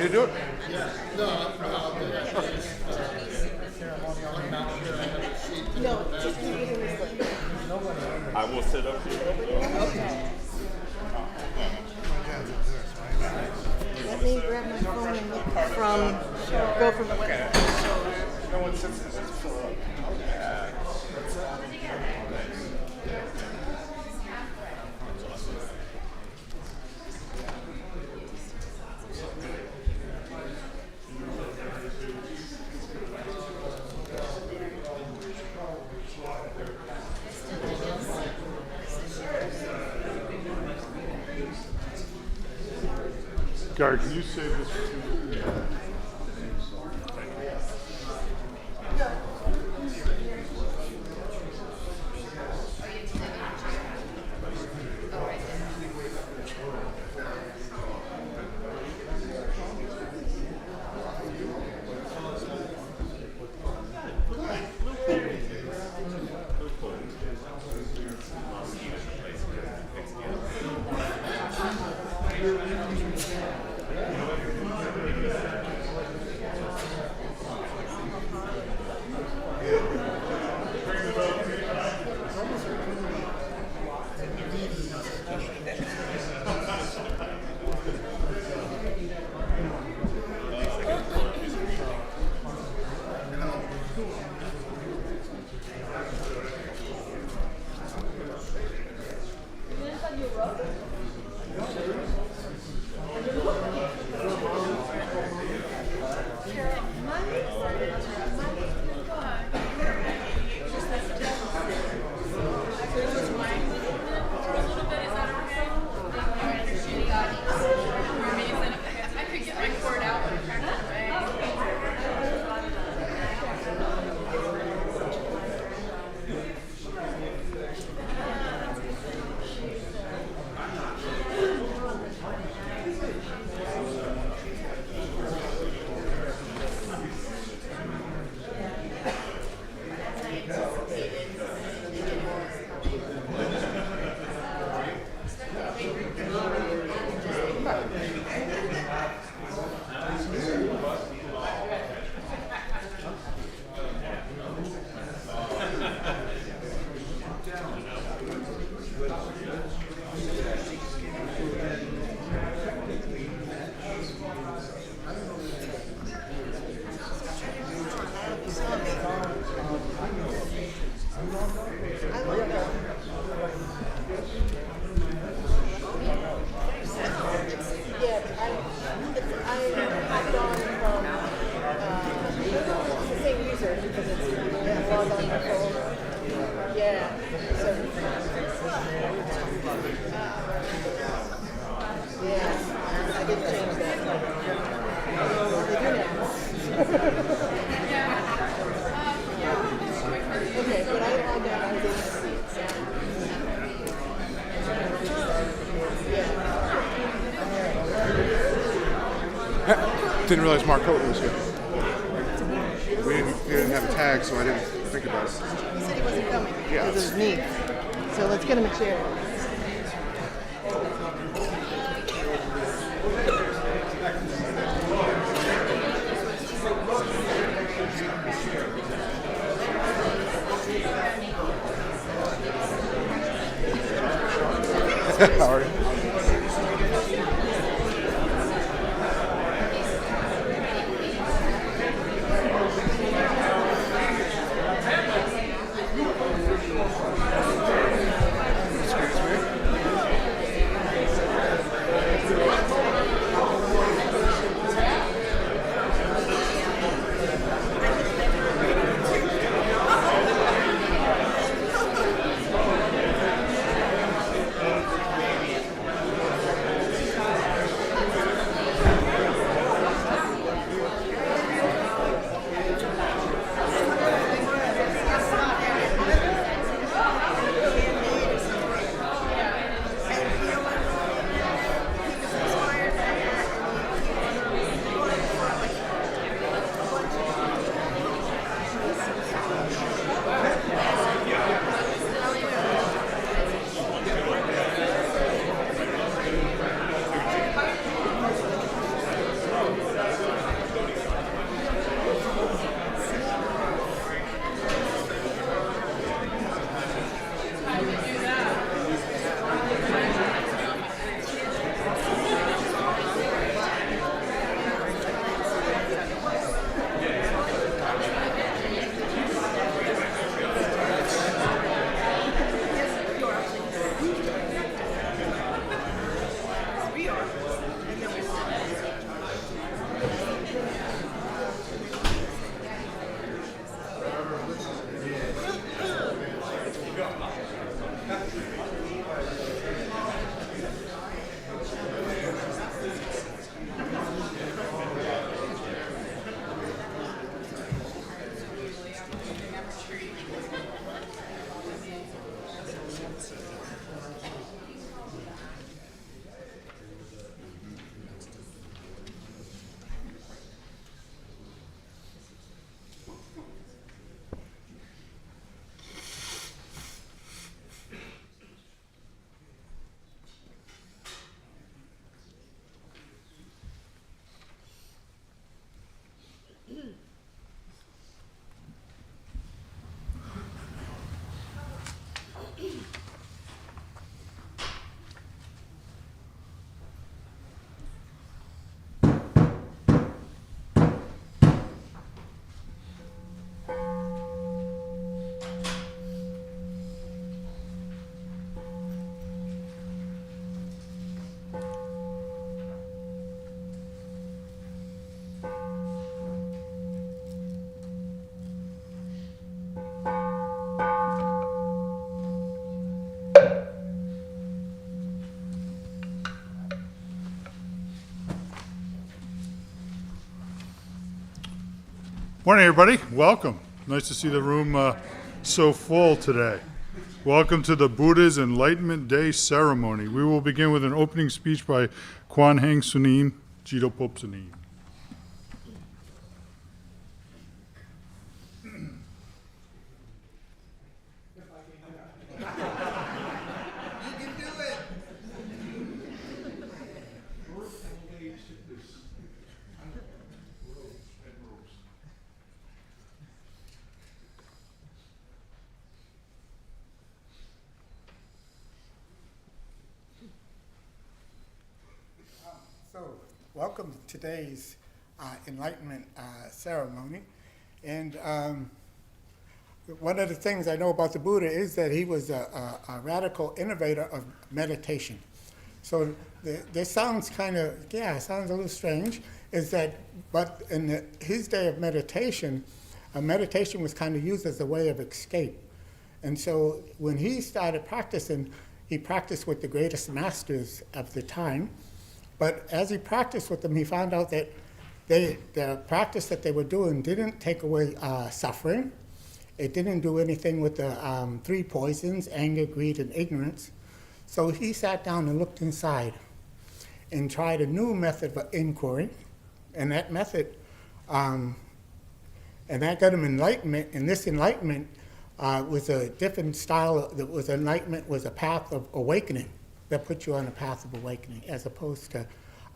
me to do it? No, just keep using this link. I will sit up here. Okay. Let me grab my phone and look go from the website. No one sits in this. Gary, can you save this for 2 minutes? Didn't realize Mark Coatley was here. We didn't have a tag, so I didn't think about it. He said he wasn't coming Yeah. because it was me. So let's get him a chair. How are you? Morning, everybody. Welcome. Nice to see the room so full today. Welcome to the Buddha's Enlightenment Day ceremony. We will begin with an opening speech by Kwan Hang Sunim, Jito Pop Sunim. So, welcome to today's Enlightenment ceremony. And one of the things I know about the Buddha is that he was a radical innovator of meditation. So this sounds sounds a little strange, but in his day of meditation, meditation was kind of used as a way of escape. And so when he started practicing, he practiced with the greatest masters of the time. But as he practiced with them, he found out that the practice that they were doing didn't take away suffering. It didn't do anything with the three poisons, anger, greed, and ignorance. So he sat down and looked inside and tried a new method of inquiry. And that method, and that got him enlightenment. And this enlightenment was a different style. Enlightenment was a path of awakening that puts you on a path of awakening, as opposed to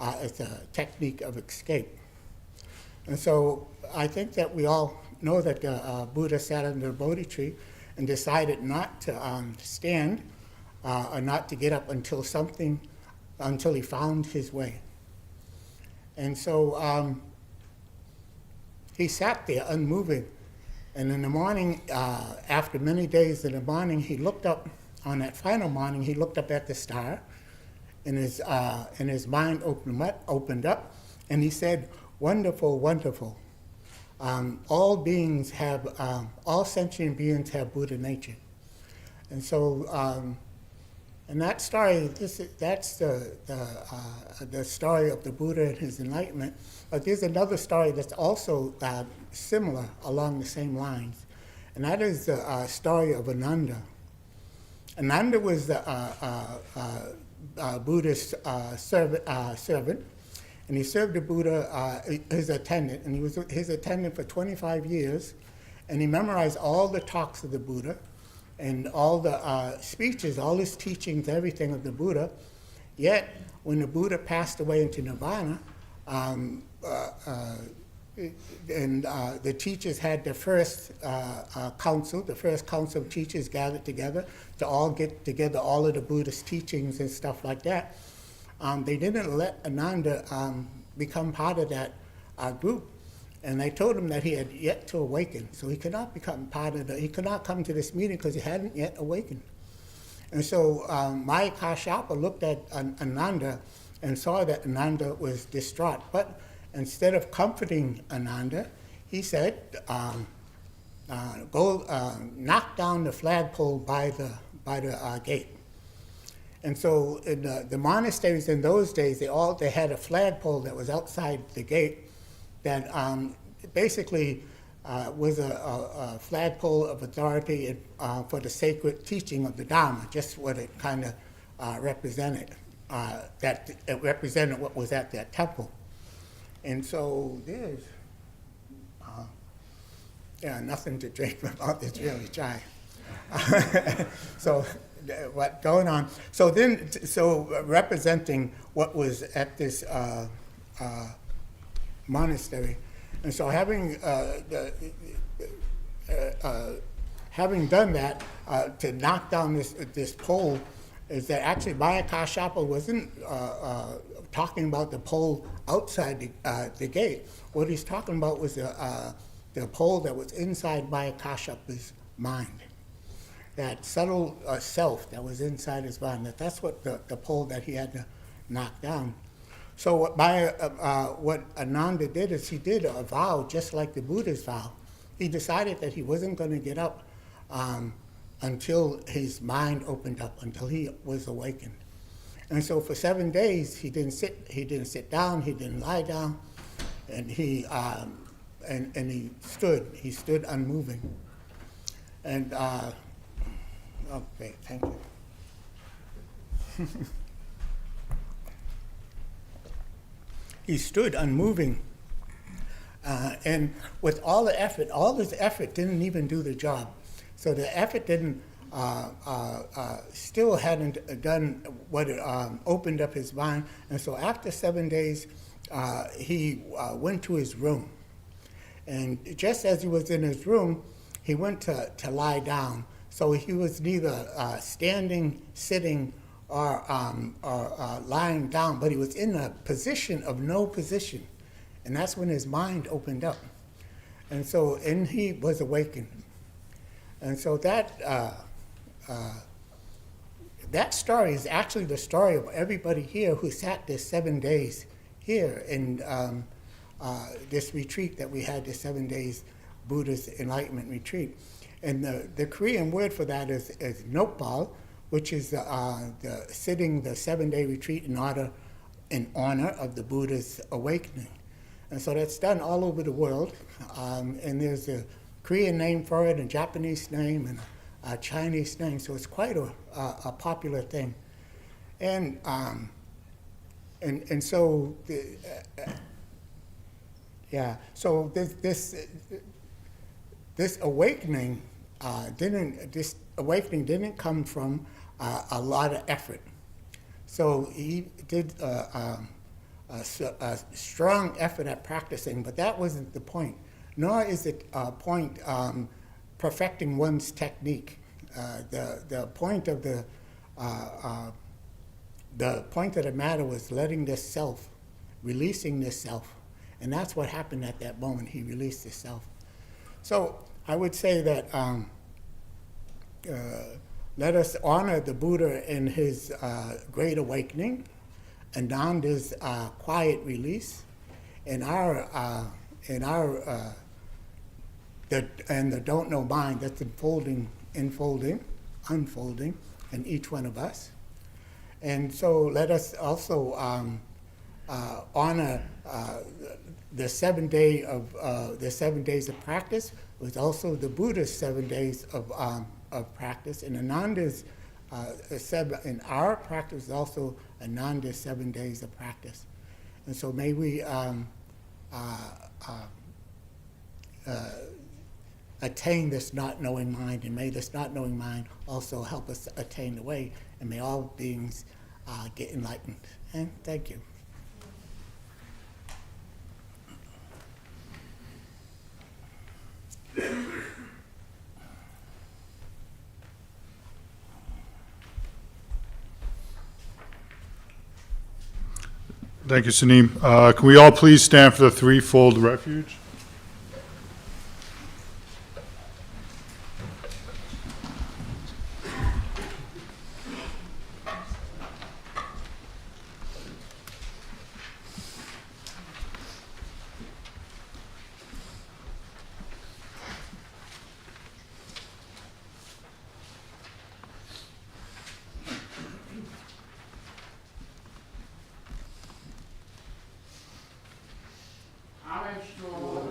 as a technique of escape. And so I think that we all know that the Buddha sat under a Bodhi tree and decided not to stand or not to get up until he found his way. And so he sat there unmoving. And in the morning, after many days in the morning, he looked up. On that final morning, he looked up at the star, and his mind opened up, and he said, "Wonderful, wonderful. All sentient beings have Buddha nature." And so, in that story, that's the story of the Buddha and his enlightenment. But there's another story that's also similar along the same lines, and that is the story of Ananda. Ananda was the Buddha's servant, and he served the Buddha, his attendant, and he was his attendant for 25 years, and he memorized all the talks of the Buddha, and all the speeches, all his teachings, everything of the Buddha. Yet, when the Buddha passed away into nirvana, and the teachers had the first council of teachers gathered together to all get together all of the Buddhist teachings and stuff like that. They didn't let Ananda become part of that group, and they told him that he had yet to awaken, so he could not become he could not come to this meeting because he hadn't yet awakened. And so Maya Kashyapa looked at Ananda and saw that Ananda was distraught, but instead of comforting Ananda, he said, "Go knock down the flagpole by the gate." And so in the monasteries in those days, they had a flagpole that was outside the gate that basically was a flagpole of authority for the sacred teaching of the Dharma, just what it kind of represented. That it represented what was at that temple. And so there's nothing to drink about. It's really dry. So what going on? So representing what was at this monastery, and so having done that to knock down this pole, is that actually Maya Kashyapa wasn't talking about the pole outside the gate. What he's talking about was the pole that was inside Maya Kashyapa's mind. That subtle self that was inside his mind. That's what the pole that he had to knock down. So what Ananda did is he did a vow just like the Buddha's vow. He decided that he wasn't going to get up until his mind opened up, until he was awakened. And so for 7 days he didn't sit down, he didn't lie down, and he and he stood unmoving. And, okay, thank you. He stood unmoving. And with all the effort, all this effort didn't even do the job. So the effort didn't, still hadn't done what it opened up his mind. And so after 7 days, he went to his room. And just as he was in his room, he went to lie down. So he was neither standing, sitting, or lying down, but he was in a position of no position. And that's when his mind opened up. And so, and he was awakened. And so that story is actually the story of everybody here who sat this 7 days here in this retreat that we had, this 7 days Buddhist Enlightenment retreat. And the Korean word for that is nopal, which is the 7-day retreat in honor of the Buddha's awakening. And so that's done all over the world. And there's a Korean name for it, a Japanese name, and a Chinese name. So it's quite a popular thing. And so, so this awakening didn't come from a lot of effort. So he did a strong effort at practicing, but that wasn't the point. Nor is it a point perfecting one's technique. The point of the matter was letting this self, releasing this self, and that's what happened at that moment. He released his self. So I would say that let us honor the Buddha in his great awakening, Ananda's quiet release, and the don't know mind that's unfolding in each one of us. And so let us also honor the 7 days of practice was also the Buddha's 7 days of practice, and Ananda's in our practice is also Ananda's 7 days of practice. And so may we attain this not knowing mind, and may this not knowing mind also help us attain the way, and may all beings get enlightened. And thank you. Thank you, Sanim. Can we all please stand for the threefold refuge? Sure.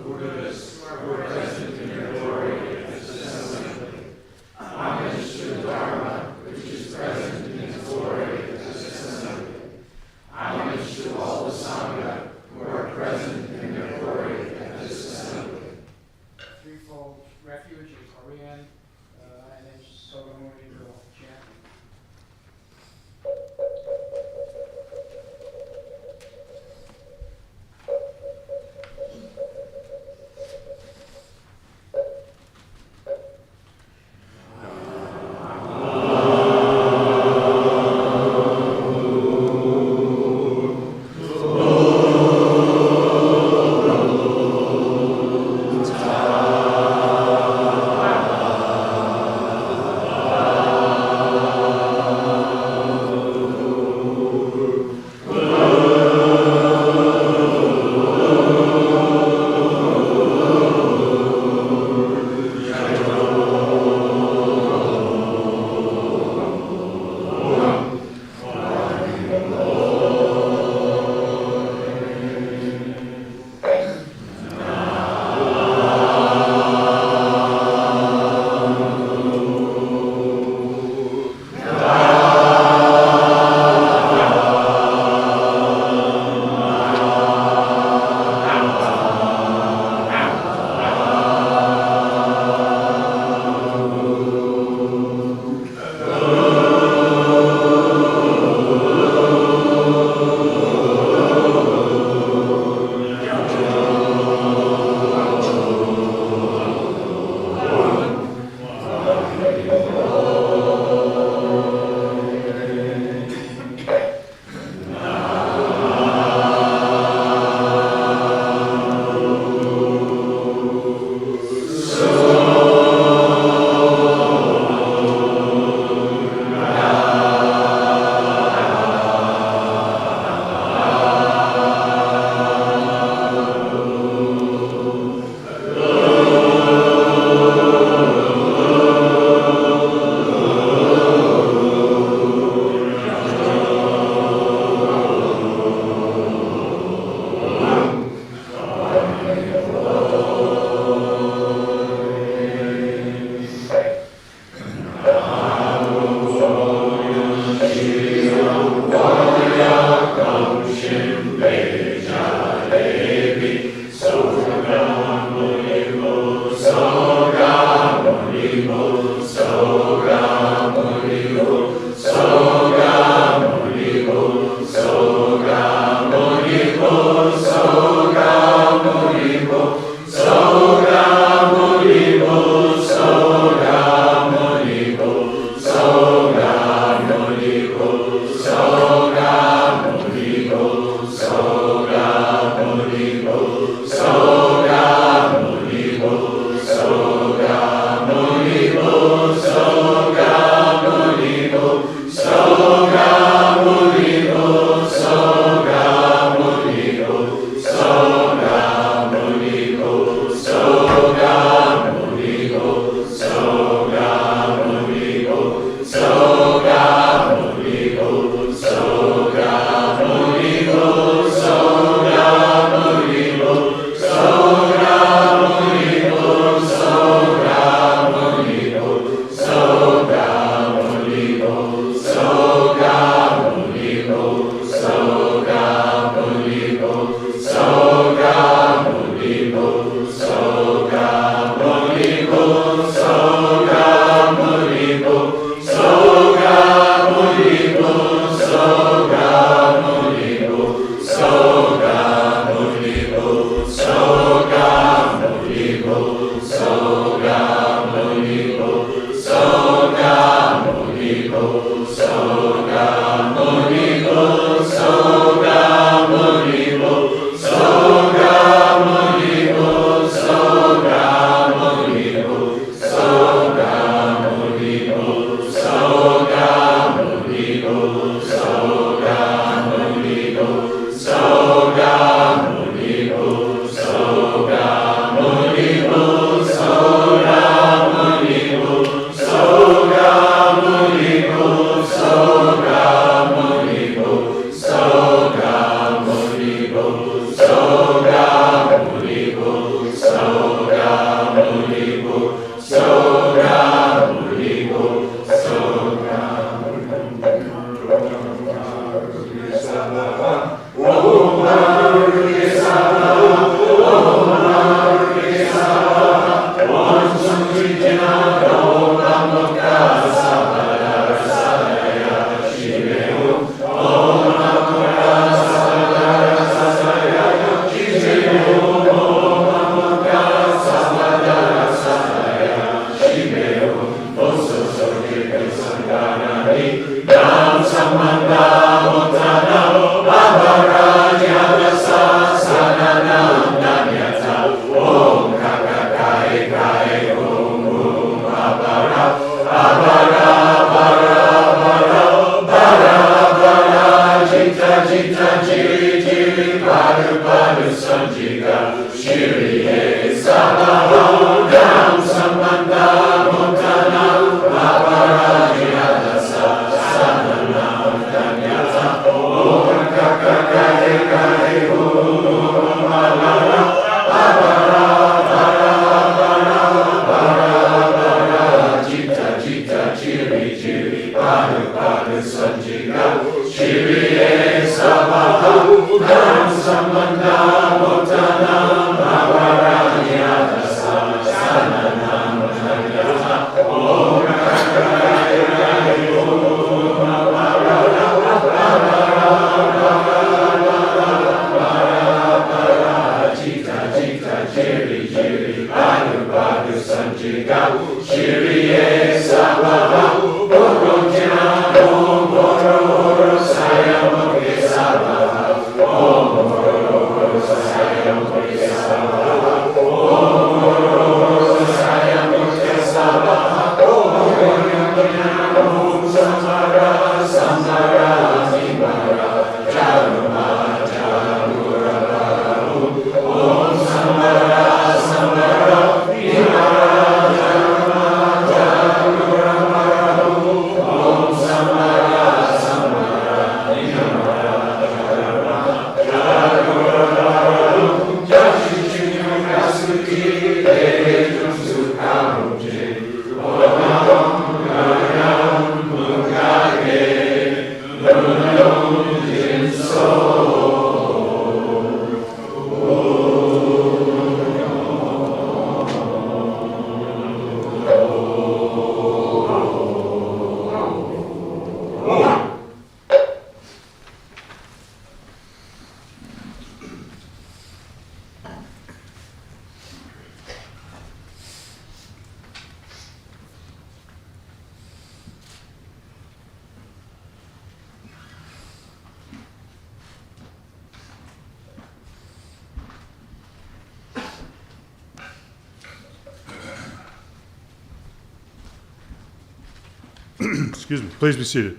Excuse me. Please be seated.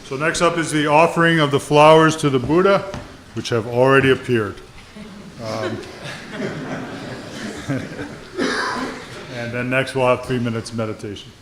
So next up is the offering of the flowers to the Buddha, which have already appeared. And then next we'll have 3 minutes meditation.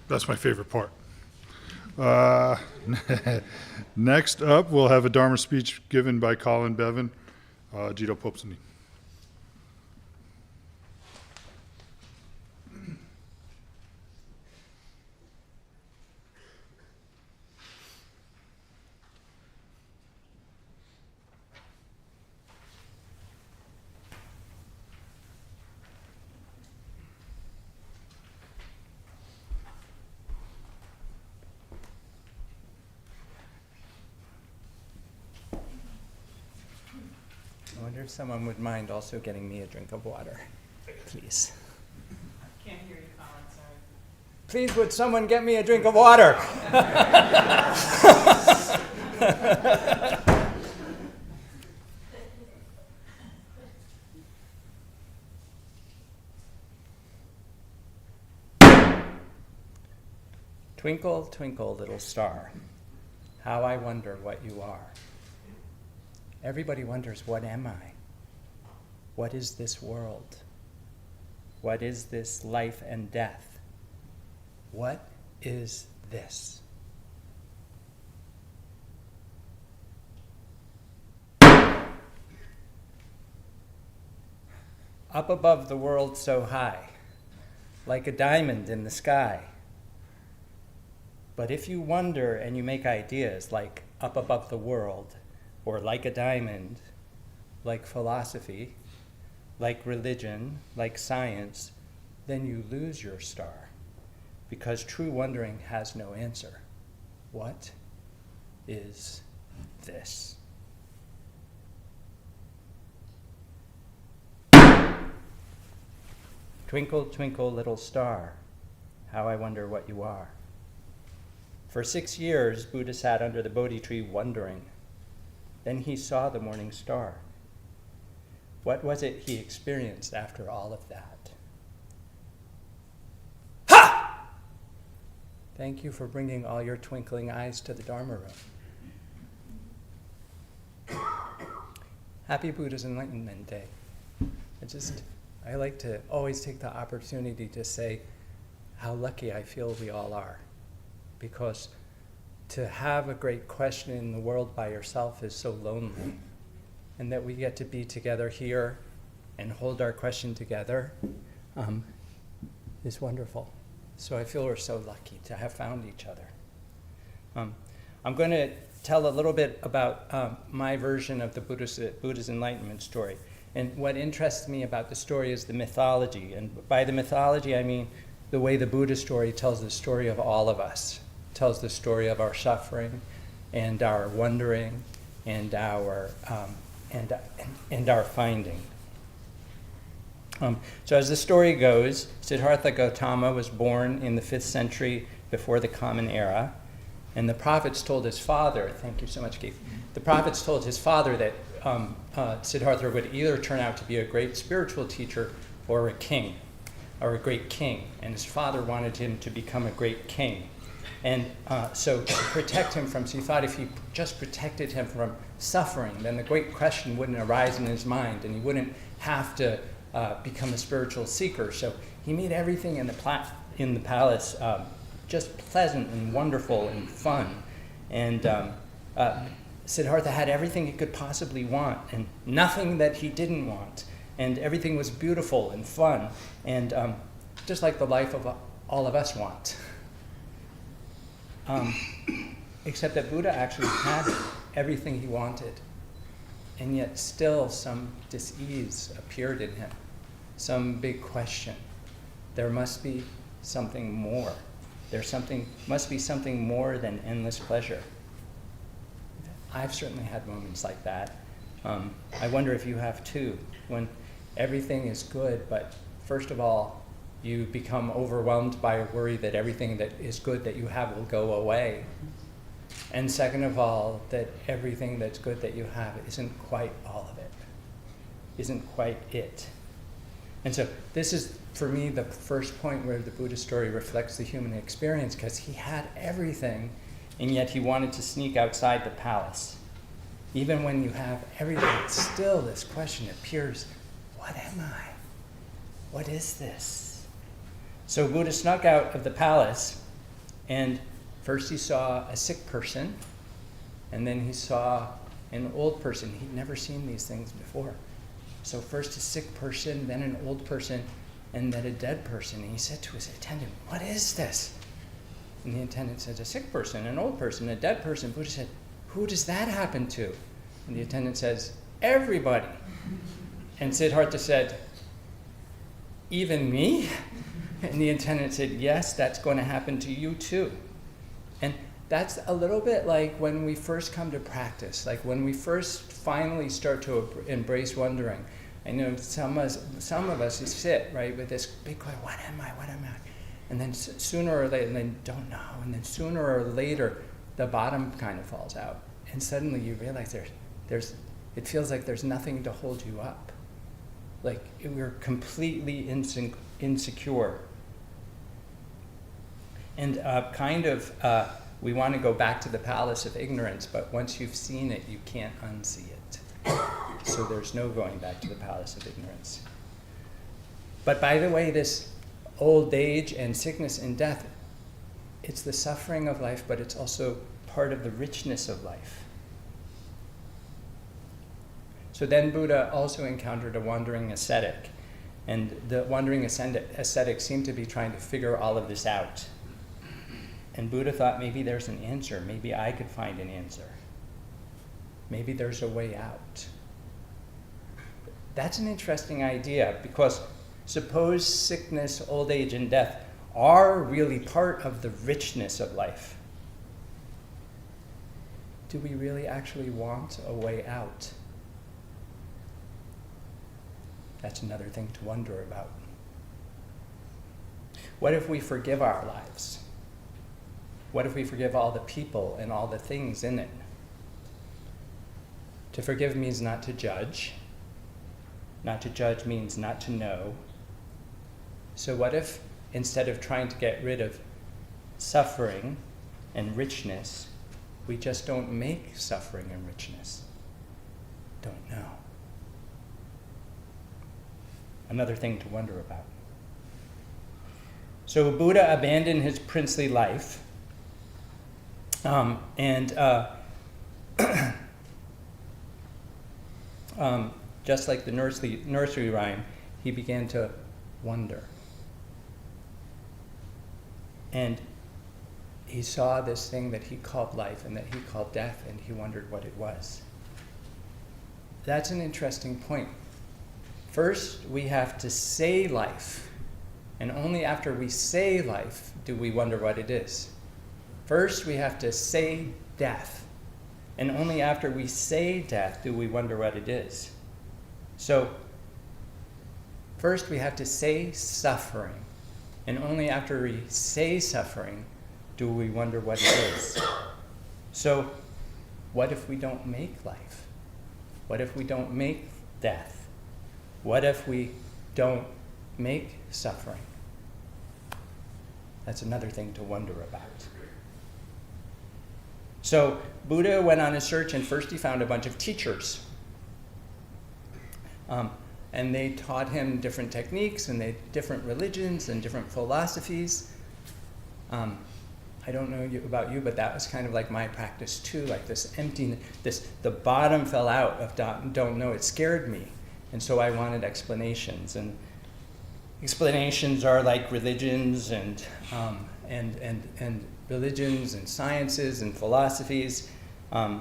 That's my favorite part. Next up, we'll have a Dharma speech given by Colin Bevan, Jito Popsani. I wonder if someone would mind also getting me a drink of water, please. Can't hear you, Colin, sorry. Please, would someone get me a drink of water? Twinkle, twinkle, little star, how I wonder what you are. Everybody wonders, what am I? What is this world? What is this life and death? What is this? Up above the world so high, like a diamond in the sky. But if you wonder and you make ideas like up above the world, or like a diamond, like philosophy, like religion, like science, then you lose your star, because true wondering has no answer. What is this? Twinkle, twinkle, little star, how I wonder what you are. For 6 years, Buddha sat under the Bodhi tree wondering. Then he saw the morning star. What was it he experienced after all of that? Ha! Thank you for bringing all your twinkling eyes to the Dharma room. Happy Buddha's Enlightenment Day. I like to always take the opportunity to say how lucky I feel we all are. Because to have a great question in the world by yourself is so lonely. And that we get to be together here and hold our question together is wonderful. So I feel we're so lucky to have found each other. I'm going to tell a little bit about my version of the Buddha's Enlightenment story. And what interests me about the story is the mythology. And by the mythology, I mean the way the Buddha story tells the story of all of us. Tells the story of our suffering and our wondering and our finding. So as the story goes, Siddhartha Gautama was born in the 5th century before the Common Era, and the prophets told his father, thank you so much, Keith, the prophets told his father that Siddhartha would either turn out to be a great spiritual teacher or a king, or a great king, and his father wanted him to become a great king. And so to protect him so he thought if he just protected him from suffering, then the great question wouldn't arise in his mind, and he wouldn't have to become a spiritual seeker. So he made everything in the palace just pleasant and wonderful and fun. And Siddhartha had everything he could possibly want, and nothing that he didn't want. And everything was beautiful and fun, and just like the life of all of us want. Except that Buddha actually had everything he wanted, and yet still some dis-ease appeared in him, some big question. There must be something more. Must be something more than endless pleasure. I've certainly had moments like that. I wonder if you have too, when everything is good, but first of all, you become overwhelmed by a worry that everything that is good that you have will go away. And second of all, that everything that's good that you have isn't quite all of it, isn't quite it. And so this is, for me, the first point where the Buddha story reflects the human experience, because he had everything, and yet he wanted to sneak outside the palace. Even when you have everything, still this question appears, what am I? What is this? So Buddha snuck out of the palace, And first he saw a sick person, and then he saw an old person. He'd never seen these things before. So first a sick person, then an old person, and then a dead person. And he said to his attendant, "What is this?" And the attendant said, "A sick person, an old person, a dead person." Buddha said, "Who does that happen to?" And the attendant says, "Everybody." And Siddhartha said, "Even me?" And the attendant said, "Yes, that's going to happen to you too." And that's a little bit like when we first come to practice, like when we first finally start to embrace wondering. I know some of us sit, right, with this big question, what am I? And then sooner or later, and then don't know, and then sooner or later, the bottom kind of falls out. And suddenly you realize it feels like there's nothing to hold you up. Like we're completely insecure. And we want to go back to the palace of ignorance, but once you've seen it, you can't unsee it. So there's no going back to the palace of ignorance. But by the way, this old age and sickness and death, it's the suffering of life, but it's also part of the richness of life. So then Buddha also encountered a wandering ascetic, and the wandering ascetic seemed to be trying to figure all of this out. And Buddha thought, maybe there's an answer. Maybe I could find an answer. Maybe there's a way out. That's an interesting idea, because suppose sickness, old age, and death are really part of the richness of life. Do we really actually want a way out? That's another thing to wonder about. What if we forgive our lives? What if we forgive all the people and all the things in it? To forgive means not to judge. Not to judge means not to know. So what if, instead of trying to get rid of suffering and richness, we just don't make suffering and richness? Don't know. Another thing to wonder about. So Buddha abandoned his princely life, just like the nursery rhyme, he began to wonder. And he saw this thing that he called life and that he called death, and he wondered what it was. That's an interesting point. First, we have to say life, and only after we say life do we wonder what it is. First, we have to say death, and only after we say death do we wonder what it is. So, first we have to say suffering, and only after we say suffering do we wonder what it is. So, what if we don't make life? What if we don't make death? What if we don't make suffering? That's another thing to wonder about. So Buddha went on a search, and first he found a bunch of teachers. And they taught him different techniques and different religions and different philosophies. I don't know about you, but that was kind of like my practice too, like this emptiness, the bottom fell out of don't know. It scared me. And so I wanted explanations. And explanations are like religions and religions and sciences and philosophies. And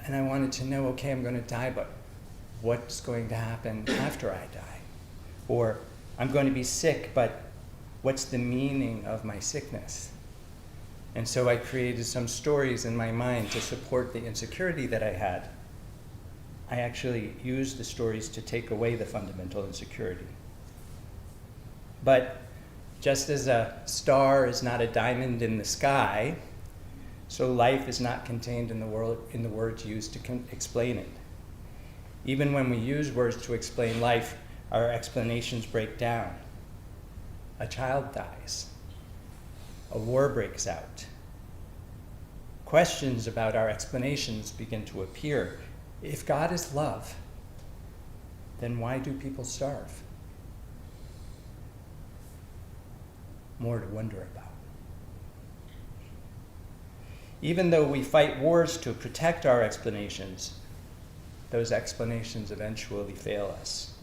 I wanted to know, okay, I'm going to die, but what's going to happen after I die? Or I'm going to be sick, but what's the meaning of my sickness? And so I created some stories in my mind to support the insecurity that I had. I actually used the stories to take away the fundamental insecurity. But just as a star is not a diamond in the sky, so life is not contained in the words used to explain it. Even when we use words to explain life, our explanations break down. A child dies. A war breaks out. Questions about our explanations begin to appear. If God is love, then why do people starve? More to wonder about. Even though we fight wars to protect our explanations, those explanations eventually fail us.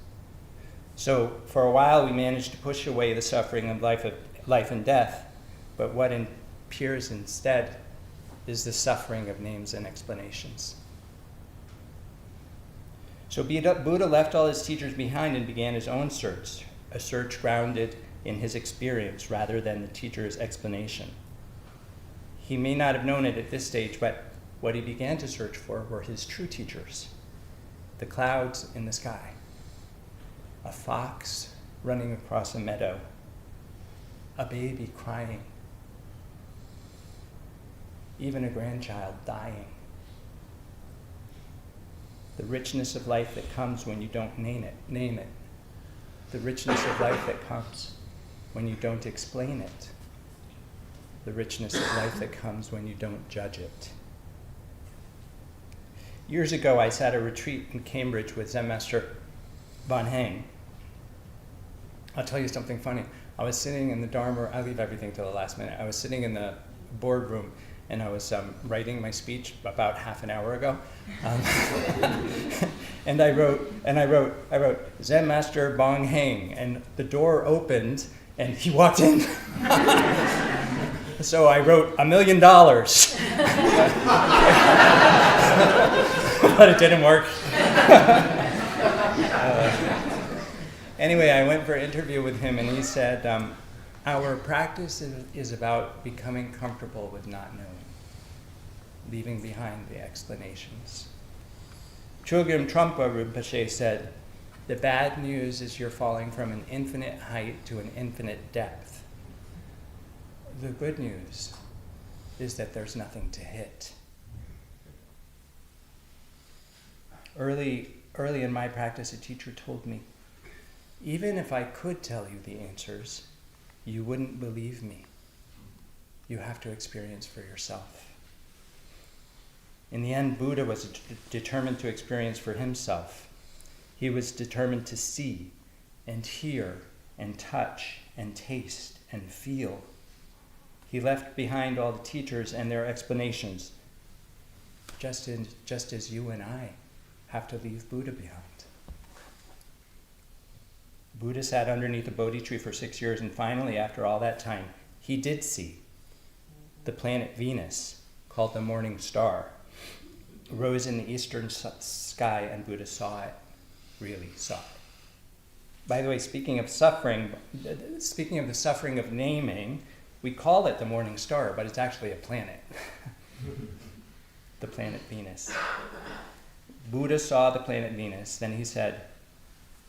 So for a while we managed to push away the suffering of life and death, but what appears instead is the suffering of names and explanations. So Buddha left all his teachers behind and began his own search, a search grounded in his experience rather than the teacher's explanation. He may not have known it at this stage, but what he began to search for were his true teachers, the clouds in the sky, a fox running across a meadow, a baby crying, even a grandchild dying. The richness of life that comes when you don't name it. The richness of life that comes when you don't explain it. The richness of life that comes when you don't judge it. Years ago, I sat at a retreat in Cambridge with Zen Master Bon Hang. I'll tell you something funny. I was sitting in the Dharma, I leave everything till the last minute. I was sitting in the boardroom and I was writing my speech about half an hour ago. And I wrote, Zen Master Bong Hang, and the door opened and he walked in. So I wrote $1 million. But it didn't work. Anyway, I went for an interview with him and he said, our practice is about becoming comfortable with not knowing, leaving behind the explanations. Chogyam Trungpa Rinpoche said, the bad news is you're falling from an infinite height to an infinite depth. The good news is that there's nothing to hit. Early in my practice, a teacher told me, even if I could tell you the answers, you wouldn't believe me. You have to experience for yourself. In the end, Buddha was determined to experience for himself. He was determined to see and hear and touch and taste and feel. He left behind all the teachers and their explanations, just as you and I have to leave Buddha behind. Buddha sat underneath a Bodhi tree for 6 years, and finally, after all that time, he did see the planet Venus, called the morning star, rose in the eastern sky, and Buddha saw it, really saw it. By the way, speaking of the suffering of naming, we call it the morning star, but it's actually a planet, the planet Venus. Buddha saw the planet Venus, then he said,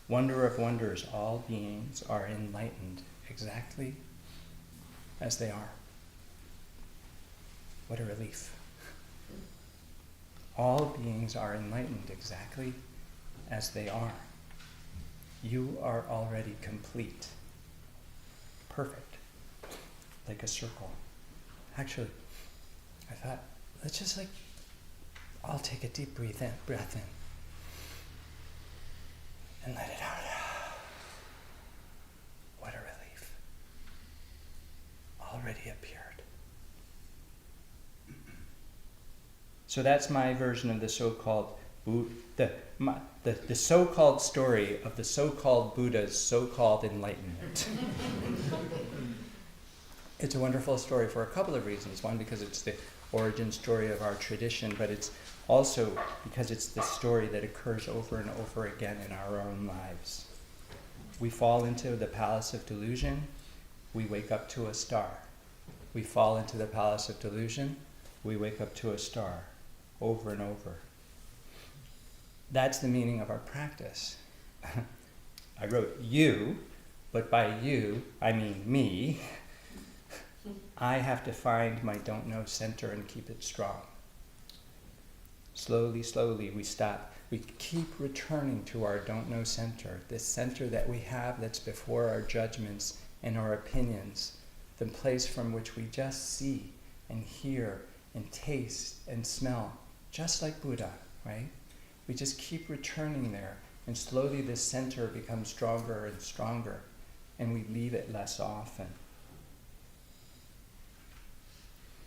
wonder of wonders, all beings are enlightened exactly as they are. What a relief. All beings are enlightened exactly as they are. You are already complete, perfect, like a circle. Actually, I thought, let's just I'll take a deep breath in, and let it out. What a relief. Already appeared. So that's my version of the so-called the so-called story of the so-called Buddha's so-called enlightenment. It's a wonderful story for a couple of reasons. One, because it's the origin story of our tradition, but it's also because it's the story that occurs over and over again in our own lives. We fall into the palace of delusion, we wake up to a star. We fall into the palace of delusion, we wake up to a star, over and over. That's the meaning of our practice. I wrote you, but by you, I mean me. I have to find my don't know center and keep it strong. Slowly, slowly we stop. We keep returning to our don't know center, this center that we have that's before our judgments and our opinions, the place from which we just see and hear and taste and smell, just like Buddha, right? We just keep returning there, and slowly this center becomes stronger and stronger, and we leave it less often.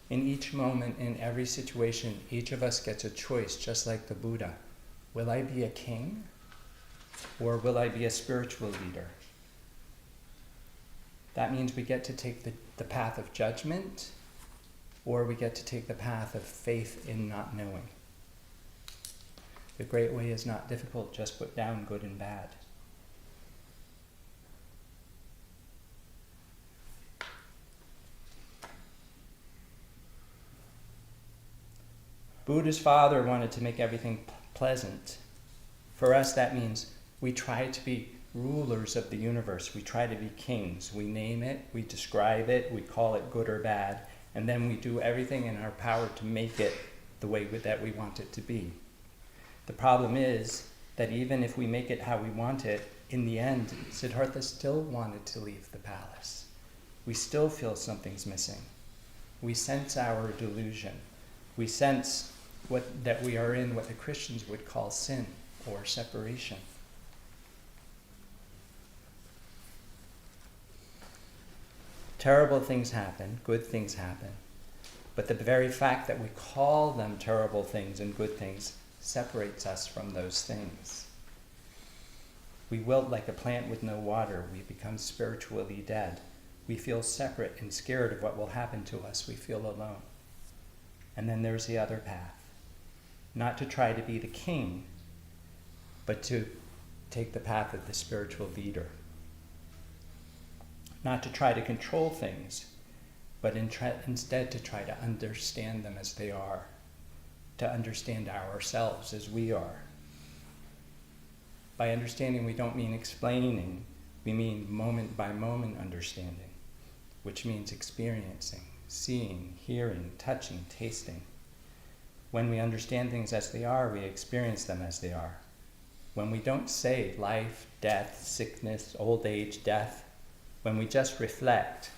In each moment, in every situation, each of us gets a choice, just like the Buddha. Will I be a king, or will I be a spiritual leader? That means we get to take the path of judgment, or we get to take the path of faith in not knowing. The great way is not difficult, just put down good and bad. Buddha's father wanted to make everything pleasant. For us, that means we try to be rulers of the universe. We try to be kings. We name it, we describe it, we call it good or bad, and then we do everything in our power to make it the way that we want it to be. The problem is that even if we make it how we want it, in the end, Siddhartha still wanted to leave the palace. We still feel something's missing. We sense our delusion. We sense that we are in what the Christians would call sin or separation. Terrible things happen, good things happen, but the very fact that we call them terrible things and good things separates us from those things. We wilt like a plant with no water. We become spiritually dead. We feel separate and scared of what will happen to us. We feel alone. And then there's the other path. Not to try to be the king, but to take the path of the spiritual leader. Not to try to control things, but instead to try to understand them as they are, to understand ourselves as we are. By understanding, we don't mean explaining, we mean moment by moment understanding, which means experiencing, seeing, hearing, touching, tasting. When we understand things as they are, we experience them as they are. When we don't say life, death, sickness, old age, death, when we just reflect,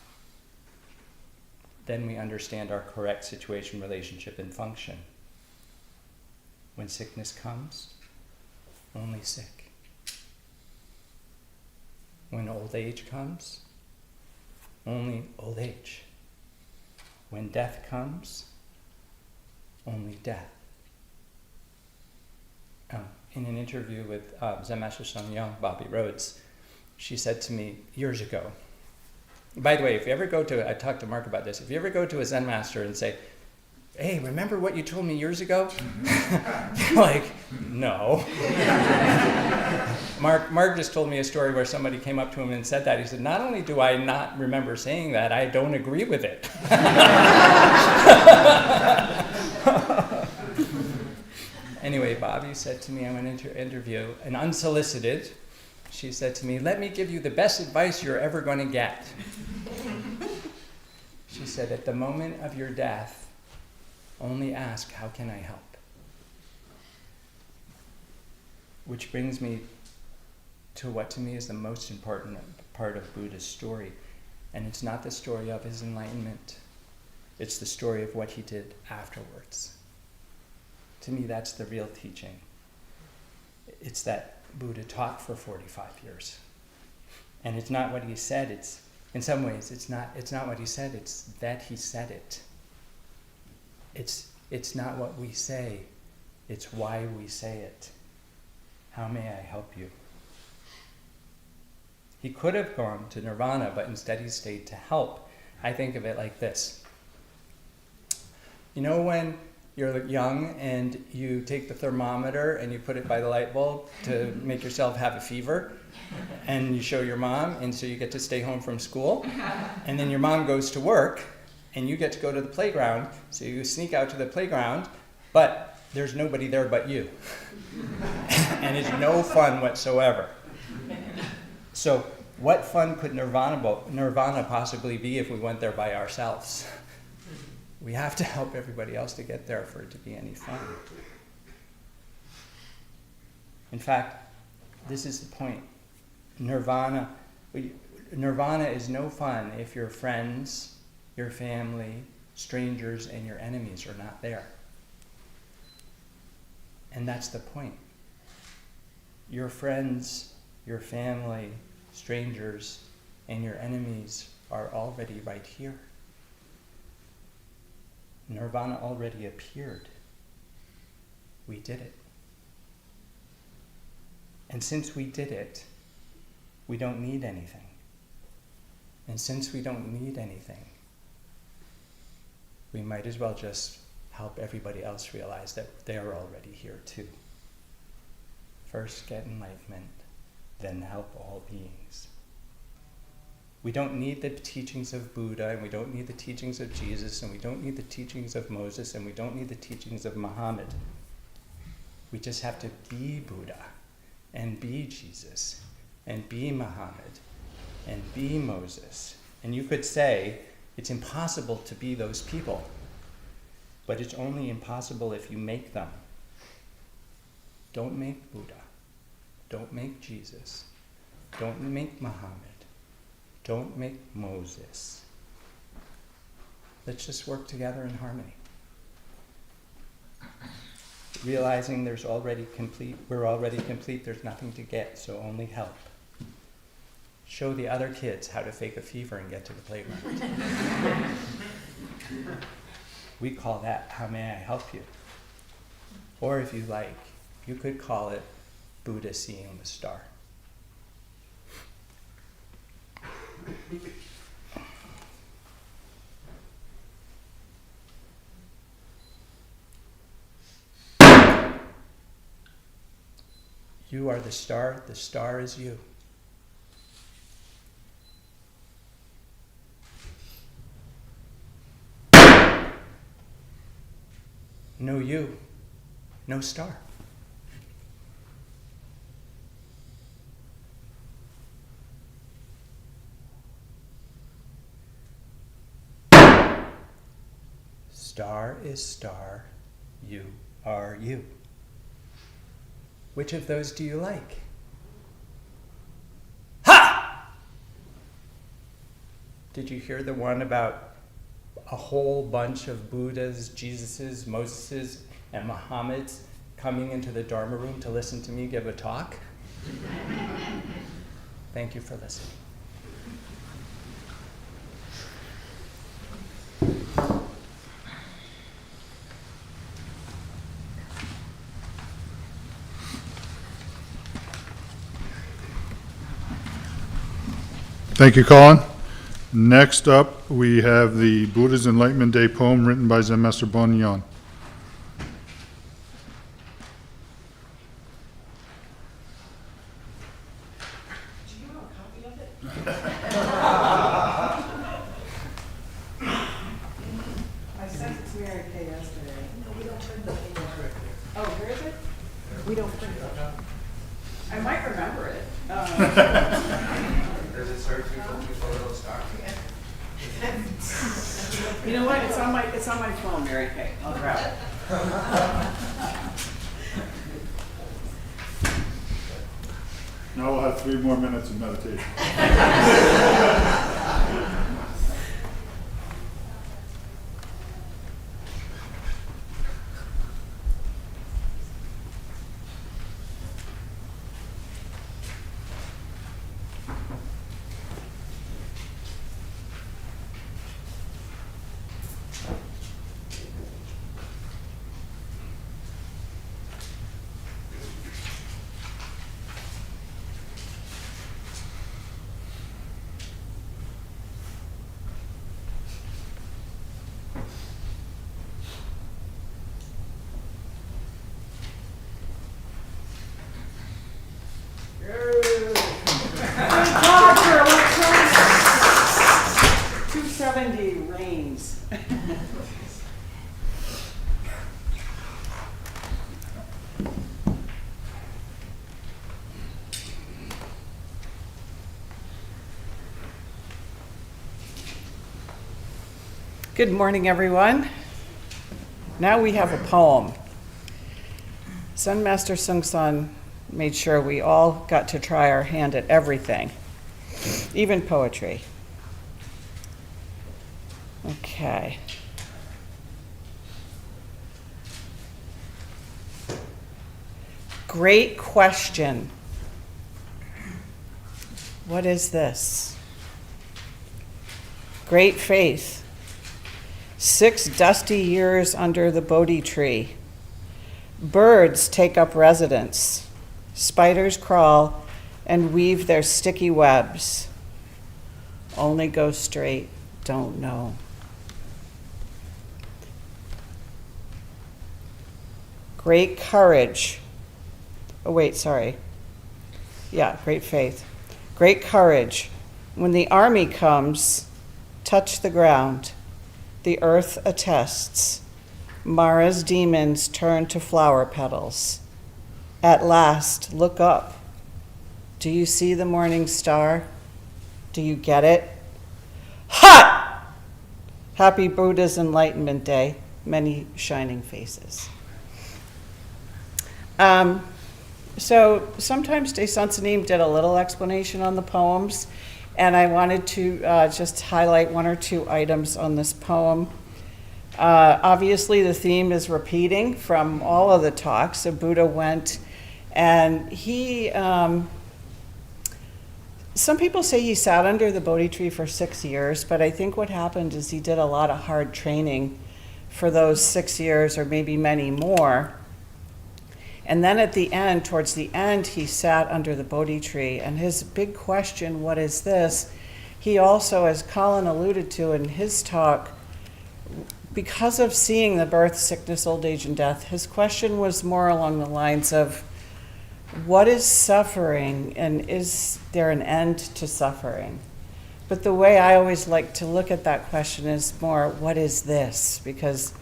then we understand our correct situation, relationship, and function. When sickness comes, only sick. When old age comes, only old age. When death comes, only death. In an interview with Zen Master Sung Young, Bobby Rhodes, she said to me years ago, by the way, if you ever go to, I talked to Mark about this, if you ever go to a Zen master and say, hey, remember what you told me years ago? Like, no. Mark just told me a story where somebody came up to him and said that. He said, not only do I not remember saying that, I don't agree with it. Anyway, Bobby said to me, I went into an interview, and unsolicited, she said to me, let me give you the best advice you're ever going to get. She said, at the moment of your death, only ask, how can I help? Which brings me to what to me is the most important part of Buddha's story. And it's not the story of his enlightenment. It's the story of what he did afterwards. To me, that's the real teaching. It's that Buddha taught for 45 years. And it's not what he said, it's, in some ways, it's not what he said, it's that he said it. It's not what we say, it's why we say it. How may I help you? He could have gone to nirvana, but instead he stayed to help. I think of it like this. You know when you're young and you take the thermometer and you put it by the light bulb to make yourself have a fever, and you show your mom, and so you get to stay home from school, and then your mom goes to work, and you get to go to the playground, so you sneak out to the playground, but there's nobody there but you. And it's no fun whatsoever. So what fun could nirvana possibly be if we went there by ourselves? We have to help everybody else to get there for it to be any fun. In fact, this is the point. Nirvana is no fun if your friends, your family, strangers, and your enemies are not there. And that's the point. Your friends, your family, strangers, and your enemies are already right here. Nirvana already appeared. We did it. And since we did it, we don't need anything. And since we don't need anything, we might as well just help everybody else realize that they're already here too. First get enlightenment, then help all beings. We don't need the teachings of Buddha, and we don't need the teachings of Jesus, and we don't need the teachings of Moses, and we don't need the teachings of Muhammad. We just have to be Buddha, and be Jesus, and be Muhammad, and be Moses. And you could say, it's impossible to be those people, but it's only impossible if you make them. Don't make Buddha. Don't make Jesus. Don't make Muhammad. Don't make Moses. Let's just work together in harmony. Realizing we're already complete, there's nothing to get, so only help. Show the other kids how to fake a fever and get to the playground. We call that, how may I help you? Or if you like, you could call it Buddha seeing the star. You are the star is you. No you, no star. Star is star, you are you. Which of those do you like? Ha! Did you hear the one about a whole bunch of Buddhas, Jesuses, Moseses, and Muhammads coming into the Dharma room to listen to me give a talk? Thank you for listening. Thank you, Colin. Next up, we have the Buddha's Enlightenment Day poem written by Zen Master Bonyon. Do you have a copy of it? I sent it to Mary Kay yesterday. No, we don't print the paper. Oh, where is it? We don't print it. I might remember it. Does it serve you for a little star? You know what? It's on my phone, Mary Kay. I'll grab it. Now we'll have 3 more minutes of meditation. Thank God for electronics. 270 reigns. Good morning, everyone. Now we have a poem. Zen Master Seung San made sure we all got to try our hand at everything, even poetry. Okay. Great question. What is this? Great faith. 6 dusty years under the Bodhi tree. Birds take up residence. Spiders crawl and weave their sticky webs. Only go straight, don't know. Great courage. Oh, wait, sorry. Yeah, great faith. Great courage. When the army comes, touch the ground. The earth attests. Mara's demons turn to flower petals. At last, look up. Do you see the morning star? Do you get it? Hot! Happy Buddha's Enlightenment Day. Many shining faces. So sometimes Daishan Sanim did a little explanation on the poems, and I wanted to just highlight one or two items on this poem. Obviously, the theme is repeating from all of the talks. So Buddha went, and he, some people say he sat under the Bodhi tree for 6 years, but I think what happened is he did a lot of hard training for those 6 years, or maybe many more. And then at the end, towards the end, he sat under the Bodhi tree. And his big question, what is this? He also, as Colin alluded to in his talk, because of seeing the birth, sickness, old age, and death, his question was more along the lines of, what is suffering, and is there an end to suffering? But the way I always like to look at that question is more, what is this? Because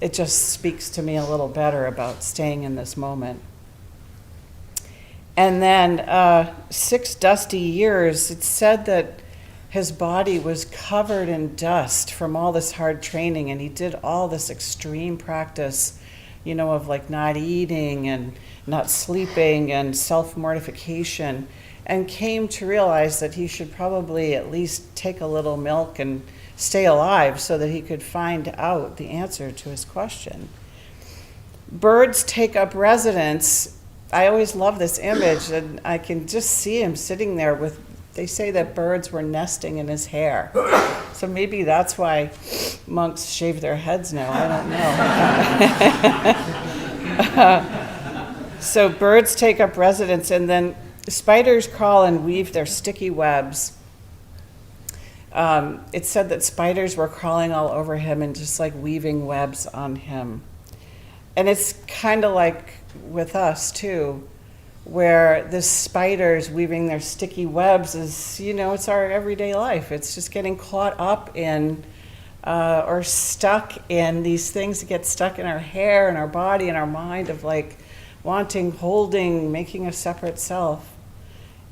it just speaks to me a little better about staying in this moment. And then 6 dusty years, it's said that his body was covered in dust from all this hard training, and he did all this extreme practice, you know, of like not eating and not sleeping and self-mortification, and came to realize that he should probably at least take a little milk and stay alive so that he could find out the answer to his question. Birds take up residence. I always love this image, and I can just see him sitting there with, they say that birds were nesting in his hair. So maybe that's why monks shave their heads now, I don't know. So birds take up residence, and then spiders crawl and weave their sticky webs. It said that spiders were crawling all over him and just like weaving webs on him. And it's kind of like with us too, where the spiders weaving their sticky webs is, you know, it's our everyday life. It's just getting caught up in or stuck in these things that get stuck in our hair and our body and our mind of like wanting, holding, making a separate self.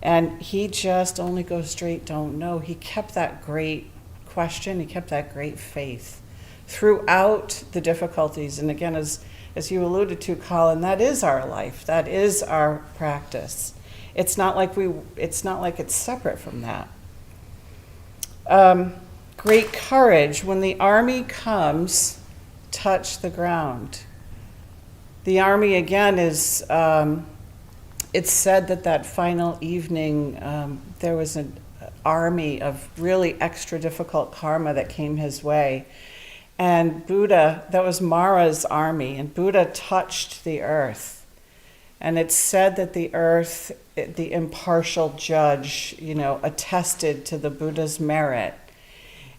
And he just only goes straight, don't know. He kept that great question. He kept that great faith throughout the difficulties. And again, as you alluded to, Colin, that is our life. That is our practice. It's not like it's separate from that. Great courage. When the army comes, touch the ground. The army, again, is... it's said that final evening, there was an army of really extra difficult karma that came his way. And Buddha, that was Mara's army, and Buddha touched the earth. And it's said that the earth, the impartial judge, you know, attested to the Buddha's merit.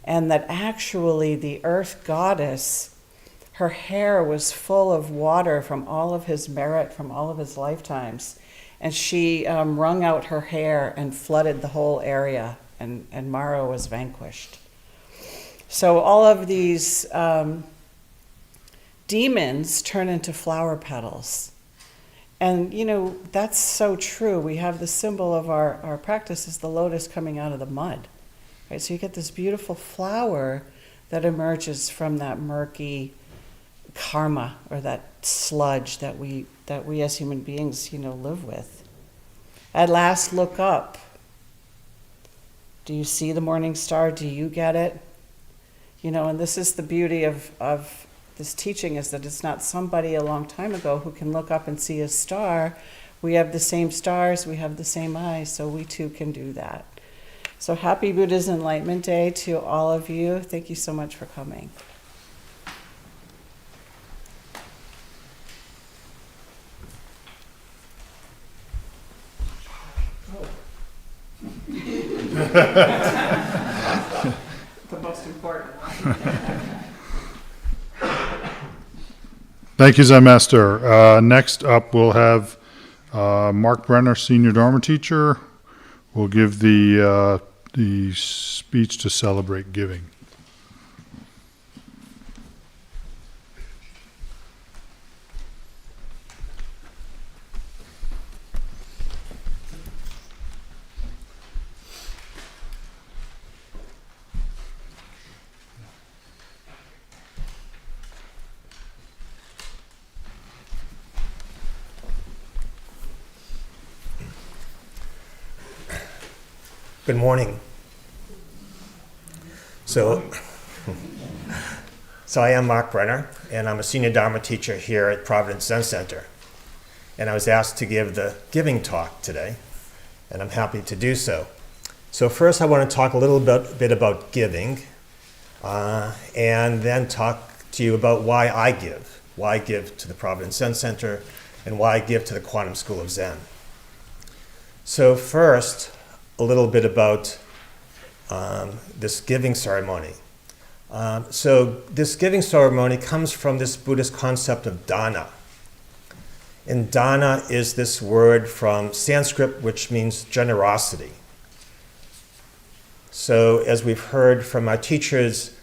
And that actually the earth goddess, her hair was full of water from all of his merit, from all of his lifetimes. And she wrung out her hair and flooded the whole area, and Mara was vanquished. So all of these demons turn into flower petals. And, you know, that's so true. We have the symbol of our practice is the lotus coming out of the mud. Right? So you get this beautiful flower that emerges from that murky karma, or that sludge that we as human beings, you know, live with. At last, look up. Do you see the morning star? Do you get it? You know, and this is the beauty of this teaching, is that it's not somebody a long time ago who can look up and see a star. We have the same stars, we have the same eyes, so we too can do that. So happy Buddha's Enlightenment Day to all of you. Thank you so much for coming. The most important one. Thank you, Zen Master. Next up, we'll have Mark Brenner, Senior Dharma Teacher, will give the speech to celebrate giving. Good morning. So I am Mark Brenner, and I'm a senior Dharma teacher here at Providence Zen Center. And I was asked to give the giving talk today, and I'm happy to do so. So first I want to talk a little bit about giving, and then talk to you about why I give to the Providence Zen Center, and why I give to the Quantum School of Zen. So first, a little bit about this giving ceremony. So this giving ceremony comes from this Buddhist concept of dana. And dana is this word from Sanskrit which means generosity. So as we've heard from our teachers,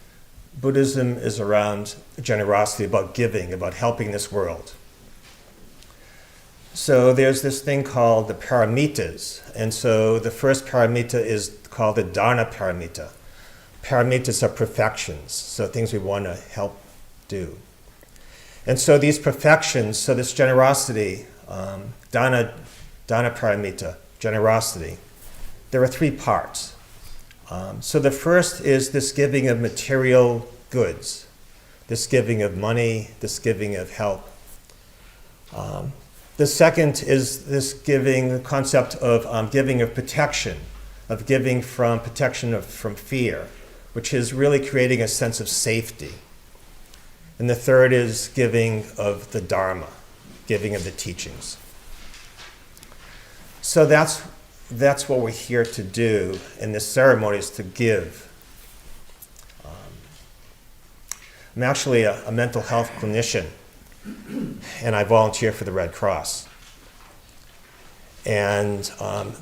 Buddhism is around generosity, about giving, about helping this world. So there's this thing called the paramitas. And so the first paramita is called the dana paramita. Paramitas are perfections, so things we want to help do. And so these perfections, so this generosity, dana paramita, generosity, there are three parts. So the first is this giving of material goods, this giving of money, this giving of help. The second is this giving, the concept of giving of protection, of giving from protection from fear, which is really creating a sense of safety. And the third is giving of the Dharma, giving of the teachings. So that's what we're here to do in this ceremony, is to give. I'm actually a mental health clinician, and I volunteer for the Red Cross. And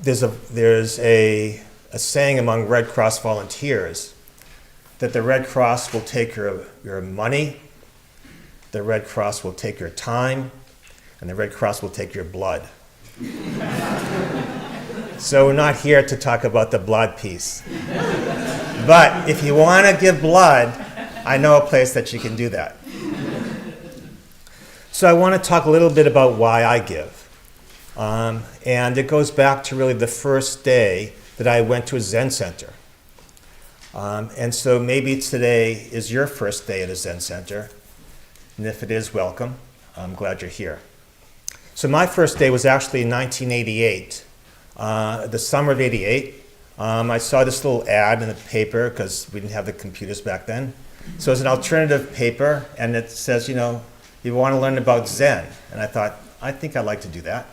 there's a saying among Red Cross volunteers that the Red Cross will take your money, the Red Cross will take your time, and the Red Cross will take your blood. So we're not here to talk about the blood piece. But if you want to give blood, I know a place that you can do that. So I want to talk a little bit about why I give. And it goes back to really the first day that I went to a Zen center. And so maybe today is your first day at a Zen center. And if it is, welcome. I'm glad you're here. So my first day was actually in 1988, the summer of 88. I saw this little ad in the paper because we didn't have the computers back then. So it's an alternative paper, and it says, you want to learn about Zen. And I thought, I think I'd like to do that.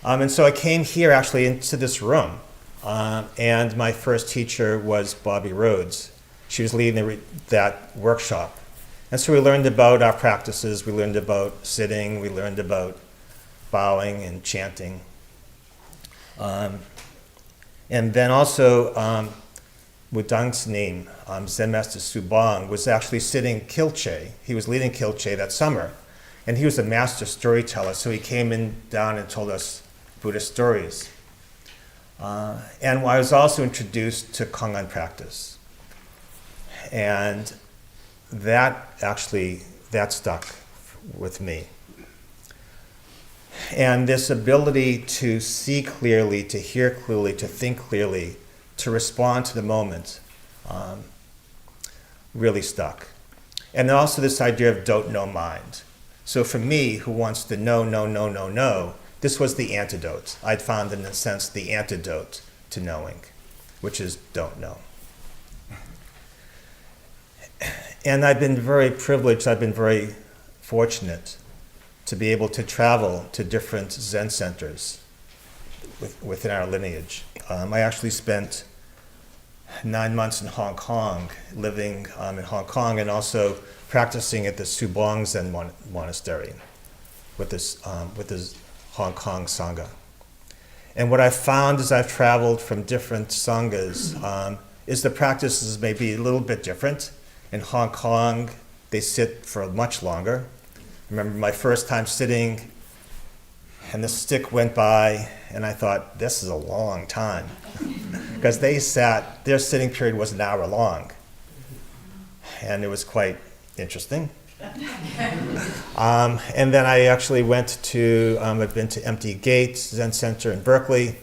And so I came here actually into this room. And my first teacher was Bobby Rhodes. She was leading that workshop. And so we learned about our practices. We learned about sitting. We learned about bowing and chanting. And then also, Wudang's name, Zen Master Subang, was actually sitting Kilche. He was leading Kilche that summer. And he was a master storyteller, so he came down and told us Buddhist stories. And I was also introduced to Kongan practice. And that stuck with me. And this ability to see clearly, to hear clearly, to think clearly, to respond to the moment really stuck. And then also this idea of don't know mind. So for me, who wants to know, this was the antidote. I'd found, in a sense, the antidote to knowing, which is don't know. And I've been very privileged, I've been very fortunate to be able to travel to different Zen centers within our lineage. I actually spent 9 months in Hong Kong, living in Hong Kong, and also practicing at the Subong Zen Monastery with this Hong Kong Sangha. And what I've found as I've traveled from different Sanghas is the practices may be a little bit different. In Hong Kong, they sit for much longer. I remember my first time sitting, and the stick went by, and I thought, this is a long time. Because their sitting period was an hour long. And it was quite interesting. And then I actually I've been to Empty Gate Zen Center in Berkeley.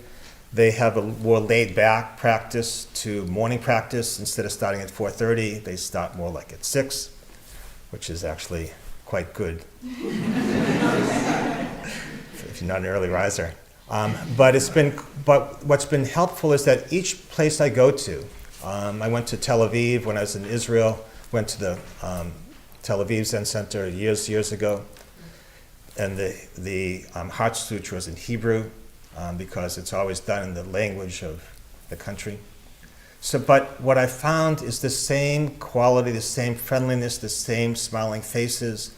They have a more laid back practice to morning practice. Instead of starting at 4:30, they start more like at 6, which is actually quite good if you're not an early riser. But what's been helpful is that each place I go to, I went to Tel Aviv when I was in Israel, went to the Tel Aviv Zen Center years ago, and the Heart Sutra was in Hebrew because it's always done in the language of the country. But what I found is the same quality, the same friendliness, the same smiling faces,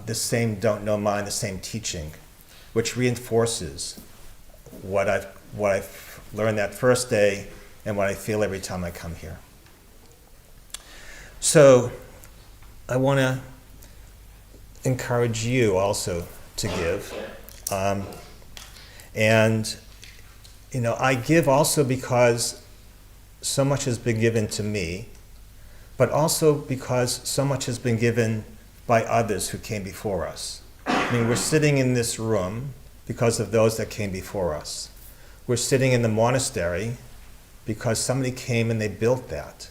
the same don't know mind, the same teaching, which reinforces what I've learned that first day and what I feel every time I come here. So I want to encourage you also to give. And, I give also because so much has been given to me, but also because so much has been given by others who came before us. We're sitting in this room because of those that came before us. We're sitting in the monastery because somebody came and they built that.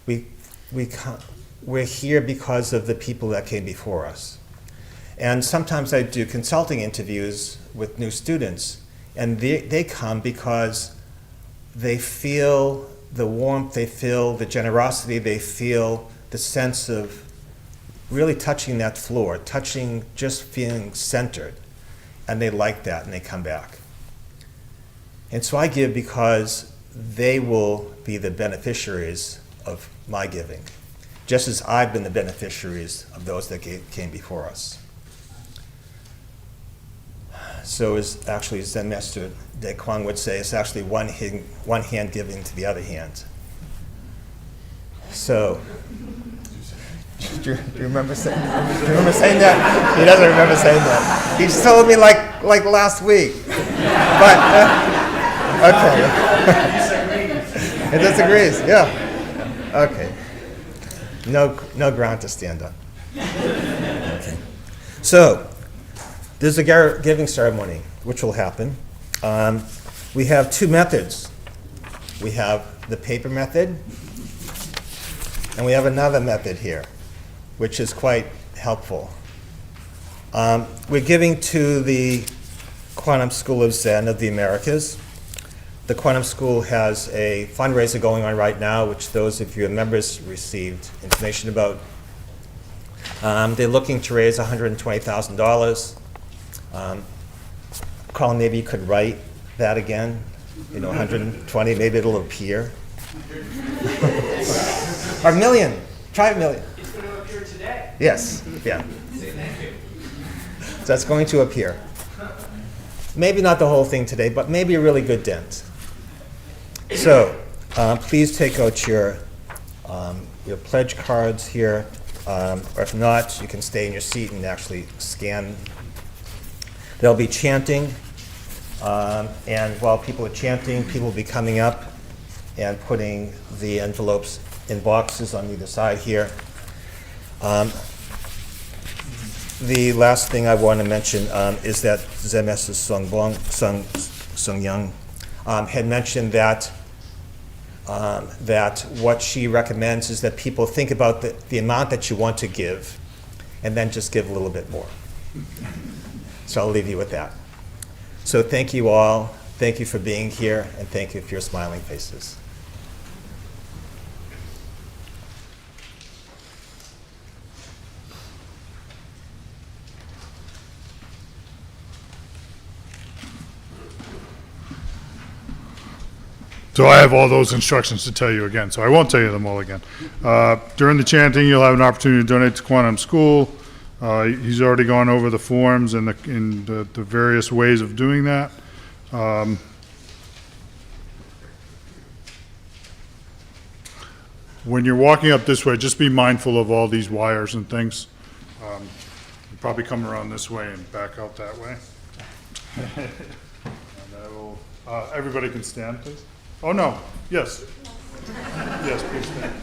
We're here because of the people that came before us. And sometimes I do consulting interviews with new students, and they come because they feel the warmth, they feel the generosity, they feel the sense of really touching that floor, just feeling centered, and they like that and they come back. And so I give because they will be the beneficiaries of my giving, just as I've been the beneficiaries of those that came before us. So as actually Zen Master De Kwang would say, it's actually one hand giving to the other hand. So, do you remember saying that? He doesn't remember saying that. He just told me like last week. But, okay. It disagrees, yeah. Okay. No ground to stand on. Okay. So, there's a giving ceremony, which will happen. We have two methods. We have the paper method, and we have another method here, which is quite helpful. We're giving to the Quantum School of Zen of the Americas. The Quantum School has a fundraiser going on right now, which those of you members received information about. They're looking to raise $120,000. Colin, maybe you could write that again. 120, maybe it'll appear. Or a million. Try a million. It's going to appear today. Yes, yeah. Say thank you. So that's going to appear. Maybe not the whole thing today, but maybe a really good dent. So please take out your pledge cards here, or if not, you can stay in your seat and actually scan. They'll be chanting, and while people are chanting, people will be coming up and putting the envelopes in boxes on either side here. The last thing I want to mention is that Zen Master Sung Young had mentioned that what she recommends is that people think about the amount that you want to give, and then just give a little bit more. So I'll leave you with that. So thank you all. Thank you for being here, and thank you for your smiling faces. So I have all those instructions to tell you again, so I won't tell you them all again. During the chanting, you'll have an opportunity to donate to Quantum School. He's already gone over the forms and the various ways of doing that. When you're walking up this way, just be mindful of all these wires and things. You probably come around this way and back out that way. And I will, everybody can stand, please. Oh, no, yes. Yes, please stand.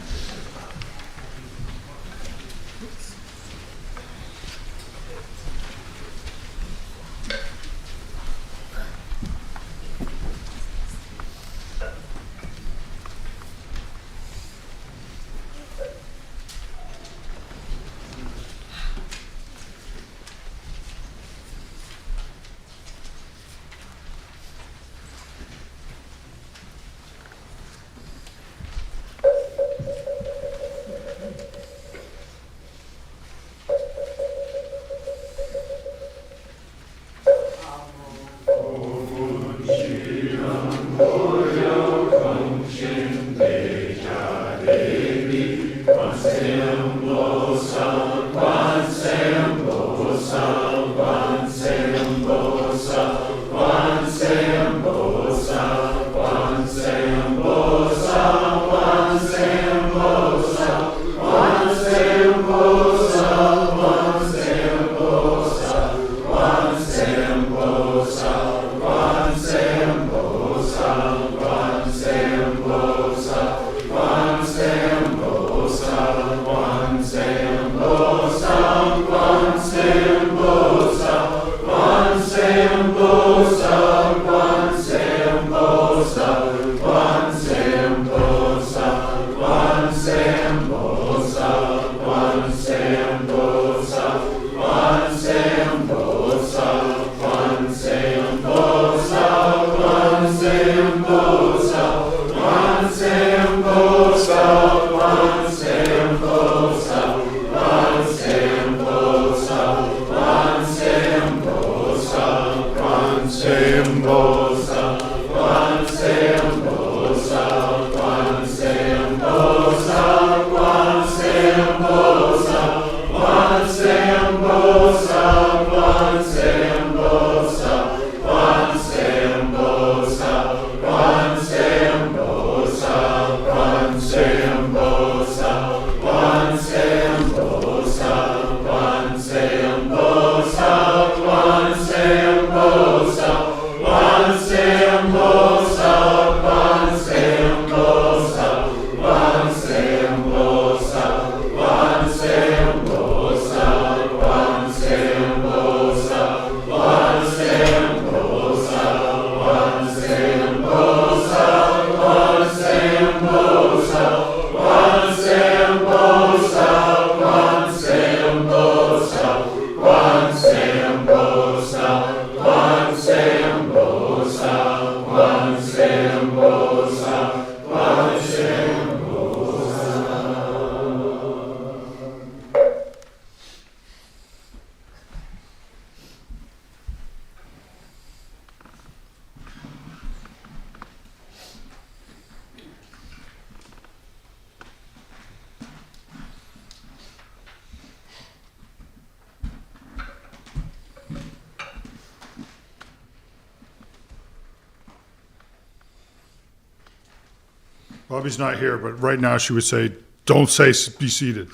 Bobby's not here, but right now she would say, don't say be seated.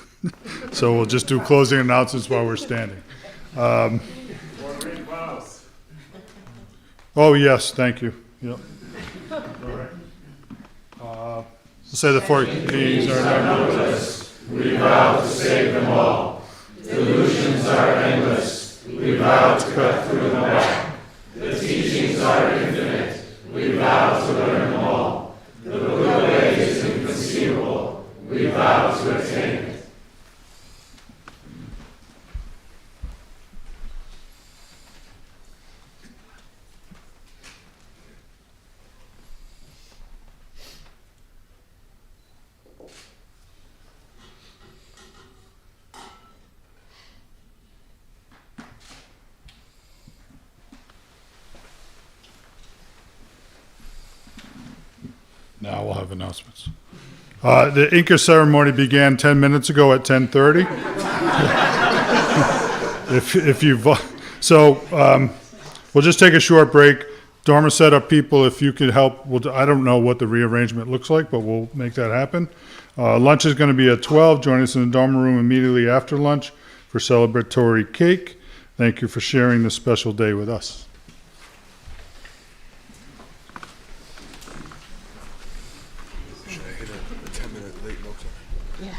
So we'll just do closing announcements while we're standing. Oh, yes, thank you. Yep. All right. Let's say the four kings are numberless. We vow to save them all. Delusions are endless. We vow to cut through them all. The teachings are infinite. We vow to learn them all. The Buddha way is inconceivable. We vow to attain it. Now we'll have announcements. The Inca ceremony began 10 minutes ago at 10:30. if you we'll just take a short break. Dormer set up people, if you could help. I don't know what the rearrangement looks like, but we'll make that happen. Lunch is going to be at 12. Join us in the Dormer room immediately after lunch for celebratory cake. Thank you for sharing this special day with us. Should I hit a 10-minute late milk? Yeah.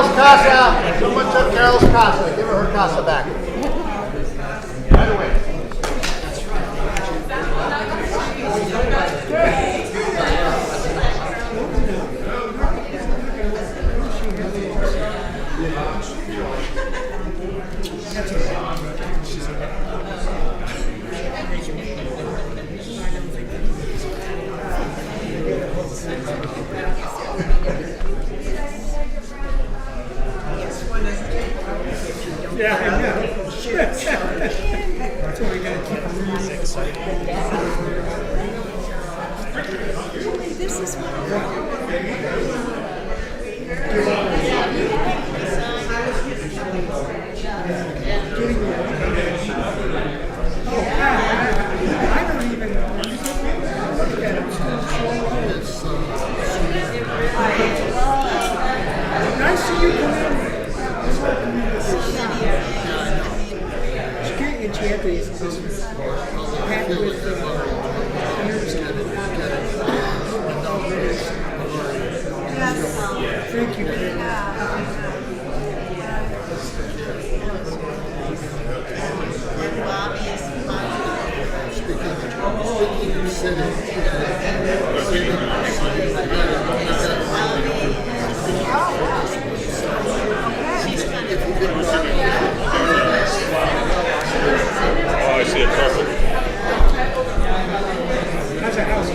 Carol's casa. Someone took Carol's casa. Give her her casa back. Right away. Yeah, I know. That's what we gotta keep them really excited. This is I don't even look at it. Nice to you come in. Security enchanted is packed with thank you, Kate. Oh, I see it perfect. How's the house?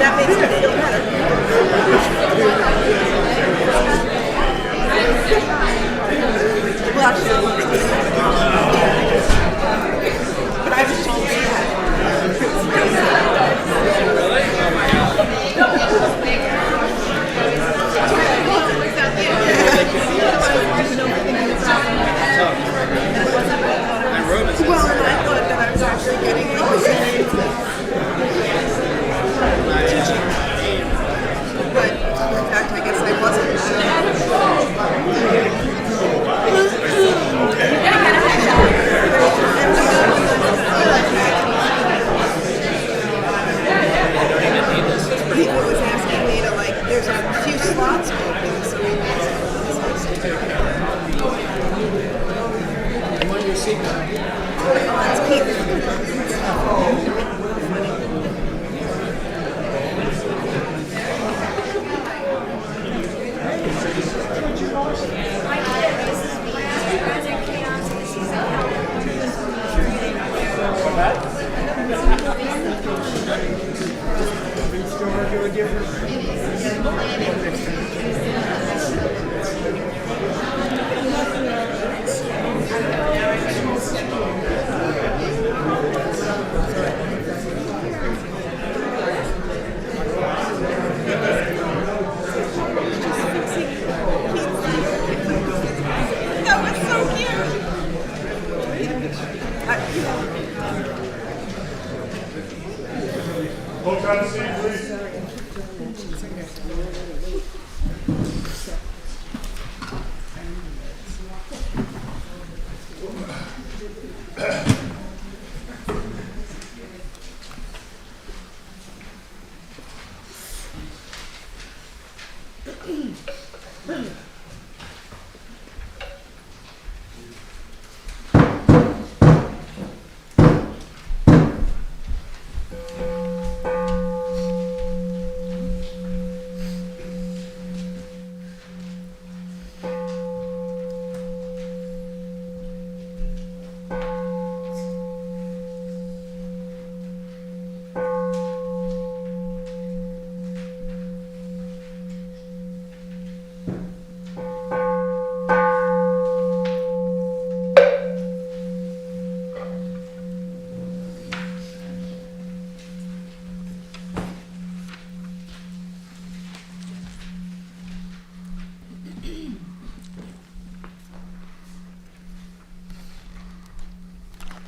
that makes me feel better. Well, but I was told well, and I thought that I was actually getting but in fact, I guess I wasn't. People was asking me to there's a few slots open, so we When you see let's keep different. Hold on a seat, please.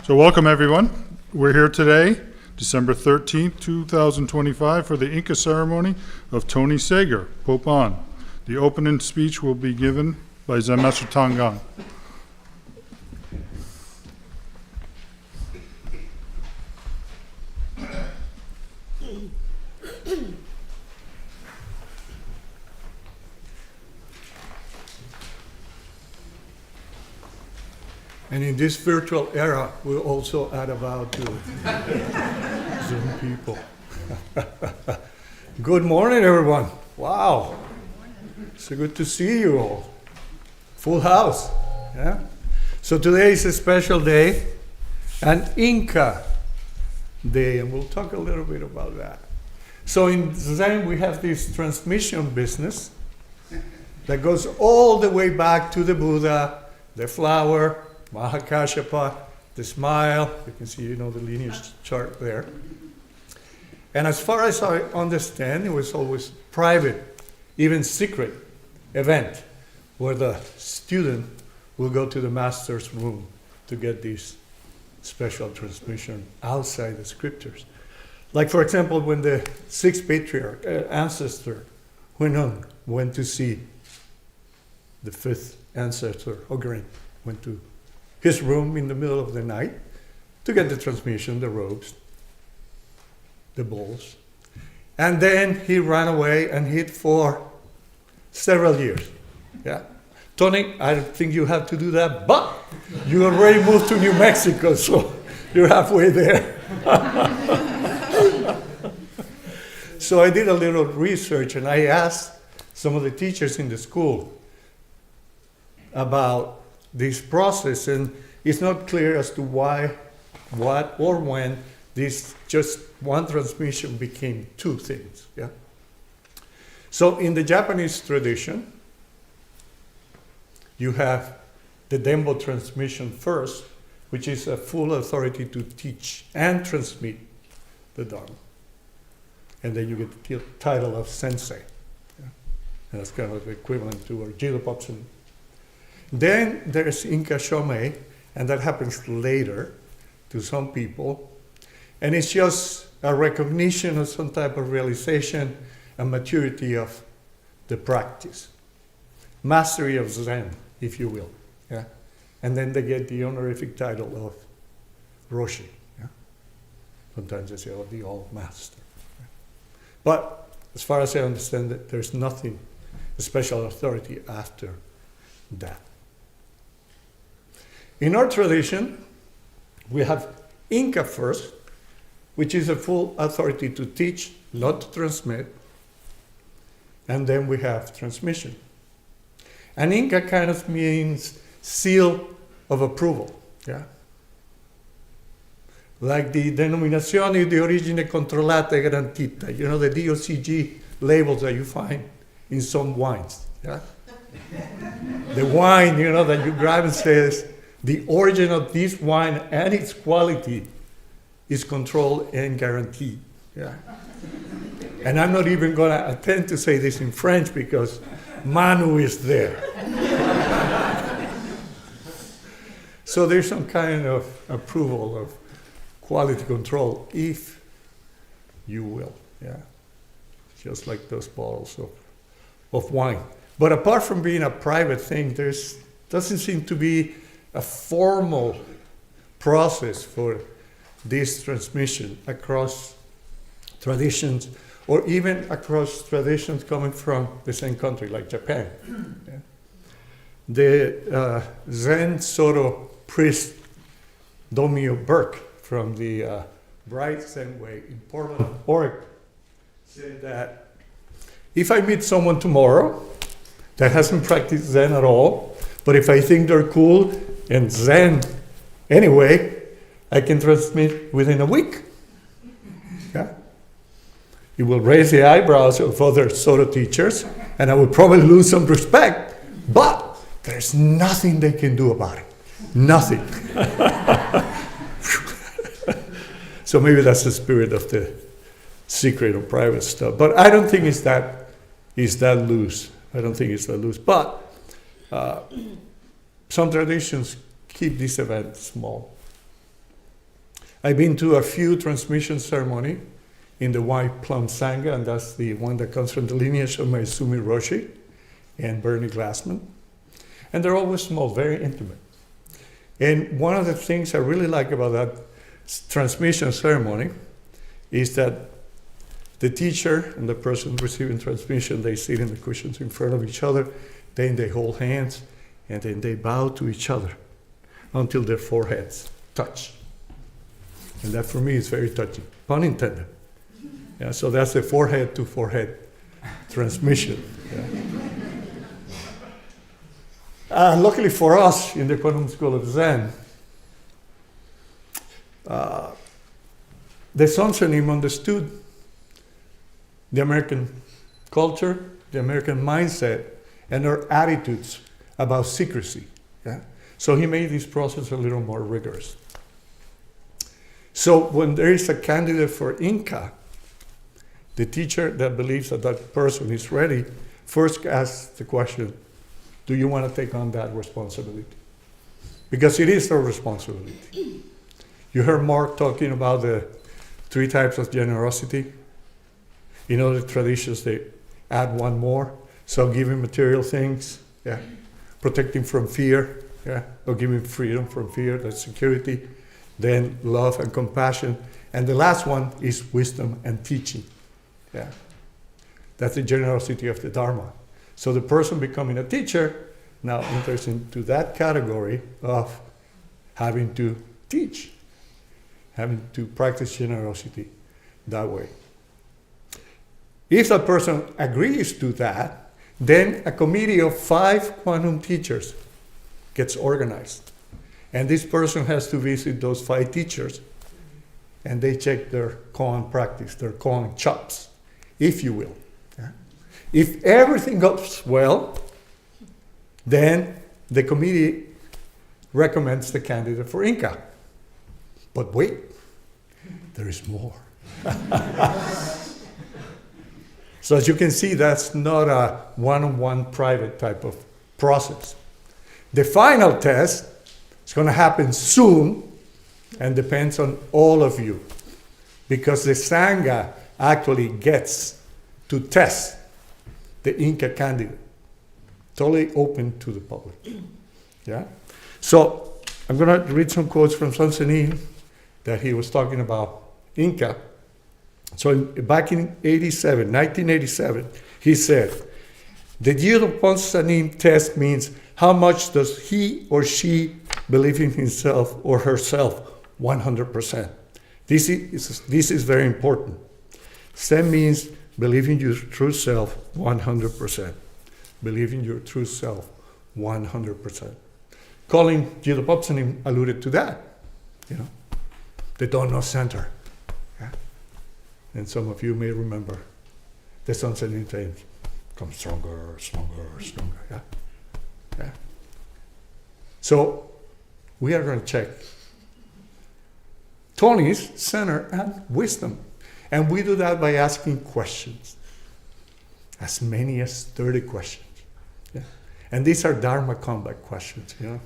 So welcome, everyone. We're here today, December 13th, 2025, for the Inca ceremony of Tony Sager, Pope On. The opening speech will be given by Zen Master Tangan. And in this virtual era, we'll also add about to Zoom people. Good morning, everyone. Wow. So good to see you all. Full house. Yeah? So today is a special day, an Inca day, and we'll talk a little bit about that. So in Zen, we have this transmission business that goes all the way back to the Buddha, the flower, Mahakashapa, the smile. You can see, the lineage chart there. And as far as I understand, it was always private, even secret event where the student will go to the master's room to get this special transmission outside the scriptures. Like, for example, when the sixth patriarch, ancestor, went to see the fifth ancestor, Ogarin, went to his room in the middle of the night to get the transmission, the robes, the bowls. And then he ran away and hid for several years. Yeah. Tony, I don't think you have to do that, but you already moved to New Mexico, so you're halfway there. So I did a little research and I asked some of the teachers in the school about this process, and it's not clear as to why, what, or when this just one transmission became two things. Yeah. So in the Japanese tradition, you have the Denbo transmission first, which is a full authority to teach and transmit the Dharma. And then you get the title of sensei. Yeah. And that's kind of equivalent to our Jidopopsen. Then there's Inka Shomei, and that happens later to some people. And it's just a recognition of some type of realization and maturity of the practice. Mastery of Zen, if you will. Yeah? And then they get the honorific title of Roshi. Yeah? Sometimes they say, oh, the All Master. Yeah? But as far as I understand it, there's nothing, a special authority after that. In our tradition, we have Inka first, which is a full authority to teach, not to transmit. And then we have transmission. And Inca kind of means seal of approval. Yeah? Like the Denominazione di Origine Controllata e Garantita, the DOCG labels that you find in some wines. Yeah? The wine, that you grab and says, the origin of this wine and its quality is controlled and guaranteed. Yeah. And I'm not even going to attempt to say this in French because Manu is there. So there's some kind of approval of quality control if you will. Yeah, just like those bottles of wine. But apart from being a private thing, there's doesn't seem to be a formal process for this transmission across traditions, or even across traditions coming from the same country, like Japan. Yeah. The Zen Soto priest Domio Burke from the Bright Zen Way in Portland, Oregon, said that if I meet someone tomorrow that hasn't practiced Zen at all, but if I think they're cool and Zen anyway, I can transmit within a week. Yeah? It will raise the eyebrows of other Soto teachers, and I will probably lose some respect, but there's nothing they can do about it. Nothing. So maybe that's the spirit of the secret or private stuff. But I don't think it's that loose. I don't think it's that loose. But some traditions keep this event small. I've been to a few transmission ceremonies in the White Plum Sangha, and that's the one that comes from the lineage of Maezumi Roshi and Bernie Glassman. And they're always small, very intimate. And one of the things I really like about that transmission ceremony is that the teacher and the person receiving transmission, they sit in the cushions in front of each other, then they hold hands, and then they bow to each other until their foreheads touch. And that for me is very touching, pun intended. Yeah, so that's the forehead to forehead transmission. Yeah. Luckily for us in the Quantum School of Zen, the Sansanim understood the American culture, the American mindset, and their attitudes about secrecy. Yeah? So he made this process a little more rigorous. So when there is a candidate for Inca, the teacher that believes that that person is ready first asks the question, do you want to take on that responsibility? Because it is their responsibility. You heard Mark talking about the 3 types of generosity. In other traditions, they add one more. So giving material things, yeah, protecting from fear, yeah, or giving freedom from fear, that's security. Then love and compassion. And the last one is wisdom and teaching. Yeah. That's the generosity of the Dharma. So the person becoming a teacher now enters into that category of having to teach, having to practice generosity that way. If that person agrees to that, then a committee of 5 quantum teachers gets organized. And this person has to visit those 5 teachers, and they check their koan practice, their koan chops, if you will. Yeah? If everything goes well, then the committee recommends the candidate for Inca. But wait, there is more. So as you can see, that's not a one-on-one private type of process. The final test is going to happen soon and depends on all of you, because the Sangha actually gets to test the Inca candidate, totally open to the public. Yeah. So I'm going to read some quotes from Sansanin that he was talking about Inca. So back in 1987, he said, the Gyudoponsanim test means how much does he or she believe in himself or herself 100%. This is very important. Zen means believe in your true self 100%. Believe in your true self 100%. Colin Gyudoponsanim alluded to that, you know, the Dono Center. Yeah? And some of you may remember the Sansanin saying, come stronger, stronger, stronger. Yeah? Yeah. So we are going to check Tony's center and wisdom. And we do that by asking questions, as many as 30 questions. Yeah? And these are Dharma combat questions, you know.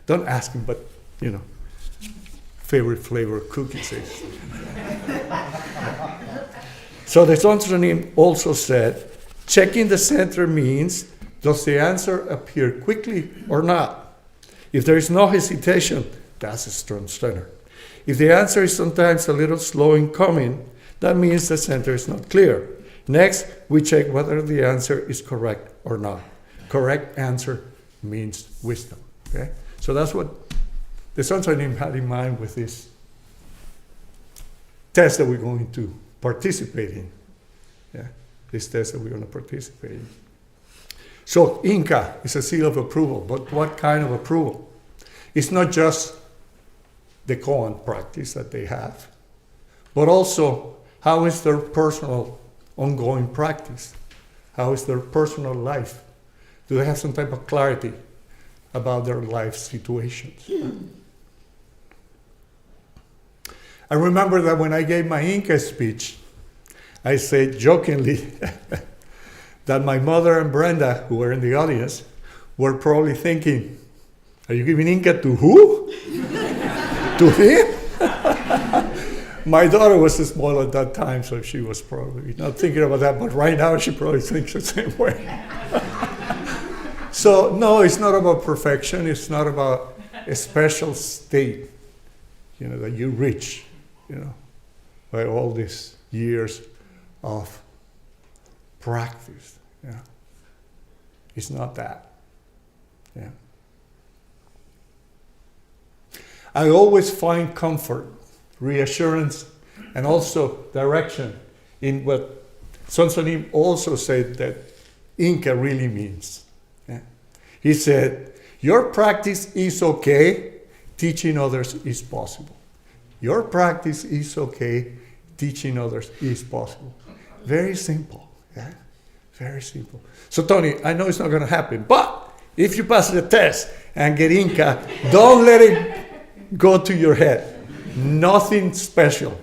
Don't ask them, but, you know, favorite flavor of cookies. So the Sun Sunim also said, checking the center means, does the answer appear quickly or not? If there is no hesitation, that's a strong center. If the answer is sometimes a little slow in coming, that means the center is not clear. Next, we check whether the answer is correct or not. Correct answer means wisdom. Okay? So that's what the Sun Sunim had in mind with this test that we're going to participate in. Yeah, this test that we're going to participate in. So Inca is a seal of approval, but what kind of approval? It's not just the koan practice that they have, but also how is their personal ongoing practice? How is their personal life? Do they have some type of clarity about their life situations? I remember that when I gave my Inca speech, I said jokingly that my mother and Brenda, who were in the audience, were probably thinking, are you giving Inca to who? To him? My daughter was small at that time, so she was probably not thinking about that, but right now she probably thinks the same way. So no, it's not about perfection. It's not about a special state, that you reach, by all these years of practice. Yeah. It's not that. Yeah. I always find comfort, reassurance, and also direction in what Sun Sunim also said that Inca really means. Yeah. He said, your practice is okay, teaching others is possible. Your practice is okay, teaching others is possible. Very simple. Yeah? Very simple. So Tony, I know it's not going to happen, but if you pass the test and get Inca, don't let it go to your head. Nothing special.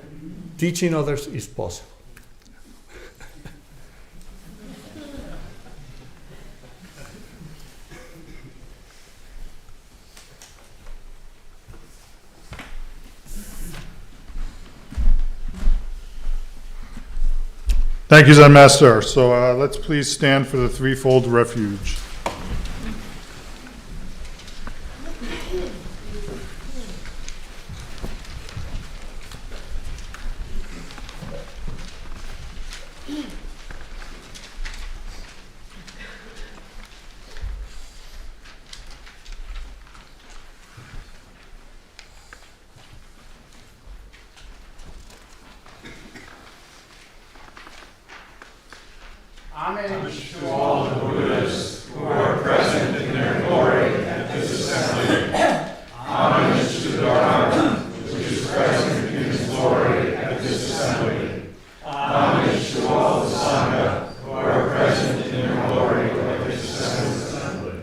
Teaching others is possible. Thank you, Zen Master. So let's please stand for the threefold refuge. Homage to all the Buddhas who are present in their glory at this assembly. Homage to the Dharma, which is present in its glory at this assembly. Homage to all the Sangha who are present in their glory at this assembly.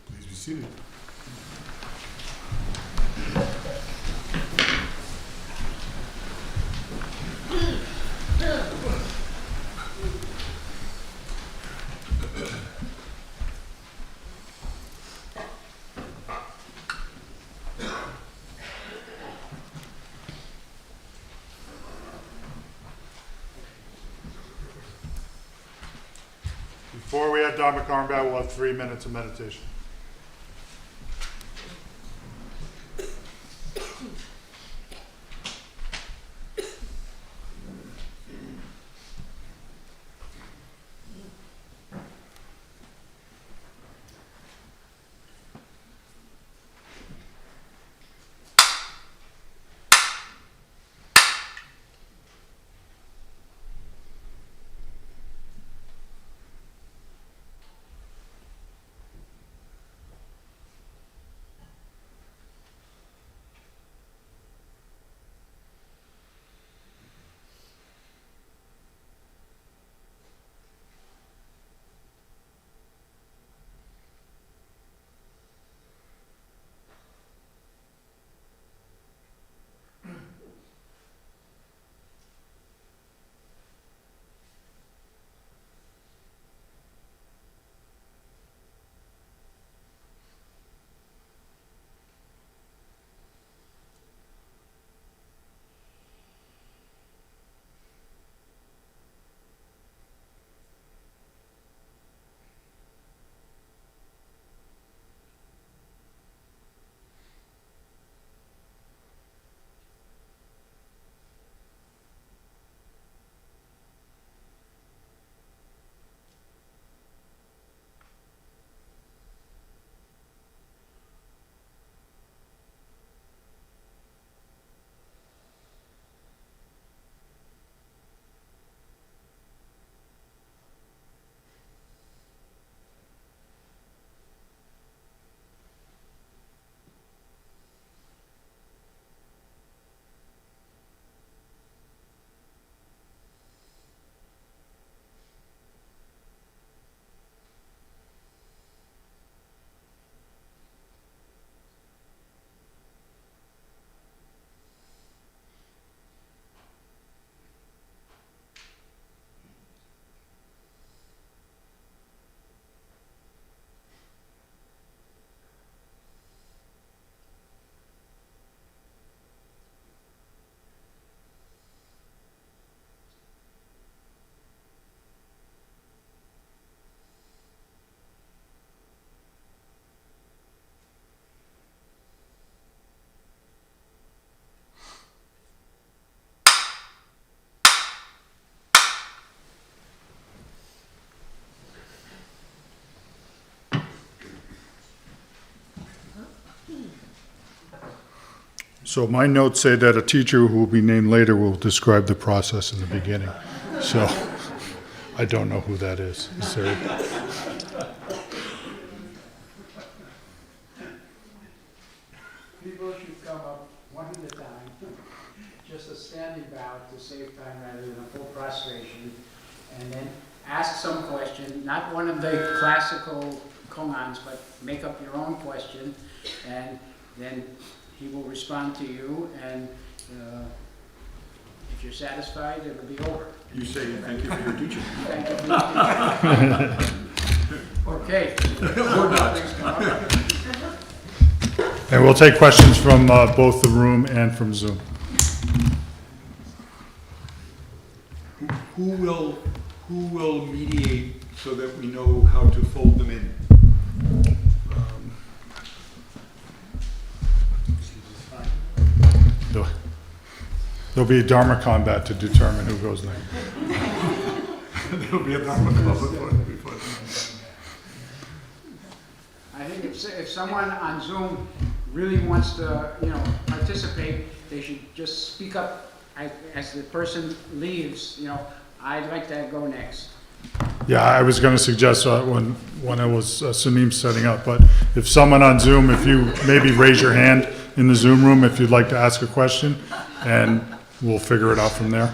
Please be seated. Before we have Dharma Karmbat, we'll have 3 minutes of meditation. So my notes say that a teacher who will be named later will describe the process in the beginning. So I don't know who that is. Is there... People should come up one at a time, just a standing bow to save time rather than a full prostration, and then ask some question, not one of the classical koans, but make up your own question, and then he will respond to you, and if you're satisfied, it'll be over. You say thank you for your teaching. Thank you for your teaching. Okay. Or not. And we'll take questions from both the room and from Zoom. Who will mediate so that we know how to fold them in? There'll be a Dharma combat to determine who goes next. There'll be a Dharma combat before. I think if someone on Zoom really wants to, participate, they should just speak up as the person leaves, I'd like to go next. Yeah, I was going to suggest when I was Sunim setting up, but if someone on Zoom, if you maybe raise your hand in the Zoom room if you'd like to ask a question, and we'll figure it out from there.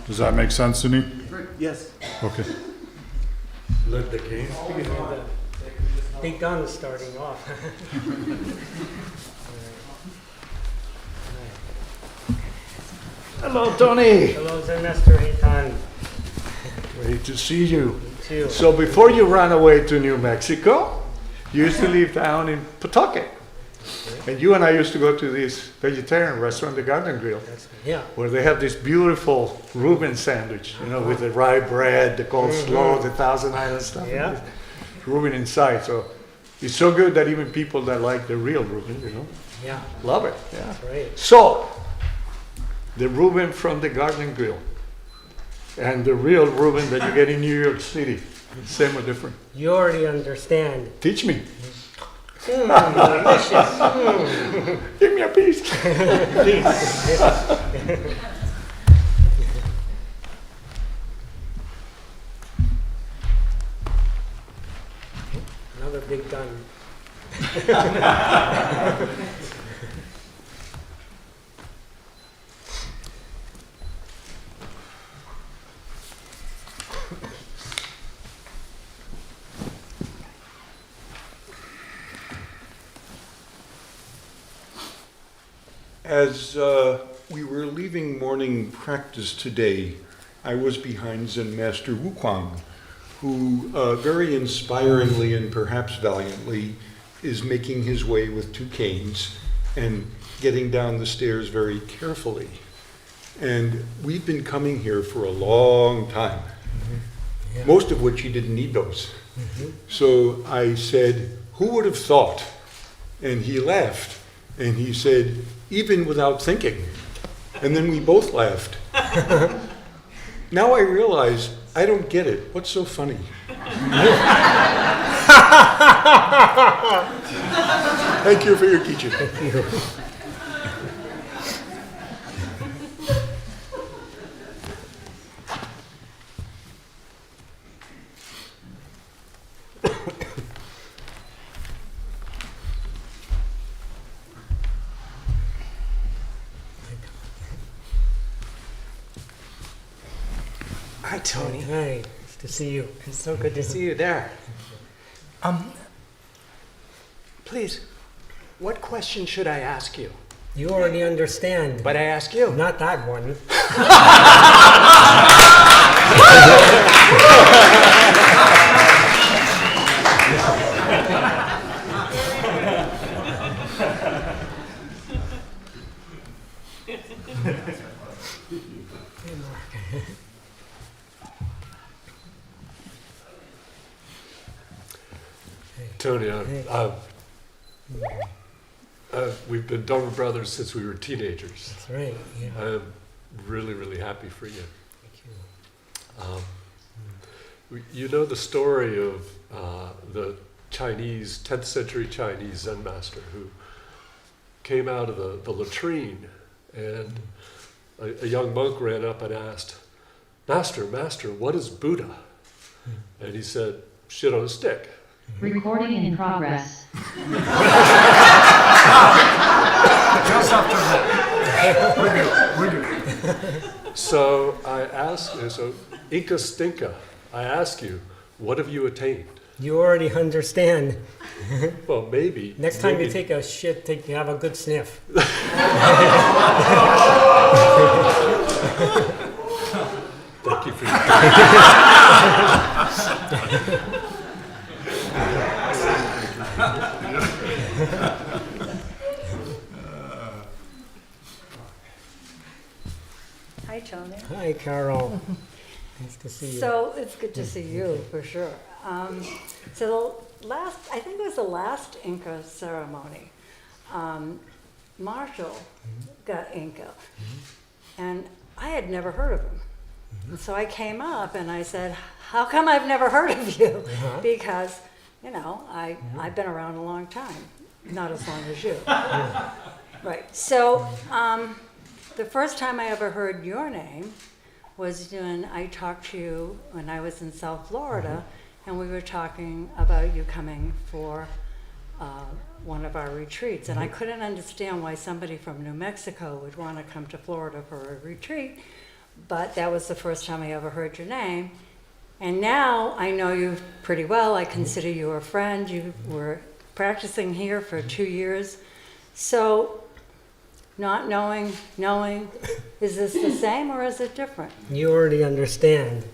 Does that make sense, Sunim? Yes. Okay. Let the game begin. I think Don is starting off. Hello, Tony. Hello, Zen Master Eitan. Great to see you. You too. So before you ran away to New Mexico, you used to live down in Pawtucket. And you and I used to go to this vegetarian restaurant, the Garden Grill, Yeah. where they have this beautiful Reuben sandwich, you know, with the rye bread, the coleslaw, the Thousand Island stuff. Yeah. Reuben inside. So it's so good that even people that like the real Reuben, you know, Yeah. love it. Yeah. That's right. So, the Reuben from the Garden Grill and the real Reuben that you get in New York City, same or different? You already understand. Teach me. Delicious. Give me a piece. Please. Another big gun. As we were leaving morning practice today, I was behind Zen Master Wukwang, who very inspiringly and perhaps valiantly is making his way with 2 canes and getting down the stairs very carefully. And we've been coming here for a long time, most of which he didn't need those. So I said, who would have thought? And he laughed, and he said, even without thinking. And then we both laughed. Now I realize I don't get it. What's so funny? Thank you for your teaching. Thank you. Hi, Tony. Hi, nice to see you. It's so good to see you there. Please, what question should I ask you? You already understand. But I ask you. Not that one. Tony, we've been Dharma brothers since we were teenagers. That's right. Yeah. I'm really, really happy for you. Thank you. You know the story of the 10th century Chinese Zen master who came out of the latrine, and a young monk ran up and asked, Master, what is Buddha? And he said, shit on a stick. Recording in progress. Just after that. We're good. So I ask, so Inca Stinka, I ask you, what have you attained? You already understand. Well, maybe. Next time you take a shit, have a good sniff. Thank you for your Hi, Tony. Hi, Carol. Nice to see you. So it's good to see you, for sure. So the last, I think it was the last Inca ceremony, Marshall got Inca, and I had never heard of him. And so I came up and I said, how come I've never heard of you? Because, you know, I've been around a long time, not as long as you. Right, so the first time I ever heard your name was when I talked to you when I was in South Florida, and we were talking about you coming for one of our retreats. And I couldn't understand why somebody from New Mexico would want to come to Florida for a retreat, but that was the first time I ever heard your name. And now I know you pretty well. I consider you a friend. You were practicing here for 2 years. So not knowing, is this the same or is it different? You already understand.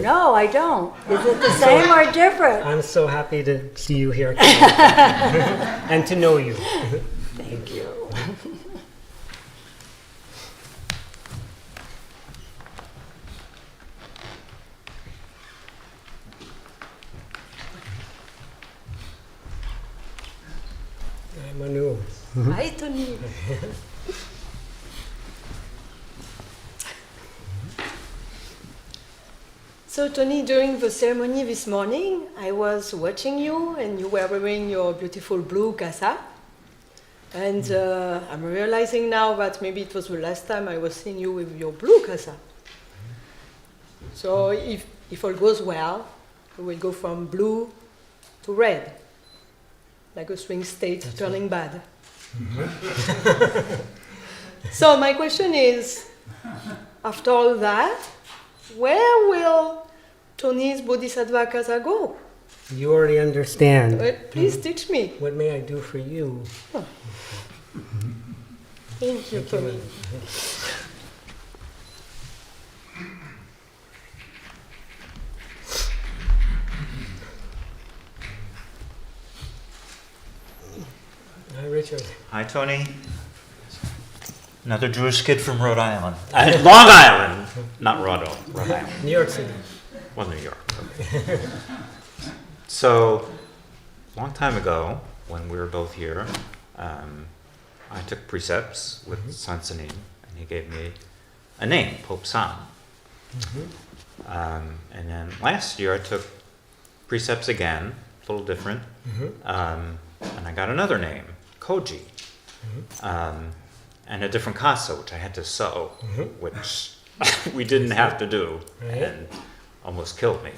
No, I don't. Is it the same or different? I'm so happy to see you here and to know you. Thank you. Hi, Manu. Hi, Tony. So Tony, during the ceremony this morning, I was watching you and you were wearing your beautiful blue casa. And I'm realizing now that maybe it was the last time I was seeing you with your blue casa. So if all goes well, we will go from blue to red, like a swing state turning bad. So my question is, after all that, where will Tony's Bodhisattva casa go? You already understand. Please teach me. What may I do for you? Oh. Thank you, Tony. Hi, Richard. Hi, Tony. Another Jewish kid from Rhode Island. Long Island, not Rhode Island. New York City. Well, New York. Okay. So, a long time ago, when we were both here, I took precepts with Sansanin, and he gave me a name, Pope San. And then last year I took precepts again, a little different, and I got another name, Koji. And a different casa, which I had to sew, which we didn't have to do, and almost killed me.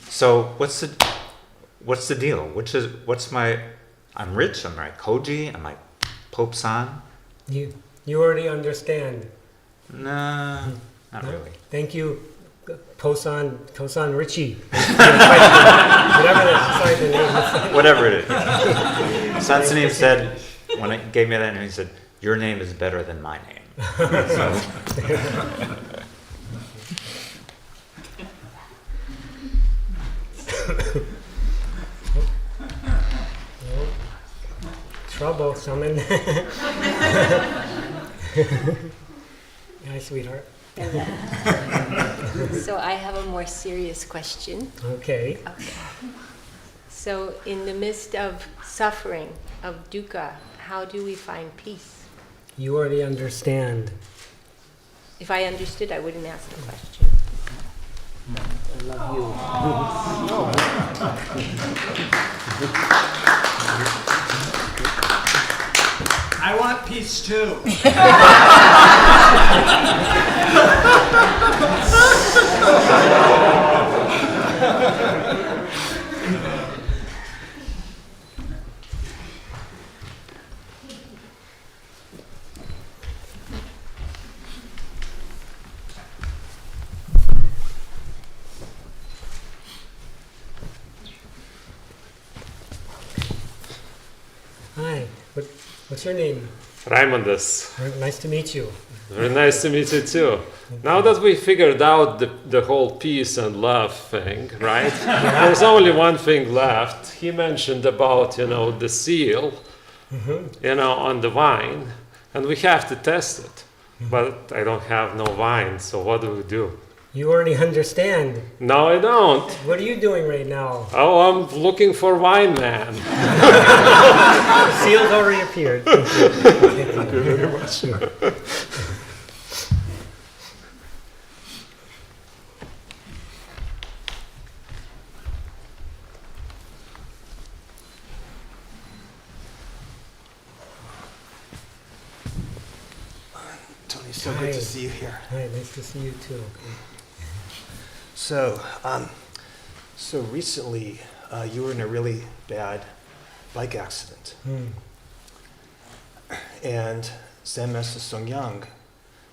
So what's the deal? What's my? I'm rich. Am I Koji? Am I Pope San? You already understand. No, not really. Thank you, Kosan Richie. Whatever the name is. Whatever it is. Sansanim said, when he gave me that name, he said, "Your name is better than my name." So. Trouble summon. Hi, sweetheart. So I have a more serious question. Okay. So in the midst of suffering, of dukkha, how do we find peace? You already understand. If I understood, I wouldn't ask the question. I love you. I want peace too. Hi. What's your name? Raimundus. Nice to meet you. Very nice to meet you too. Now that we figured out the whole peace and love thing, right? There's only one thing left. He mentioned about, the seal, on the wine, and we have to test it. But I don't have no wine, so what do we do? You already understand. No, I don't. What are you doing right now? Oh, I'm looking for wine man. The seal's already appeared. Thank you very much. Tony, so good to see you here. Hi, nice to see you too. So recently you were in a really bad bike accident. And Zen Master Sung Yang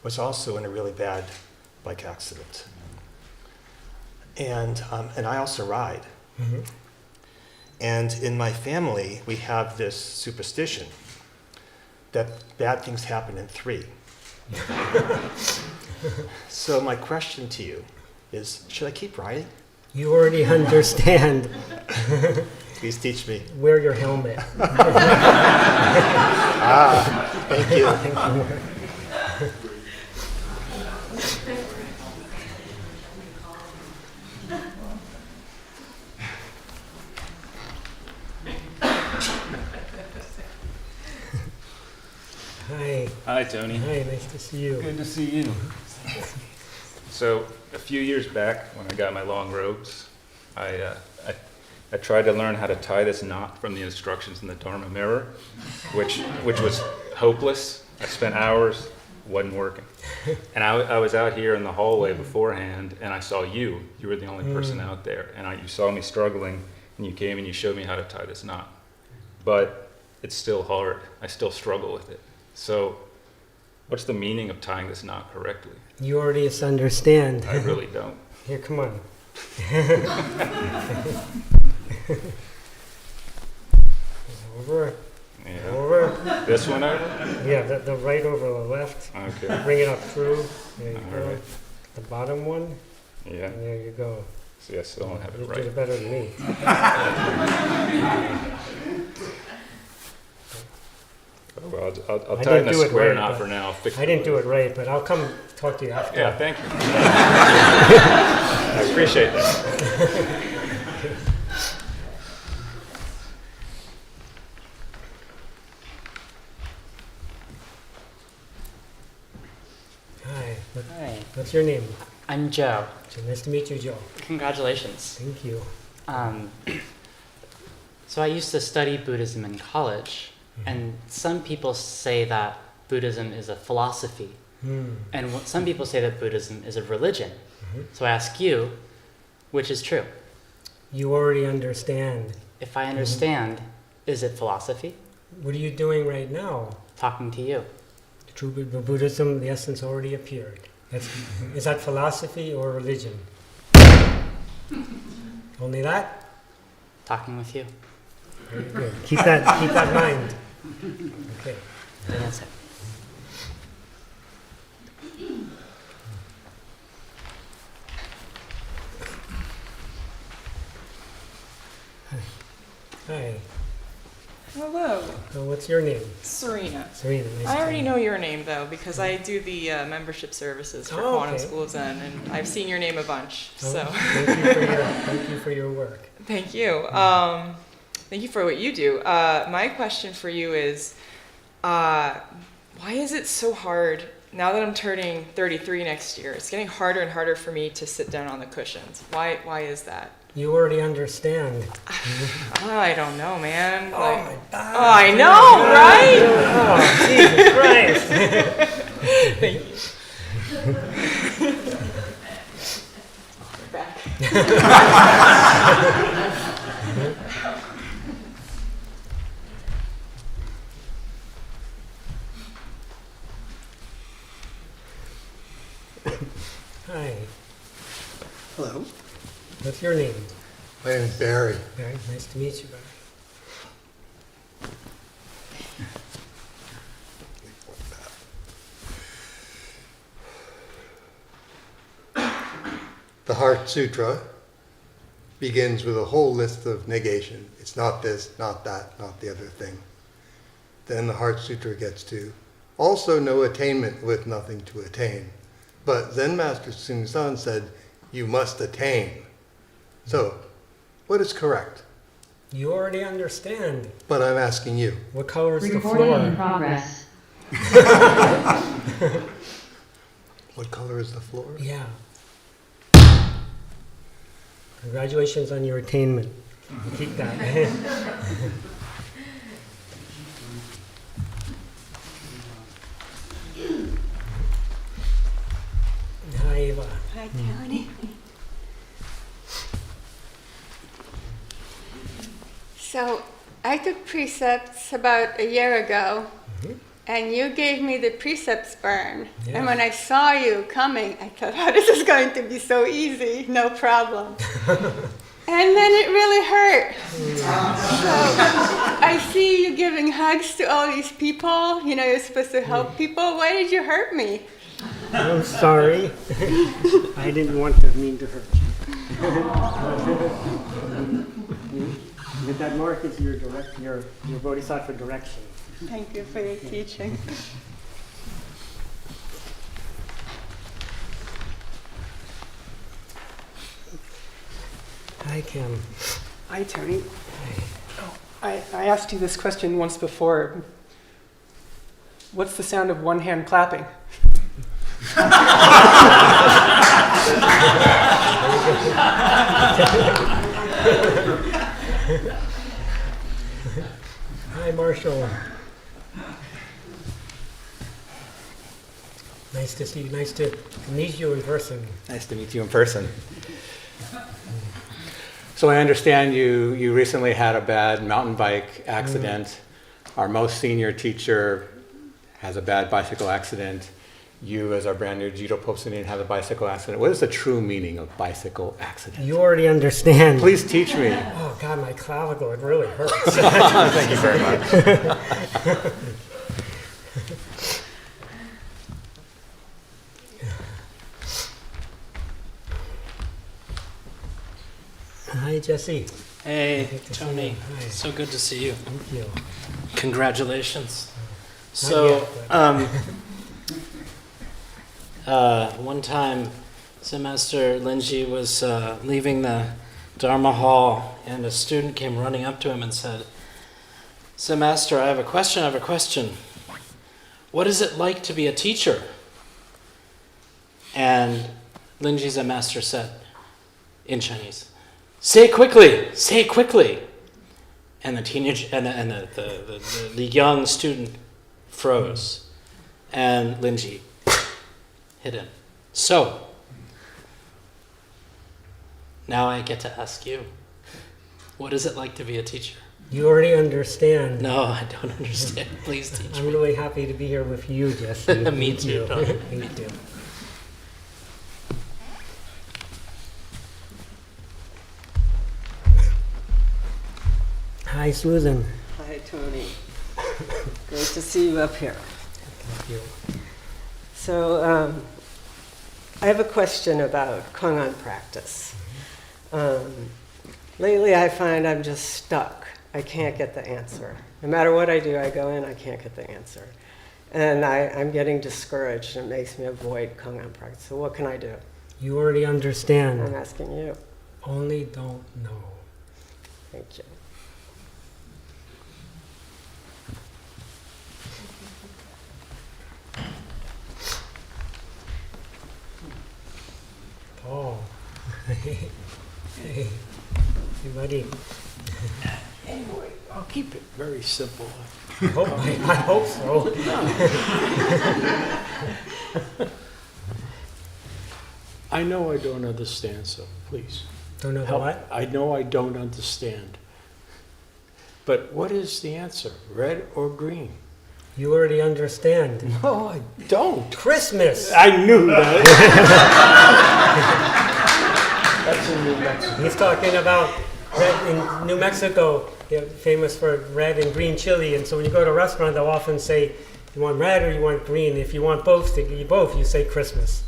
was also in a really bad bike accident. And I also ride. And in my family, we have this superstition that bad things happen in 3. So my question to you is, should I keep riding? You already understand. Please teach me. Wear your helmet. Thank you. Thank you. Hi. Hi, Tony. Hi, nice to see you. Good to see you. So, a few years back, when I got my long robes, I tried to learn how to tie this knot from the instructions in the Dharma mirror, which was hopeless. I spent hours, wasn't working. And I was out here in the hallway beforehand, and I saw you. You were the only person out there, and you saw me struggling, and you came and you showed me how to tie this knot. But it's still hard. I still struggle with it. So, what's the meaning of tying this knot correctly? You already understand. I really don't. Here, come on. Over. Yeah. Over. This one over? Yeah, the right over the left. Okay. Bring it up through. There you go. Right. The bottom one. Yeah. And there you go. See, I still don't have it You right. did it better than me. Well, I'll I tie it in didn't a do it square right, knot but for now. I'll fix I didn't do it right, but I'll come talk to you after. Yeah, thank you. I appreciate that. Hi. Hi. What's your name? I'm Joe. So nice to meet you, Joe. Congratulations. Thank you. So I used to study Buddhism in college, and some people say that Buddhism is a philosophy, and some people say that Buddhism is a religion. So I ask you, which is true? You already understand. If I understand, is it philosophy? What are you doing right now? Talking to you. True Buddhism, the essence already appeared. Is that philosophy or religion? Only that? Talking with you. Very good. Keep that in mind. Okay. That's it. Hi. Hello. What's your name? Serena. Serena, nice I to already meet know your name though because I do the membership services for Oh, Quantum okay. School of Zen, and I've seen your name a bunch. Oh, So thank you for your work. thank you. Thank you for what you do. My question for you is, why is it so hard now that I'm turning 33 next year? It's getting harder and harder for me to sit down on the cushions. Why is that? You already understand. I don't know, man. Oh Like, my God. oh, I know, right? Oh, Jesus Christ. Thank you. Hi. Hello. What's your name? My name is Barry. Barry, nice to meet you, Barry. The Heart Sutra begins with a whole list of negation. It's not this, not that, not the other thing. Then the Heart Sutra gets to also no attainment with nothing to attain. But Zen Master Sung San said, you must attain. So, what is correct? You already understand. But I'm asking you. What color is the Recording floor? in progress. What color is the floor? Yeah. Congratulations on your attainment. Keep that. Hi, Eva. Hi, Tony. So, I took precepts about a year ago, and you gave me the precepts burn. Yeah. And when I saw you coming, I thought, oh, this is going to be so easy, no problem. And then it really hurt. So I see you giving hugs to all these people. You know, you're supposed to help people. Why did you hurt me? I'm sorry. I didn't want to mean to hurt you. With that mark is your bodhisattva direction. Thank you for your teaching. Hi, Kim. Hi, Tony. Oh, I asked you this question once before. What's the sound of one hand clapping? Hi, Marshall. Nice to see you. Nice to meet you in person. Nice to meet you in person. So I understand you recently had a bad mountain bike accident. Our most senior teacher has a bad bicycle accident. You, as our brand new Jito Popsunin, have a bicycle accident. What is the true meaning of bicycle accident? You already understand. Please teach me. Oh, God, my clavicle, it really hurts. Thank you very much. Hi, Jesse. Hey, Tony. Hi. So good to see you. Thank you. Congratulations. Not So, yet, one time, Zen Master Linji was leaving the Dharma hall, and a student came running up to him and said, "Zen Master, I have a question. What is it like to be a teacher?" And Linji Zen Master said, in Chinese, "Say it quickly, say it quickly." And the teenage and the young student froze, and Linji hit him. So now I get to ask you, what is it like to be a teacher? You already understand. No, I don't understand. Please teach me. I'm really happy to be here with you, Jesse. Me too, Tony. Me too. Hi, Susan. Hi, Tony. Great to see you up here. Thank you. So, I have a question about Kongan practice. Lately, I find I'm just stuck. I can't get the answer. No matter what I do, I go in, I can't get the answer. And I'm getting discouraged, and it makes me avoid Kongan practice. So what can I do? You already understand. I'm asking you. Only don't know. Thank you. Paul. Hey. Hey, buddy. Anyway, I'll keep it very simple. I hope so. I know I don't understand, so please. Don't know help. what? I know I don't understand. But what is the answer, red or green? You already understand. No, I don't. Christmas. I knew that. That's in New Mexico. He's talking about red in New Mexico, famous for red and green chili. And so when you go to a restaurant, they'll often say, you want red or you want green? If you want both, to give you both, you say Christmas.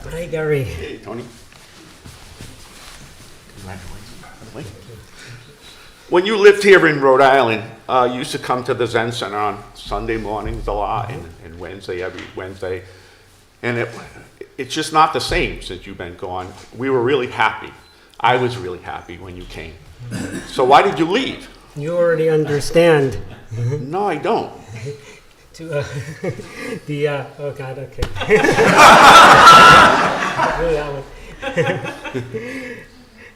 Hi, Gary. Hey, Tony. Congratulations, by the way. When you lived here in Rhode Island, you used to come to the Zen Center on Sunday mornings a lot, and Wednesday, every Wednesday. And it's just not the same since you've been gone. We were really happy. I was really happy when you came. So why did you leave? You already understand. No, I don't. Oh God, okay.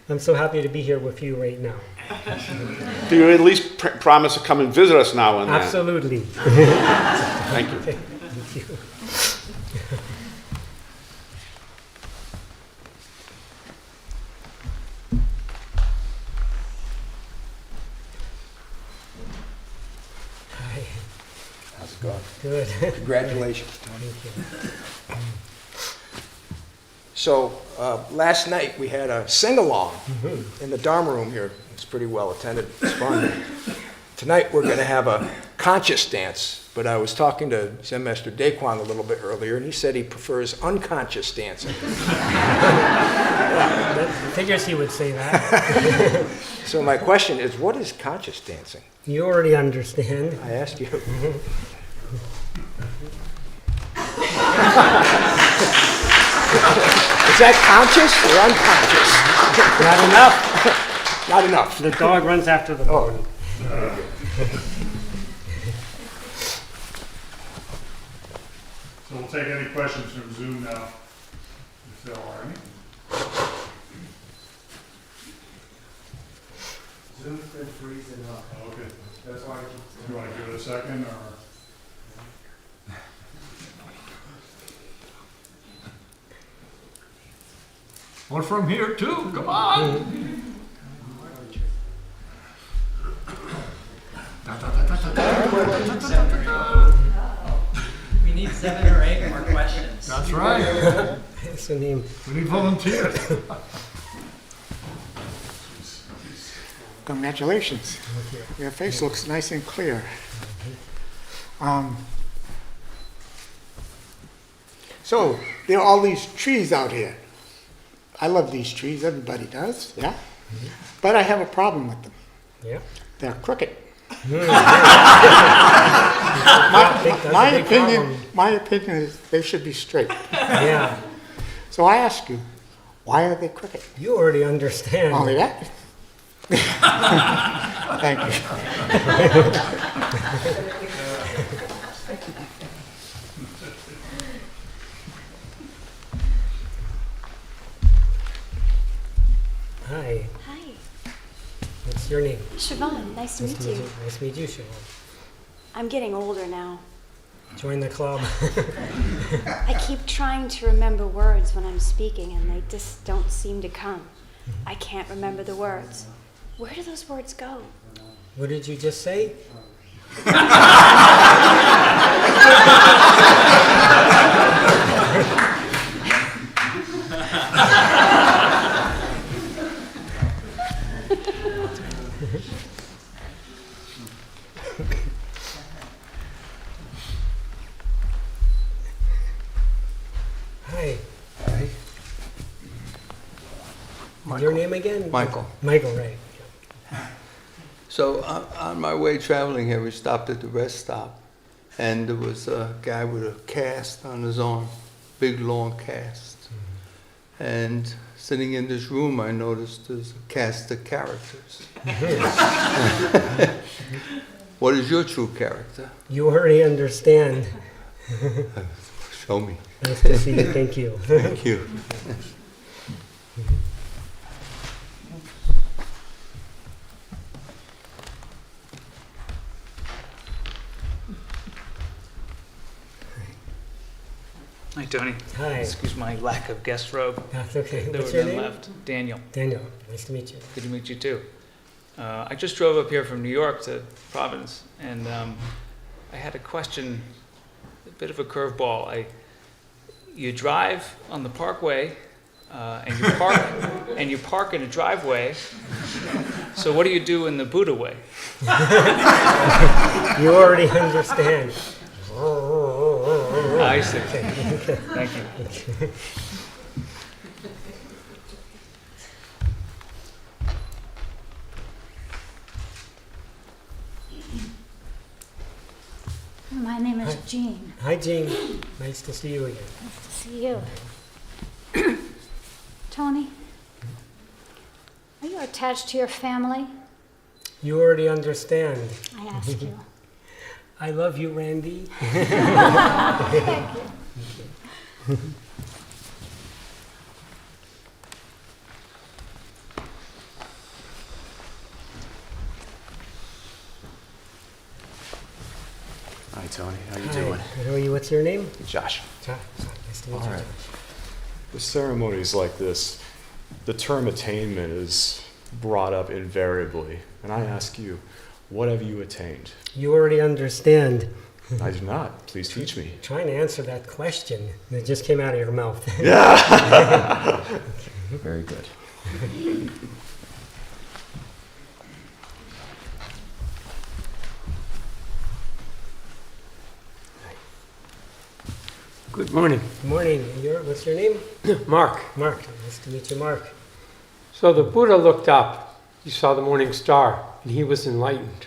I'm so happy to be here with you right now. Do you at least promise to come and visit us now and then? Absolutely. Thank you. Okay, thank you. Hi. How's it going? Good. Congratulations, Tony. Thank you. So last night we had a sing-along in the Dharma room here. It's pretty well attended. It's fun. Tonight we're going to have a conscious dance, but I was talking to Zen Master Daquan a little bit earlier, and he said he prefers unconscious dancing. I figures he would say that. So my question is, what is conscious dancing? You already understand. I asked you. Is that conscious or unconscious? Not enough. Not enough. The dog runs after the bone. So we'll take any questions from Zoom now, if there are any. Zoom's been freezing up. Okay. That's why. You want to give it a second, or? Or from here too, come on! We need 7 or 8 more questions. That's right. That's the name. We need volunteers. Congratulations. Your face looks nice and clear. So, there are all these trees out here. I love these trees, everybody does, yeah? But I have a problem with them. Yeah? They're crooked. That's my a big problem. opinion is they should be straight. Yeah. So I ask you, why are they crooked? You already understand. Only that? Thank you. Hi. Hi, What's your name? Siobhan. Nice to meet you. Nice to meet you, Siobhan. I'm getting older now. Join the club. I keep trying to remember words when I'm speaking, and they just don't seem to come. I can't remember the words. Where do those words go? What did you just say? Hi. Hi. Your name again? Michael. Michael, right. So on my way traveling here, we stopped at the rest stop, and there was a guy with a cast on his arm, big long cast. And sitting in this room, I noticed there's a cast of characters. What is your true character? You already understand. Show me. Nice to see you. Thank you. Thank you. Hi, Tony. Hi. Excuse my lack of guest robe. That's okay. There What's were your none name? left. Daniel. Daniel. Nice to meet you. Good to meet you too. I just drove up here from New York to Providence, and I had a question, a bit of a curveball. You drive on the parkway, and you park in a driveway. So what do you do in the Buddha way? You already understand. I see. Okay. Thank you. My name is Jean. Hi, Jean. Nice to see you again. Nice to see you. Tony, are you attached to your family? You already understand. I ask you. I love you, Randy. Thank you. Hi, Tony. How you Hi. doing? How are you? What's your name? Josh. Josh. Nice to meet All you. right. Josh. With ceremonies like this, the term attainment is brought up invariably. And I ask you, what have you attained? You already understand. I do not. Please teach me. Trying to answer that question that just came out of your mouth. Yeah. Very good. Good morning. Good morning. What's your name? Mark. Mark. Nice to meet you, Mark. So the Buddha looked up, he saw the morning star, and he was enlightened.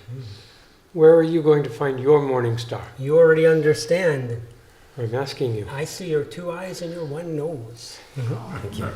Where are you going to find your morning star? You already understand. I'm asking you. I see your 2 eyes and your 1 nose. Thank you.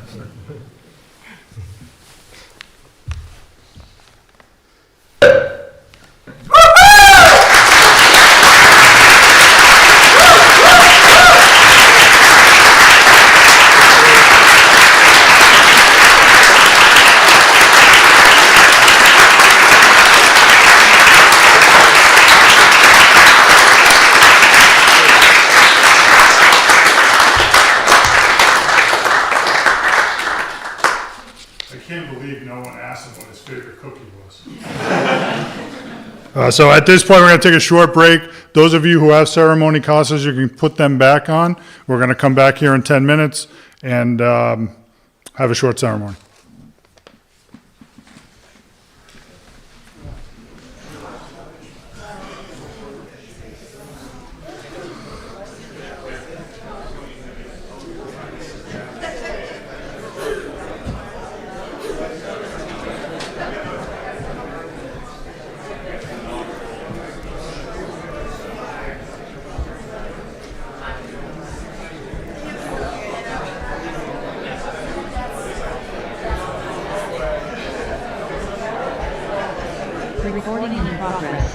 So at this point, we're going to take a short break. Those of you who have ceremony classes, you can put them back on. We're going to come back here in 10 minutes and have a short ceremony. Recording in progress.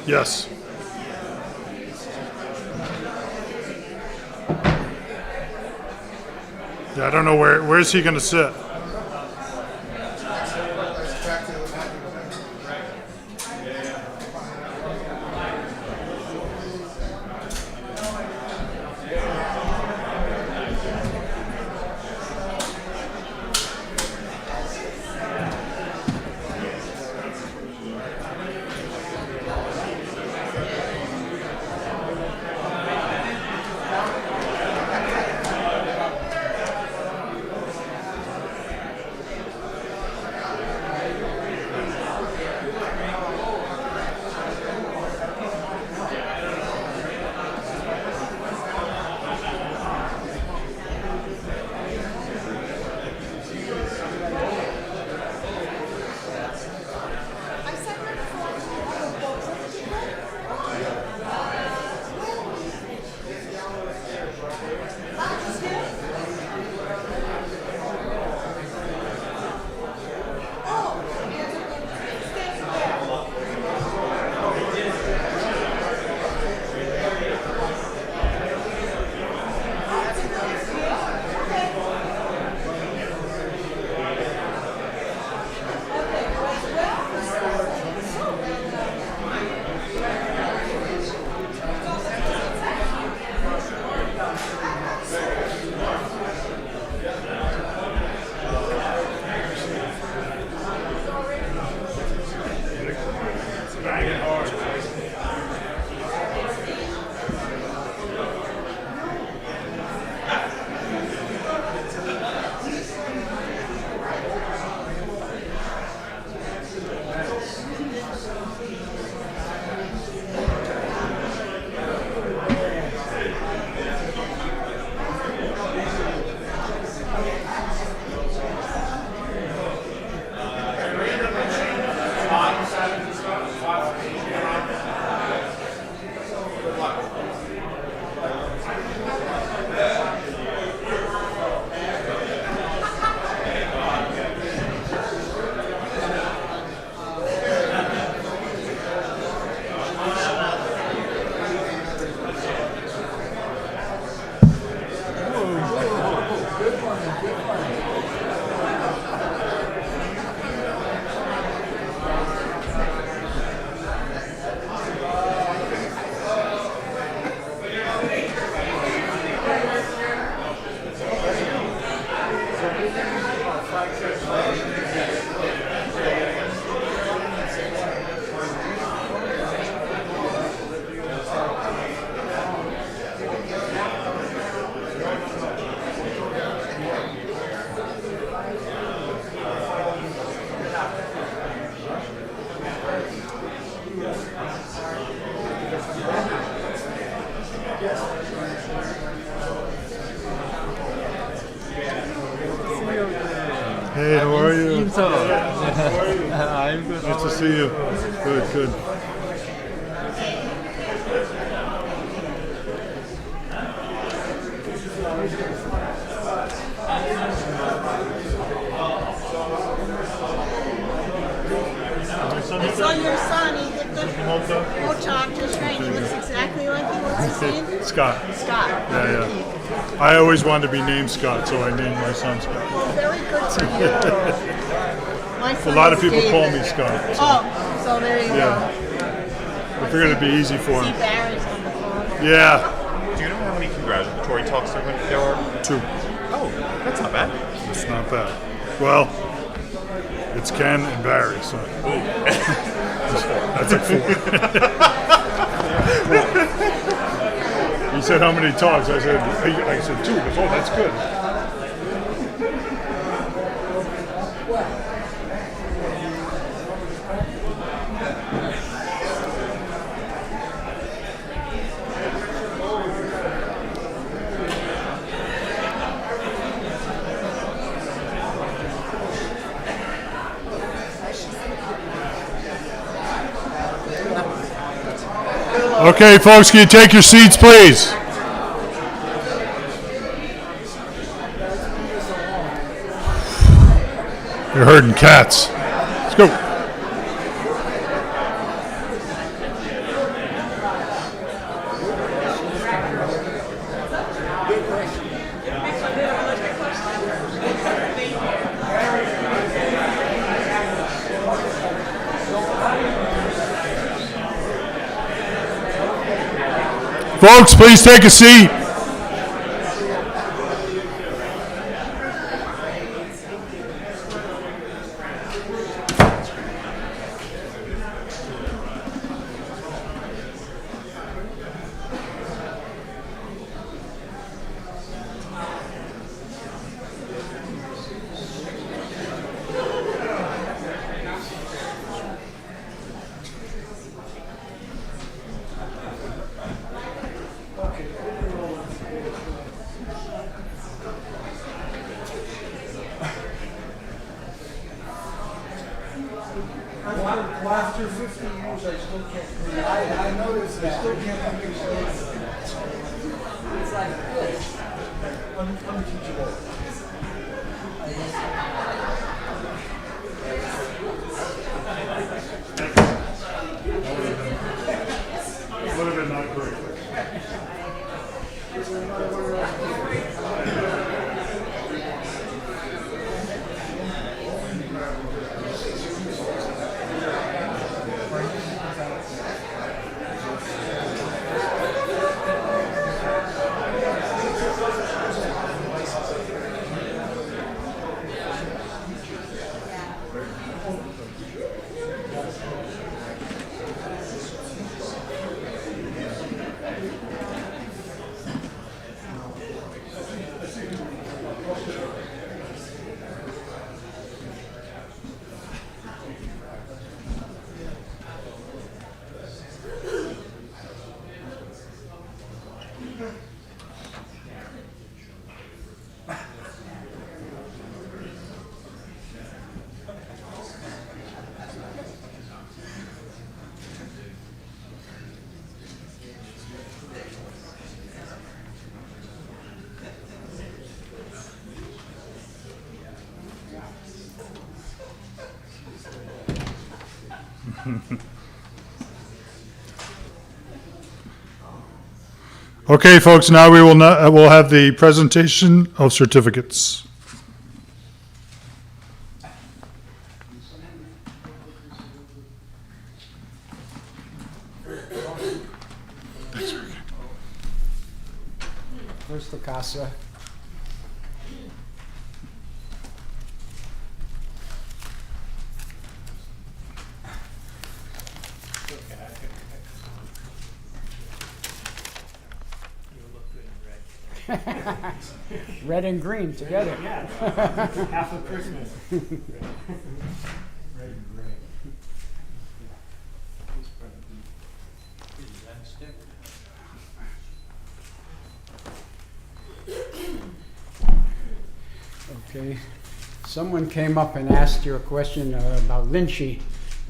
Yes. Yeah, I don't know where's he going to sit? Hey, how are you? How are you? I'm good. Nice to see you. Good, good. I saw your son. He did the Mohawk just right. He looks exactly like you. What's his name? Scott. Scott. Yeah, yeah. I always wanted to be named Scott, so I named my son Scott. Well, very good for you. My son A lot of is people David. call me Scott. So. Oh, so there you Yeah. go. I figured it'd be easy for See him. Barry's on the phone. Yeah. Do you know how many congratulatory talks there are? 2. Oh, that's not bad. It's not bad. Well, it's Ken and Barry, so. That's like 4. He said, how many talks? I said 2. He goes, oh, that's good. Okay, folks, can you take your seats, please? You're herding cats. Let's go. Folks, please take a seat. After 50 years, I still can't. I noticed that. I still can't understand. It's like this. Unteachable. Would have been not great. Okay, folks, now we'll have the presentation of certificates. First the casa. Red and green together. Yeah. Half of Christmas. Red and gray. Okay, someone came up and asked you a question about Lynchy,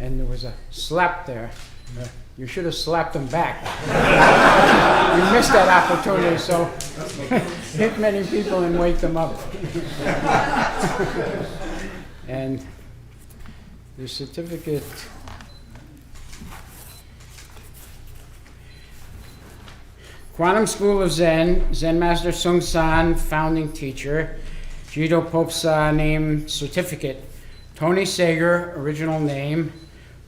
and there was a slap there. You should have slapped him back. You missed that opportunity, so hit many people and wake them up. And the certificate. Quantum School of Zen, Zen Master Sung San, founding teacher, Jito Pope Sa name certificate, Tony Sager, original name,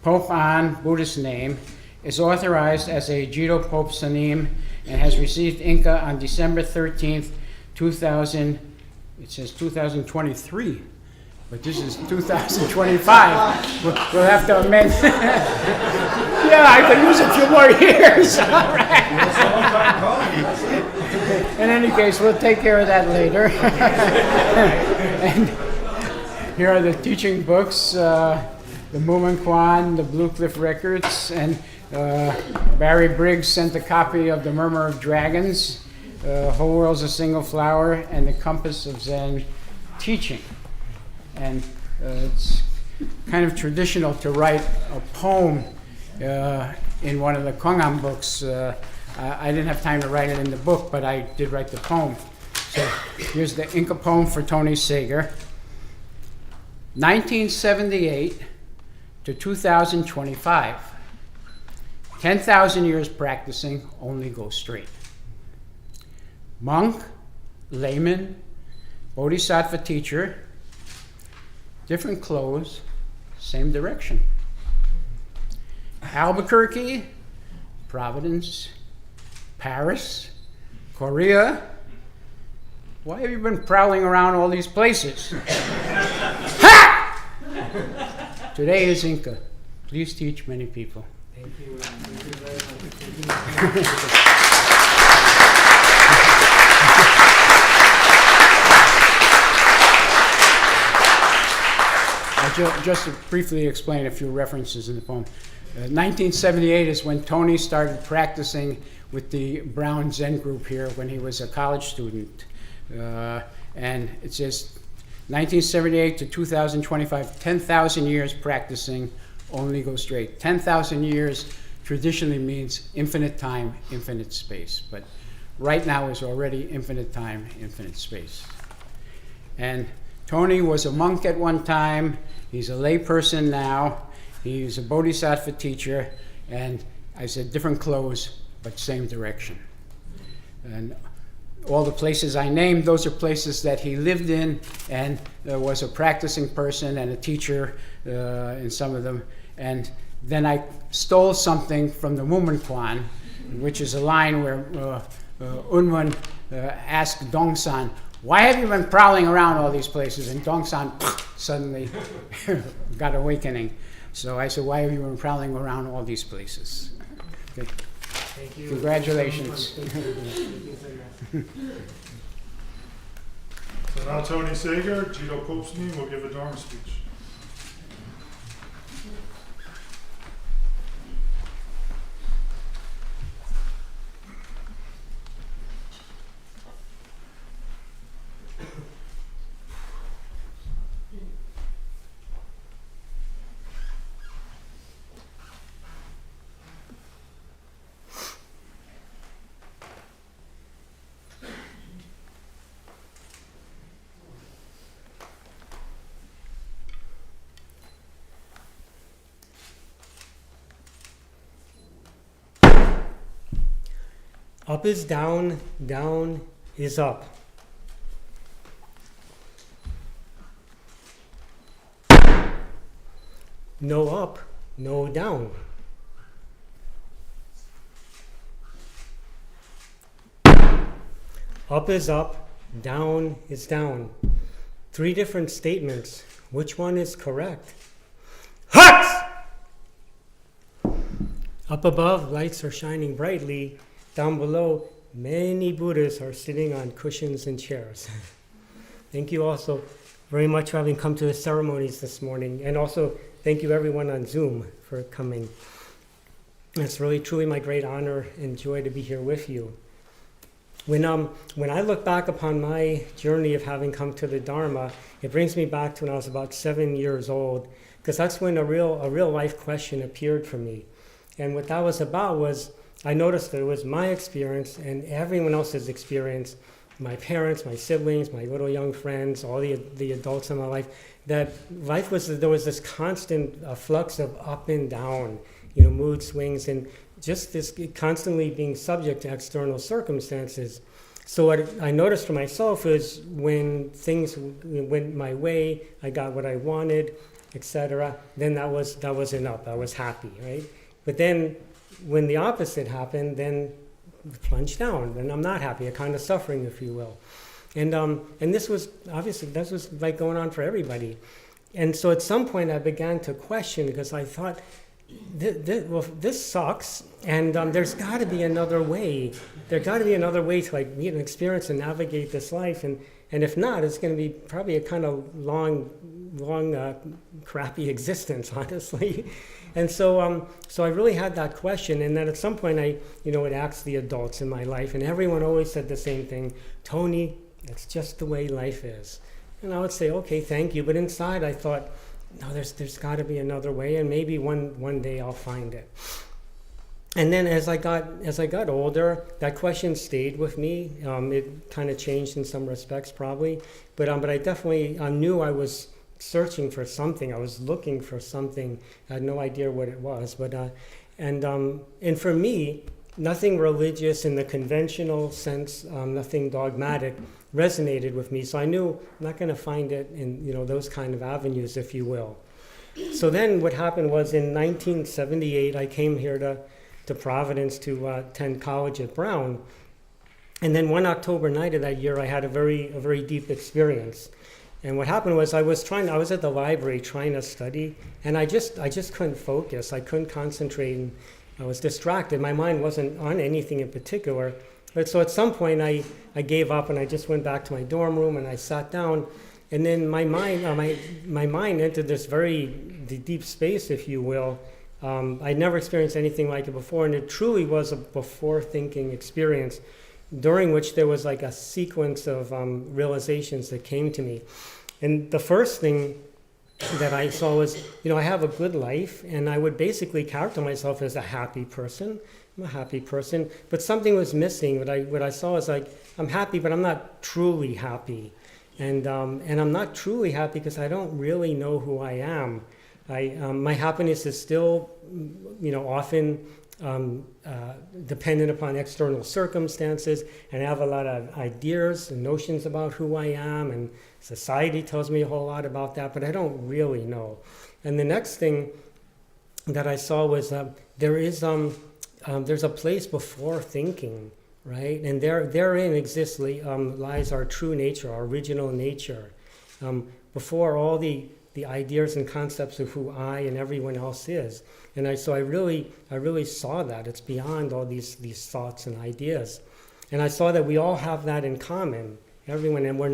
Pope An, Buddhist name, is authorized as a Jito Pope Sanim and has received Inca on December 13th, 2000, it says 2023, but this is 2025. We'll have to amend. Yeah, I could use a few more years. All right. In any case, we'll take care of that later. And here are the teaching books, the Mumen Kwan, the Blue Cliff Records, and Barry Briggs sent a copy of The Murmur of Dragons, Whole World's a Single Flower, and The Compass of Zen Teaching. And it's kind of traditional to write a poem in one of the Kongham books. I didn't have time to write it in the book, but I did write the poem. So here's the Inca poem for Tony Sager. 1978 to 2025. 10,000 years practicing, only go straight. Monk, layman, bodhisattva teacher, different clothes, same direction. Albuquerque, Providence, Paris, Korea. Why have you been prowling around all these places? Ha! Today is Inca. Please teach many people. Thank you. Thank you very much. Just to briefly explain a few references in the poem. 1978 is when Tony started practicing with the Brown Zen group here when he was a college student. And it says 1978 to 2025, 10,000 years practicing, only go straight. 10,000 years traditionally means infinite time, infinite space. But right now is already infinite time, infinite space. And Tony was a monk at one time. He's a lay person now. He's a bodhisattva teacher. And I said different clothes, but same direction. And all the places I named, those are places that he lived in and was a practicing person and a teacher in some of them. And then I stole something from the Mumen Kwan, which is a line where Unmun asked Dongsan, why have you been prowling around all these places? And Dongsan suddenly got awakening. So I said, why have you been prowling around all these places? Okay. Thank you. Congratulations. So now Tony Sager, Jito Popesney, will give a Dharma speech. Up is down, down is up. No up, no down. Up is up, down is down. Three different statements. Which one is correct? Hut! Up above, lights are shining brightly. Down below, many Buddhas are sitting on cushions and chairs. Thank you also very much for having come to the ceremonies this morning. And also, thank you everyone on Zoom for coming. It's really truly my great honor and joy to be here with you. when I look back upon my journey of having come to the Dharma, it brings me back to when I was about 7 years old, because that's when a real life question appeared for me. And what that was about was, I noticed that it was my experience and everyone else's experience, my parents, my siblings, my little young friends, all the adults in my life, that life was, there was this constant flux of up and down, mood swings, and just this constantly being subject to external circumstances. So what I noticed for myself is when things went my way, I got what I wanted, etc., then that was enough. I was happy, right? But then when the opposite happened, then plunged down, and I'm not happy, a kind of suffering, if you will. And this was like going on for everybody. And so at some point I began to question, because I thought, this sucks, and there's got to be another way. There's got to be another way to experience and navigate this life, and if not, it's going to be probably a kind of long, crappy existence, honestly. And so I really had that question, and then at some point I, would ask the adults in my life, and everyone always said the same thing: Tony, that's just the way life is. And I would say, okay, thank you, but inside I thought, no, there's got to be another way, and maybe one day I'll find it. And then as I got older, that question stayed with me. It kind of changed in some respects, probably, but I definitely knew I was searching for something. I was looking for something. I had no idea what it was, but and for me, nothing religious in the conventional sense, nothing dogmatic, resonated with me. So I knew I'm not going to find it in those kind of avenues, if you will. So then what happened was, in 1978, I came here to Providence to attend college at Brown, and then one October night of that year, I had a very deep experience. And what happened was, I was at the library trying to study, and I just couldn't focus. I couldn't concentrate, and I was distracted. My mind wasn't on anything in particular. But so at some point I gave up, and I just went back to my dorm room, and I sat down, and then my mind entered this very deep space, if you will. I'd never experienced anything like it before, and it truly was a before thinking experience, during which there was like a sequence of realizations that came to me. And the first thing that I saw was, I have a good life, and I would basically characterize myself as a happy person. I'm a happy person, but something was missing. What I saw was like, I'm happy, but I'm not truly happy, and I'm not truly happy because I don't really know who I am. My happiness is still, often dependent upon external circumstances, and I have a lot of ideas and notions about who I am, and society tells me a whole lot about that, but I don't really know. And the next thing that I saw was there's a place before thinking, right? And therein exists lies our true nature, our original nature. Before all the ideas and concepts of who I and everyone else is. And I really saw that. It's beyond all these thoughts and ideas. And I saw that we all have that in common, everyone, and we're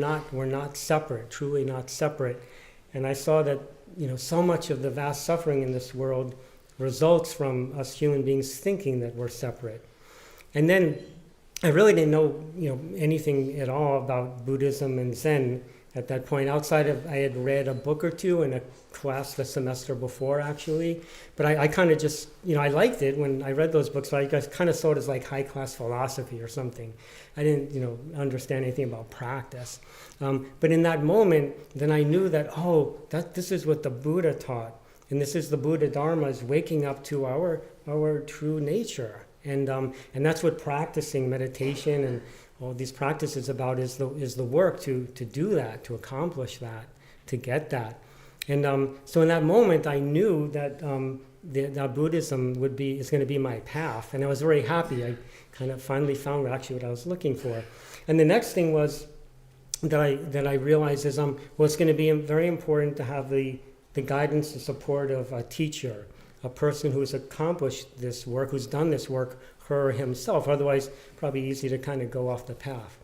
not separate, truly not separate. And I saw that, so much of the vast suffering in this world results from us human beings thinking that we're separate. And then I really didn't know, anything at all about Buddhism and Zen at that point. Outside of, I had read a book or two in a class the semester before, actually. But I kind of just, I liked it when I read those books. So I kind of saw it as like high-class philosophy or something. I didn't, understand anything about practice. But in that moment, then I knew that, this is what the Buddha taught. And this is the Buddha Dharma, is waking up to our true nature. And that's what practicing meditation and all these practices about, is the work to do that, to accomplish that, to get that. And so in that moment, I knew that that Buddhism is going to be my path, and I was very happy. I kind of finally found actually what I was looking for. And the next thing was that I realized is it's going to be very important to have the guidance and support of a teacher, a person who's accomplished this work, who's done this work her himself. Otherwise, probably easy to kind of go off the path.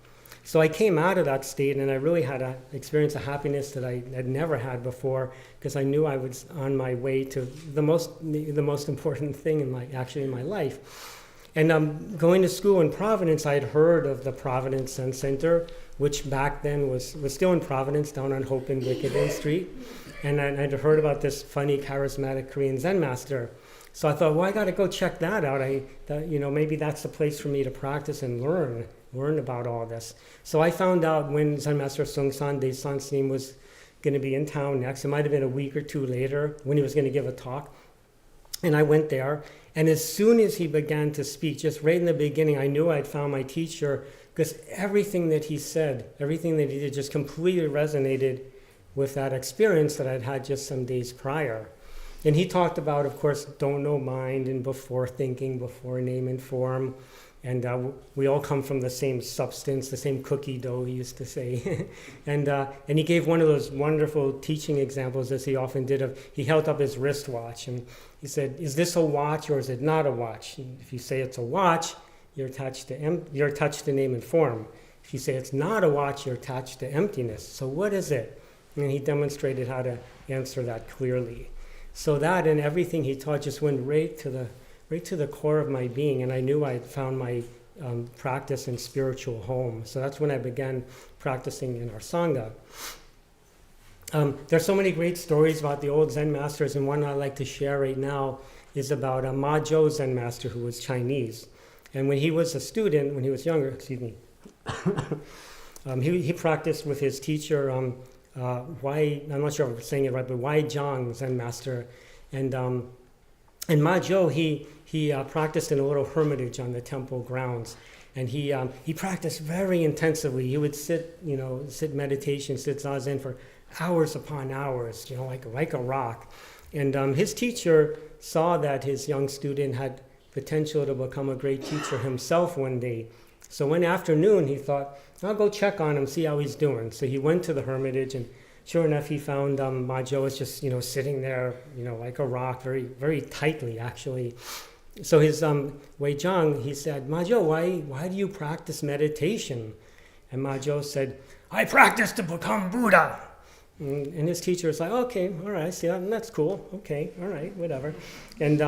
So I came out of that state, and I really had an experience of happiness that I had never had before, because I knew I was on my way to the most important thing in my life. And going to school in Providence, I'd heard of the Providence Zen Center, which back then was still in Providence, down on Hope and Wickenden Street. And I'd heard about this funny, charismatic Korean Zen master. So I thought, well, I got to go check that out. Maybe that's the place for me to practice and learn about all this. So I found out when Zen Master Seung-san Daesan Snim was going to be in town next. It might have been a week or two later when he was going to give a talk. And I went there. And as soon as he began to speak, just right in the beginning, I knew I'd found my teacher, because everything that he said, everything that he did just completely resonated with that experience that I'd had just some days prior. And he talked about, of course, don't know mind and before thinking, before name and form. And we all come from the same substance, the same cookie dough, he used to say. and he gave one of those wonderful teaching examples, as he often did, he held up his wristwatch. And he said, is this a watch or is it not a watch? And if you say it's a watch, you're attached to name and form. If you say it's not a watch, you're attached to emptiness. So what is it? And he demonstrated how to answer that clearly. So that and everything he taught just went right to the core of my being, and I knew I had found my practice and spiritual home. So that's when I began practicing in our Sangha. There's so many great stories about the old Zen masters, and one I'd like to share right now is about a Ma Zhou Zen master who was Chinese. And when he was a student, when he was younger, he practiced with his teacher, I'm not sure if I'm saying it right, but Wai Zhang Zen master. And Ma Zhou, he practiced in a little hermitage on the temple grounds. And he practiced very intensively. He would sit meditation, sit zazen for hours upon hours, like a rock. And his teacher saw that his young student had potential to become a great teacher himself one day. So one afternoon he thought, I'll go check on him, see how he's doing. So he went to the hermitage, and sure enough, he found Ma Zhou was just sitting there, like a rock, very very tightly actually. So his Wei Zhang, he said, Ma Zhou, why do you practice meditation? And Ma Zhou said, I practice to become Buddha. And his teacher was like, okay, all right, see, that's cool. Okay, all right, whatever. And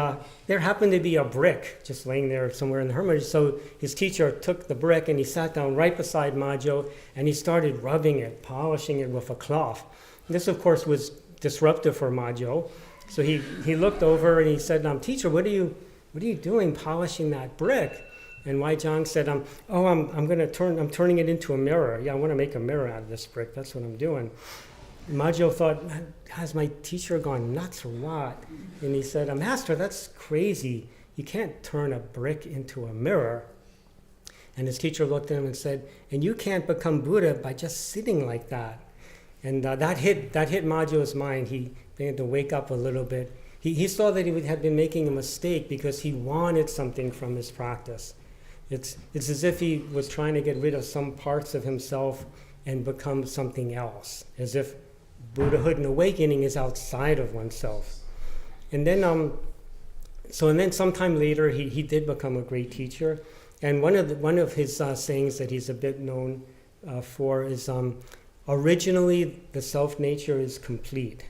there happened to be a brick just laying there somewhere in the hermitage. So his teacher took the brick and he sat down right beside Ma Zhou and he started rubbing it, polishing it with a cloth. This, of course, was disruptive for Ma Zhou. So he looked over and he said, teacher, what are you doing polishing that brick? And Wai Zhang said, I'm turning it into a mirror. Yeah, I want to make a mirror out of this brick. That's what I'm doing. Ma Zhou thought, has my teacher gone nuts or what? And he said, Master, that's crazy. You can't turn a brick into a mirror. And his teacher looked at him and said, and you can't become Buddha by just sitting like that. And that hit Ma Zhou's mind. He began to wake up a little bit. He saw that he had been making a mistake because he wanted something from his practice. It's as if he was trying to get rid of some parts of himself and become something else, as if Buddhahood and awakening is outside of oneself. And then, sometime later, he did become a great teacher. And one of his sayings that he's a bit known for is, originally the self-nature is complete.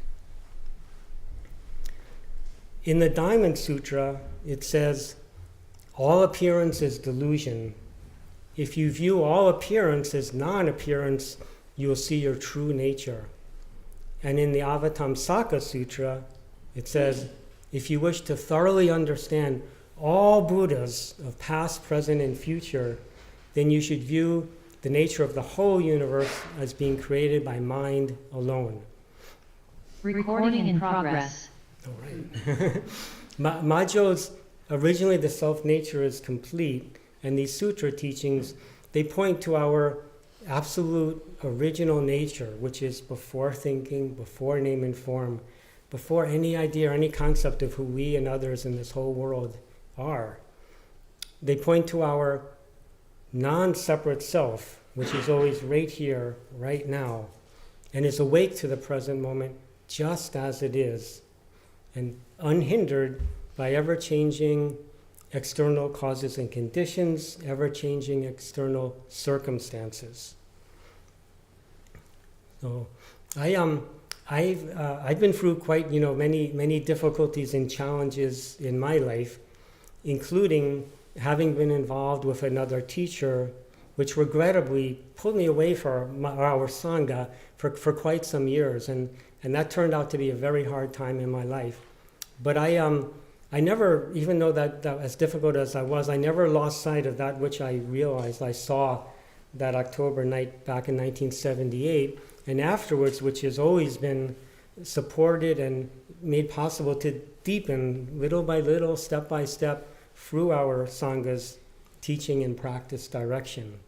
In the Diamond Sutra, it says, all appearance is delusion. If you view all appearance as non-appearance, you will see your true nature. And in the Avatamsaka Sutra, it says, if you wish to thoroughly understand all Buddhas of past, present, and future, then you should view the nature of the whole universe as being created by mind alone. Recording in progress. All right. Ma Zhou's originally the self-nature is complete, and these sutra teachings, they point to our absolute original nature, which is before thinking, before name and form, before any idea or any concept of who we and others in this whole world are. They point to our non-separate self, which is always right here, right now, and is awake to the present moment just as it is, and unhindered by ever-changing external causes and conditions, ever-changing external circumstances. So, I've been through quite many difficulties and challenges in my life, including having been involved with another teacher, which regrettably pulled me away from our Sangha for quite some years. And that turned out to be a very hard time in my life. But I never, even though that as difficult as I was, I never lost sight of that which I realized I saw that October night back in 1978, and afterwards, which has always been supported and made possible to deepen little by little, step by step, through our Sangha's teaching and practice direction.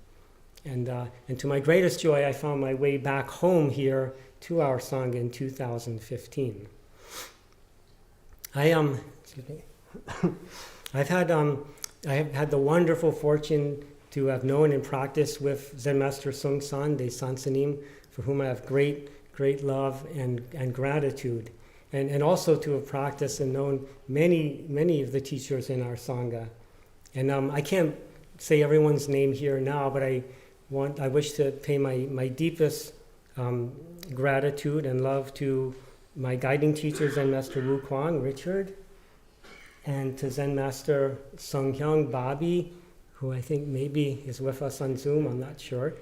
And to my greatest joy, I found my way back home here to our Sangha in 2015. I have had the wonderful fortune to have known and practiced with Zen Master Sung San de Sansanim, for whom I have great love and gratitude, and also to have practiced and known many of the teachers in our Sangha. And I can't say everyone's name here now, but I wish to pay my deepest gratitude and love to my guiding teachers, Zen Master Wu Kwang, Richard, and to Zen Master Sung Hyung, Bobby, who I think maybe is with us on Zoom, I'm not sure,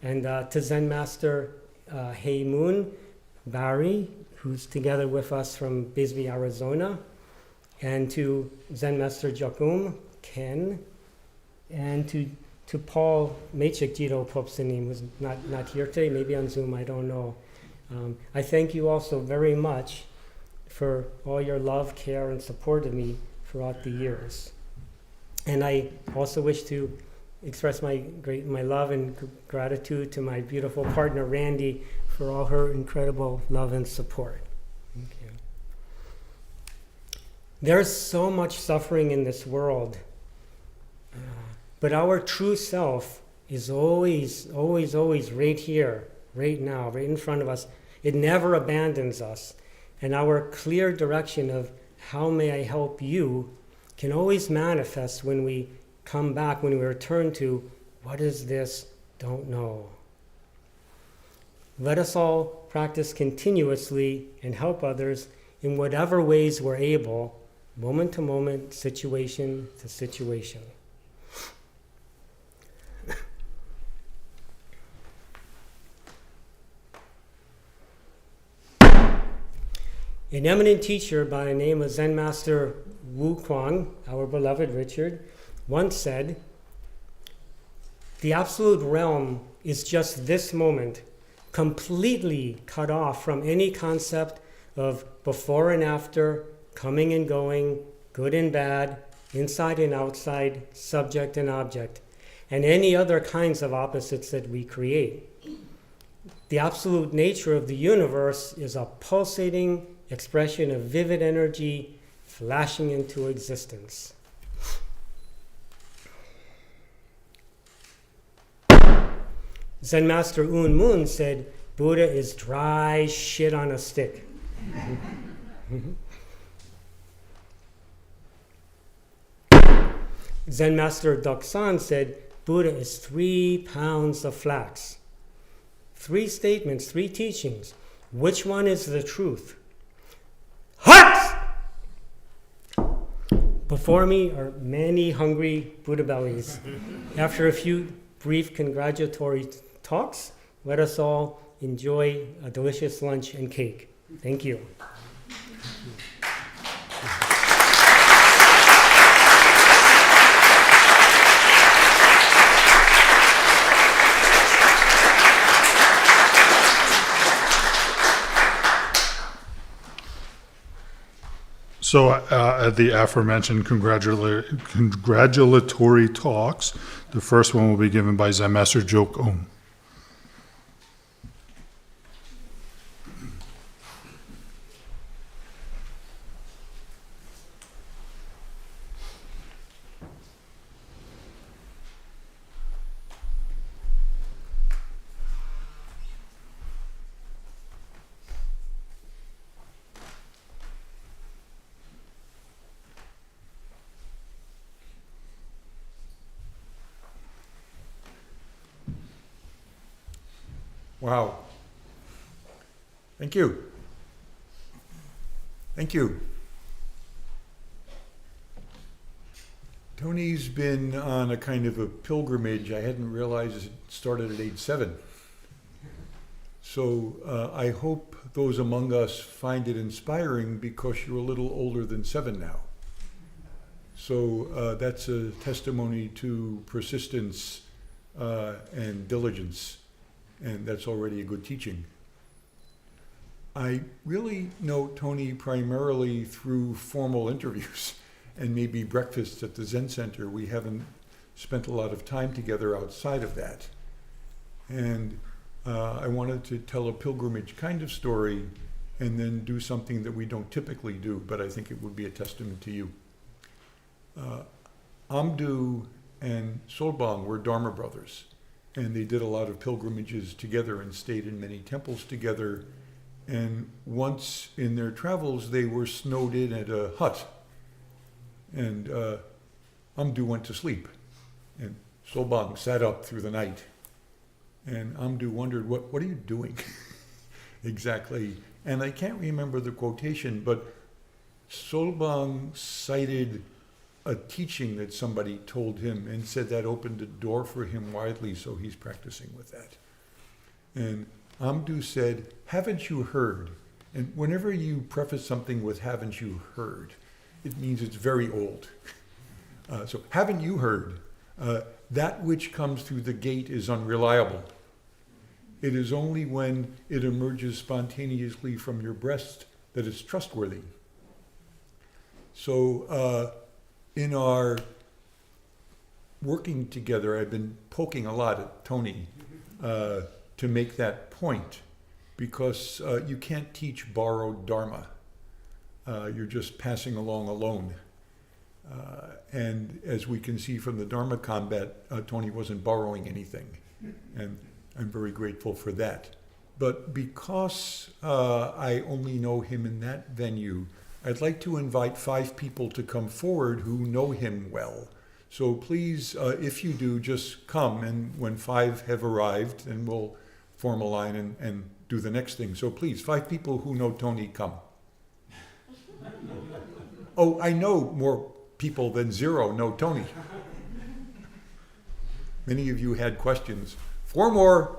and to Zen Master Hei Moon, Barry, who's together with us from Bisbee, Arizona, and to Zen Master Jokum, Ken, and to Paul Machik Jito Popsanim, who's not here today, maybe on Zoom, I don't know. I thank you also very much for all your love, care, and support of me throughout the years. And I also wish to express my love and gratitude to my beautiful partner, Randy, for all her incredible love and support. Thank you. There's so much suffering in this world, but our true self is always right here, right now, right in front of us. It never abandons us. And our clear direction of how may I help you can always manifest when we come back, when we return to what is this? Don't know. Let us all practice continuously and help others in whatever ways we're able, moment to moment, situation to situation. An eminent teacher by the name of Zen Master Wu Kwang, our beloved Richard, once said, "The absolute realm is just this moment, completely cut off from any concept of before and after, coming and going, good and bad, inside and outside, subject and object, and any other kinds of opposites that we create. The absolute nature of the universe is a pulsating expression of vivid energy flashing into existence." Zen Master Un Moon said, "Buddha is dry shit on a stick." Zen Master Doksan said, "Buddha is 3 pounds of flax." 3 statements, 3 teachings. Which one is the truth? Hut! Before me are many hungry Buddha bellies. After a few brief congratulatory talks, let us all enjoy a delicious lunch and cake. Thank you. So at the aforementioned congratulatory talks, the first one will be given by Zen Master Jokum. Wow. Thank you. Thank you. Tony's been on a kind of a pilgrimage. I hadn't realized it started at age 7. So I hope those among us find it inspiring because you're a little older than 7 now. So that's a testimony to persistence and diligence, and that's already a good teaching. I really know Tony primarily through formal interviews and maybe breakfasts at the Zen Center. We haven't spent a lot of time together outside of that. And I wanted to tell a pilgrimage kind of story and then do something that we don't typically do, but I think it would be a testament to you. Amdu and Solbang were Dharma brothers, and they did a lot of pilgrimages together and stayed in many temples together. And once in their travels, they were snowed in at a hut. And Amdu went to sleep, and Solbang sat up through the night. And Amdu wondered, what are you doing exactly? And I can't remember the quotation, but Solbang cited a teaching that somebody told him and said that opened a door for him widely, so he's practicing with that. And Amdu said, haven't you heard? And whenever you preface something with haven't you heard, it means it's very old. So haven't you heard? That which comes through the gate is unreliable. It is only when it emerges spontaneously from your breast that it's trustworthy. So in our working together, I've been poking a lot at Tony to make that point, because you can't teach borrowed Dharma. You're just passing along alone. And as we can see from the Dharma combat, Tony wasn't borrowing anything. And I'm very grateful for that. But because I only know him in that venue, I'd like to invite 5 people to come forward who know him well. So please, if you do, just come, and when 5 have arrived, then we'll form a line and do the next thing. So please, 5 people who know Tony, come. Oh, I know more people than 0 know Tony. Many of you had questions. 4 more,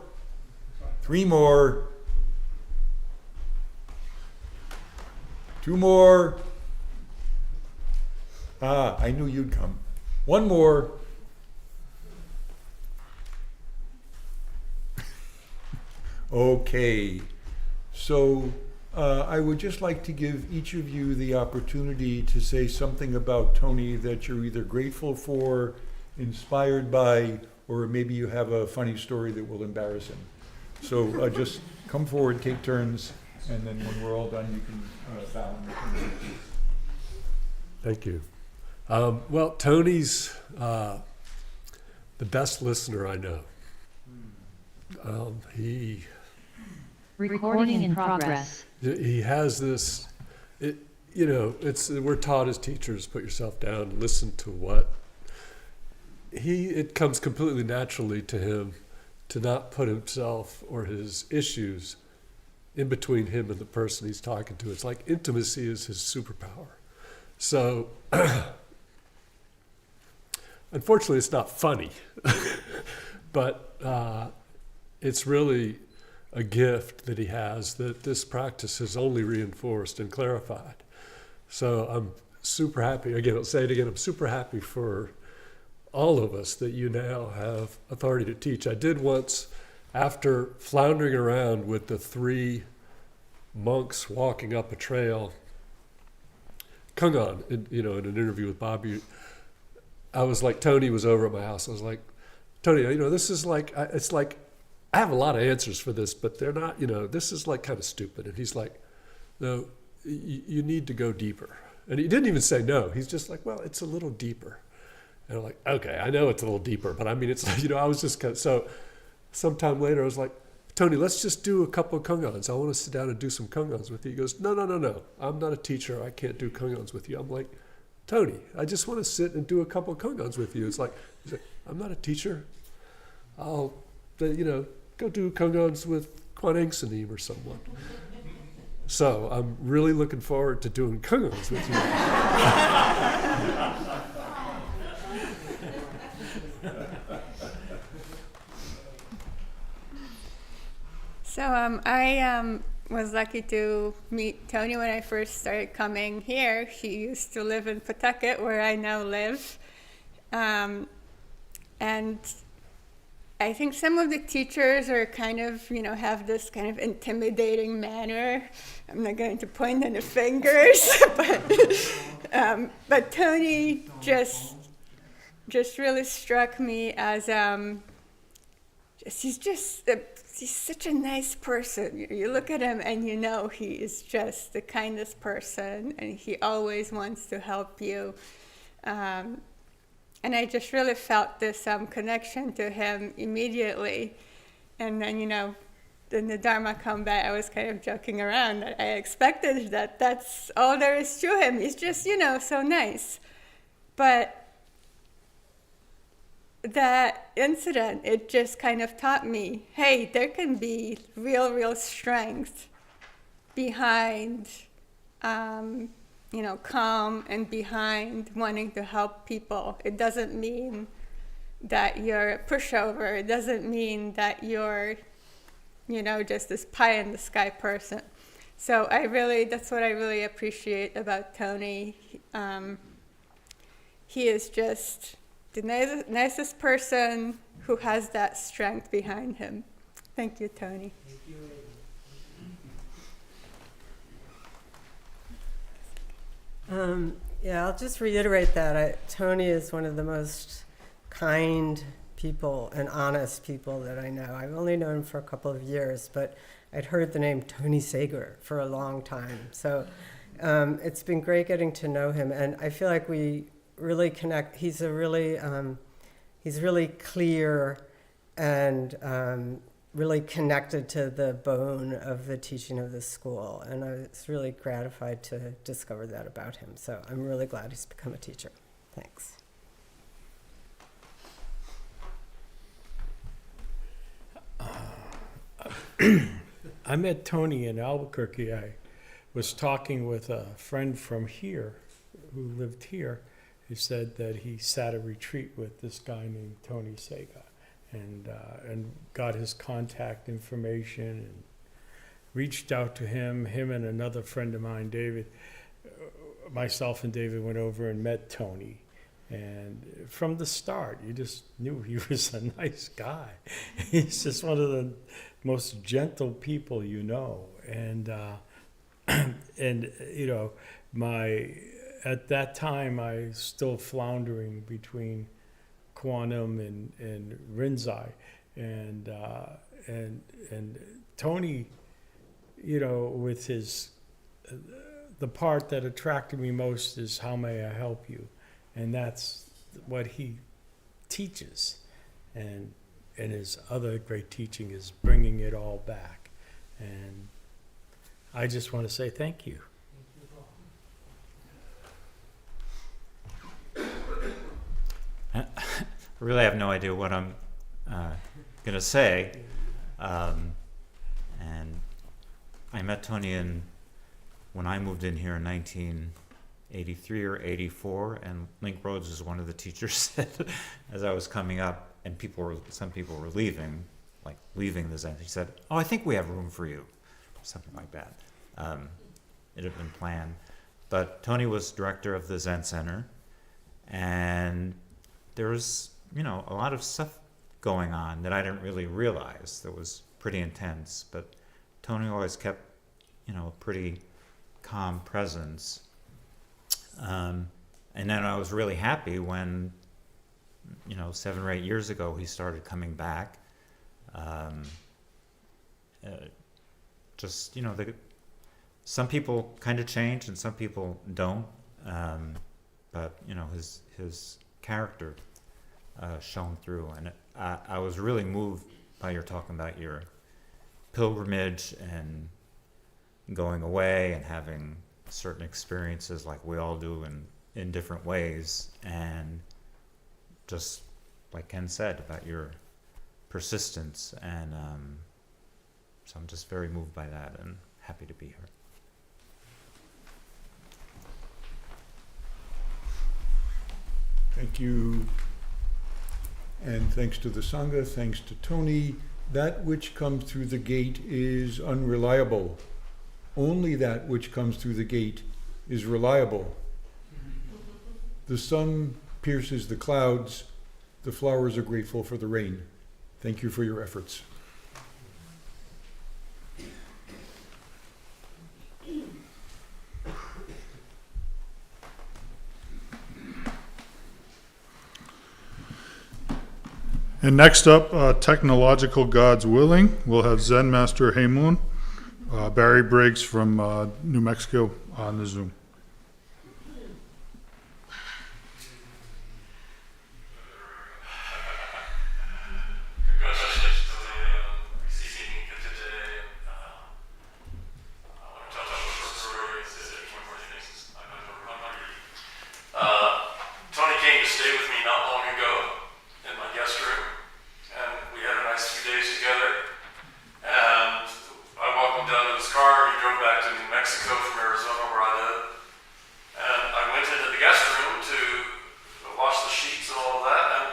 3 more, 2 more. Ah, I knew you'd come. 1 more. Okay, so I would just like to give each of you the opportunity to say something about Tony that you're either grateful for, inspired by, or maybe you have a funny story that will embarrass him. So just come forward, take turns, and then when we're all done, you can bow and Thank you. Well, Tony's the best listener I know. He Recording in progress. He has this, we're taught as teachers, put yourself down, listen to what. It comes completely naturally to him to not put himself or his issues in between him and the person he's talking to. It's like intimacy is his superpower. So, unfortunately, it's not funny, but it's really a gift that he has that this practice has only reinforced and clarified. So I'm super happy. Again, I'll say it again. I'm super happy for all of us that you now have authority to teach. I did once, after floundering around with the 3 monks walking up a trail, Kungan, in an interview with Bobby, I was like, Tony was over at my house. I was like, Tony, this is like, it's like, I have a lot of answers for this, but they're not, this is like kind of stupid. And he's like, no, you need to go deeper. And he didn't even say no. He's just like, well, it's a little deeper. And I'm like, okay, I know it's a little deeper, but I mean, it's like, I was just kind of, so sometime later I was like, Tony, let's just do a couple of Kungans. I want to sit down and do some Kungans with you. He goes, no. I'm not a teacher. I can't do Kungans with you. I'm like, Tony, I just want to sit and do a couple of Kungans with you. It's like, he's like, I'm not a teacher. I'll, go do Kungans with Kwan Aung Sanim or someone. So I'm really looking forward to doing Kungans with you. So I was lucky to meet Tony when I first started coming here. She used to live in Pawtucket, where I now live. And I think some of the teachers are kind of, have this kind of intimidating manner. I'm not going to point any fingers, but Tony just really struck me as he's such a nice person. You look at him and you know he is just the kindest person, and he always wants to help you. And I just really felt this connection to him immediately. And then, in the Dharma combat, I was kind of joking around that I expected that that's all there is to him. He's just, so nice. But that incident, it just kind of taught me, hey, there can be real strength behind, calm and behind wanting to help people. It doesn't mean that you're a pushover. It doesn't mean that you're, just this pie in the sky person. So that's what I really appreciate about Tony. He is just the nicest person who has that strength behind him. Thank you, Tony. I'll just reiterate that. Tony is one of the most kind people and honest people that I know. I've only known him for a couple of years, but I'd heard the name Tony Sager for a long time. So it's been great getting to know him, and I feel like we really connect. He's really clear and really connected to the bone of the teaching of the school, and I was really gratified to discover that about him. So I'm really glad he's become a teacher. Thanks. I met Tony in Albuquerque. I was talking with a friend from here who lived here. He said that he sat a retreat with this guy named Tony Sega, and got his contact information and reached out to him. Him and another friend of mine, David, myself and David went over and met Tony. And from the start, you just knew he was a nice guy. He's just one of the most gentle people you know. And at that time, I was still floundering between Quantum and Rinzai, and Tony, with his the part that attracted me most is how may I help you, and that's what he teaches, and his other great teaching is bringing it all back, and I just want to say thank you. I really have no idea what I'm going to say. And I met Tony when I moved in here in 1983 or 84, and Link Rhodes was one of the teachers said, as I was coming up, and some people were leaving the Zen. He said, "Oh, I think we have room for you," something like that. It had been planned. But Tony was director of the Zen Center, and there was, a lot of stuff going on that I didn't really realize that was pretty intense. But Tony always kept, a pretty calm presence. And then I was really happy when, 7 or 8 years ago, he started coming back. Some people kind of change and some people don't. But, his character shone through, and I was really moved by your talking about your pilgrimage and going away and having certain experiences like we all do in different ways, and just like Ken said about your persistence, and so I'm just very moved by that and happy to be here. Thank you. And thanks to the Sangha, thanks to Tony, That which comes through the gate is unreliable. Only that which comes through the gate is reliable. The sun pierces the clouds. The flowers are grateful for the rain. Thank you for your efforts. And next up, Technological Gods Willing, we'll have Zen Master Hamelin, Barry Briggs from New Mexico on the Zoom. Tony came to stay with me not long ago in my guest room, and we had a nice few days together. And I walked him down to his car, and he drove back to New Mexico from Arizona, where I live. And I went into the guest room to wash the sheets and all of that, and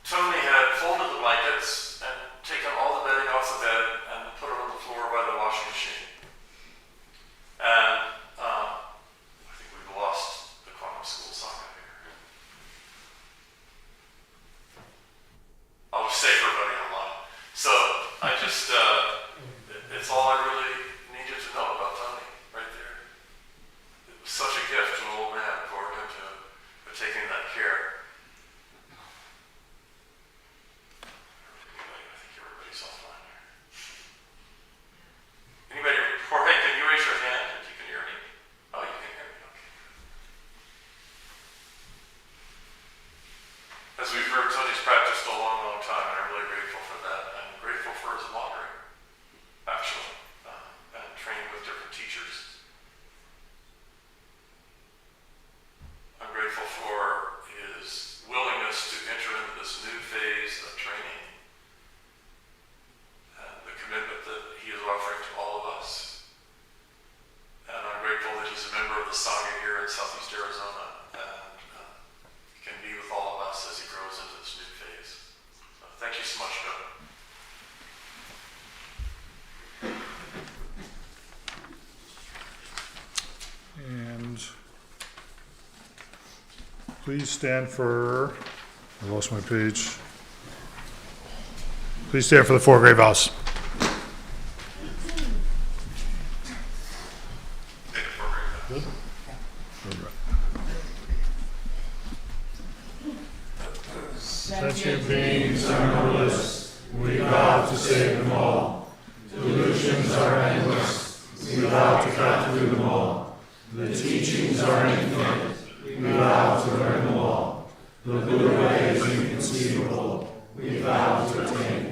Tony had folded the blankets and taken all the bedding off the bed and put it on the floor by the washing machine. And I think we've lost the quantum school saga here. I'll just say for everybody online. So I just, it's all I really needed to know about Tony right there. It was such a gift to an old man for him to for taking that care. I think everybody's offline here. Anybody, Jorge, can you raise your hand if you can hear me? Oh, you can hear me, okay. As we've heard, Tony's practiced a long, long time, and I'm really grateful for that. I'm grateful for his laundry, actually, and training with different teachers. I'm grateful for his willingness to enter into this new phase of training and the commitment that he is offering to all of us. And I'm grateful that he's a member of the Sangha here in Southeast Arizona and can be with all of us as he grows into this new phase. So thank you so much, Joe. And please stand for, I lost my page. Please stand for the four great vows. Sentient beings are numberless, we vow to save them all. Delusions are endless, we vow to cut through them all. The teachings are infinite, we vow to learn them all. The Buddha way is inconceivable, we vow to attain it.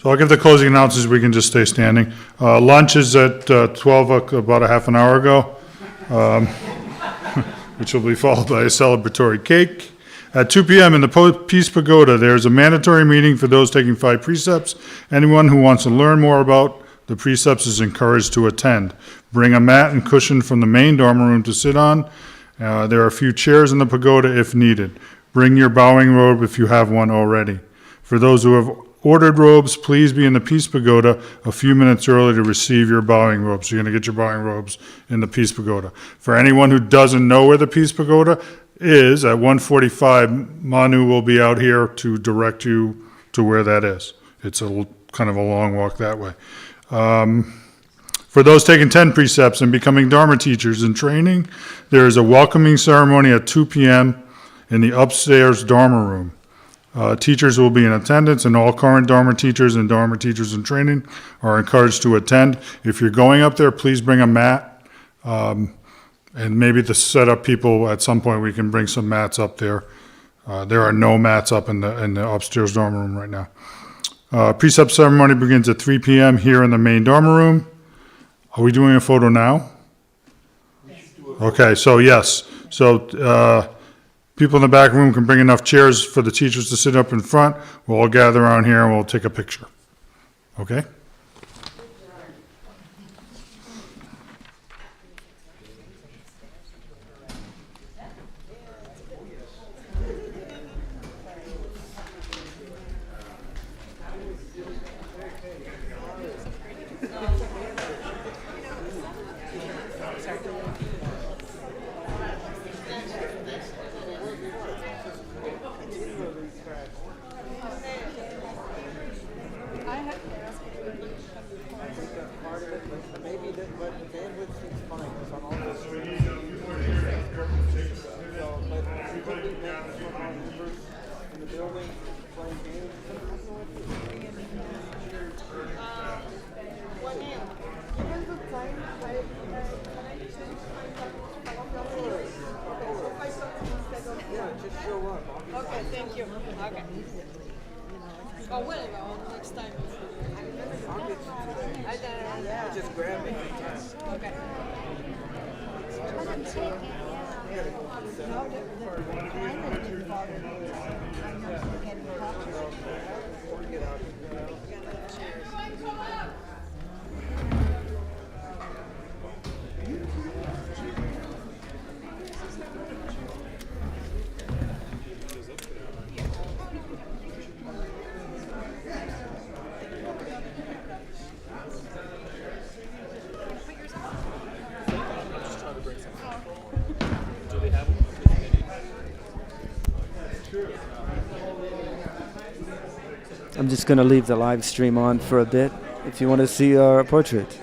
So I'll give the closing announcements, we can just stay standing. Lunch is at 12, about a half an hour ago, which will be followed by a celebratory cake. At 2 p.m. in the Peace Pagoda, there's a mandatory meeting for those taking 5 precepts. Anyone who wants to learn more about the precepts is encouraged to attend. Bring a mat and cushion from the main dormer room to sit on. There are a few chairs in the pagoda if needed. Bring your bowing robe if you have one already. For those who have ordered robes, please be in the Peace Pagoda a few minutes early to receive your bowing robes. You're going to get your bowing robes in the Peace Pagoda. For anyone who doesn't know where the Peace Pagoda is, at 1:45, Manu will be out here to direct you to where that is. It's a kind of a long walk that way. For those taking 10 precepts and becoming Dharma teachers in training, there is a welcoming ceremony at 2 p.m. in the upstairs Dharma room. Teachers will be in attendance, and all current Dharma teachers and Dharma teachers in training are encouraged to attend. If you're going up there, please bring a mat, and maybe to set up people at some point we can bring some mats up there. There are no mats up in the upstairs Dharma room right now. Precept ceremony begins at 3 p.m. here in the main dormer room. Are we doing a photo now? Okay, so yes. So people in the back room can bring enough chairs for the teachers to sit up in front. We'll all gather around here and we'll take a picture. Okay? Okay, thank you. Okay. Oh, well, next time. Just grab me. Okay. I'm just going to leave the live stream on for a bit if you want to see our portrait.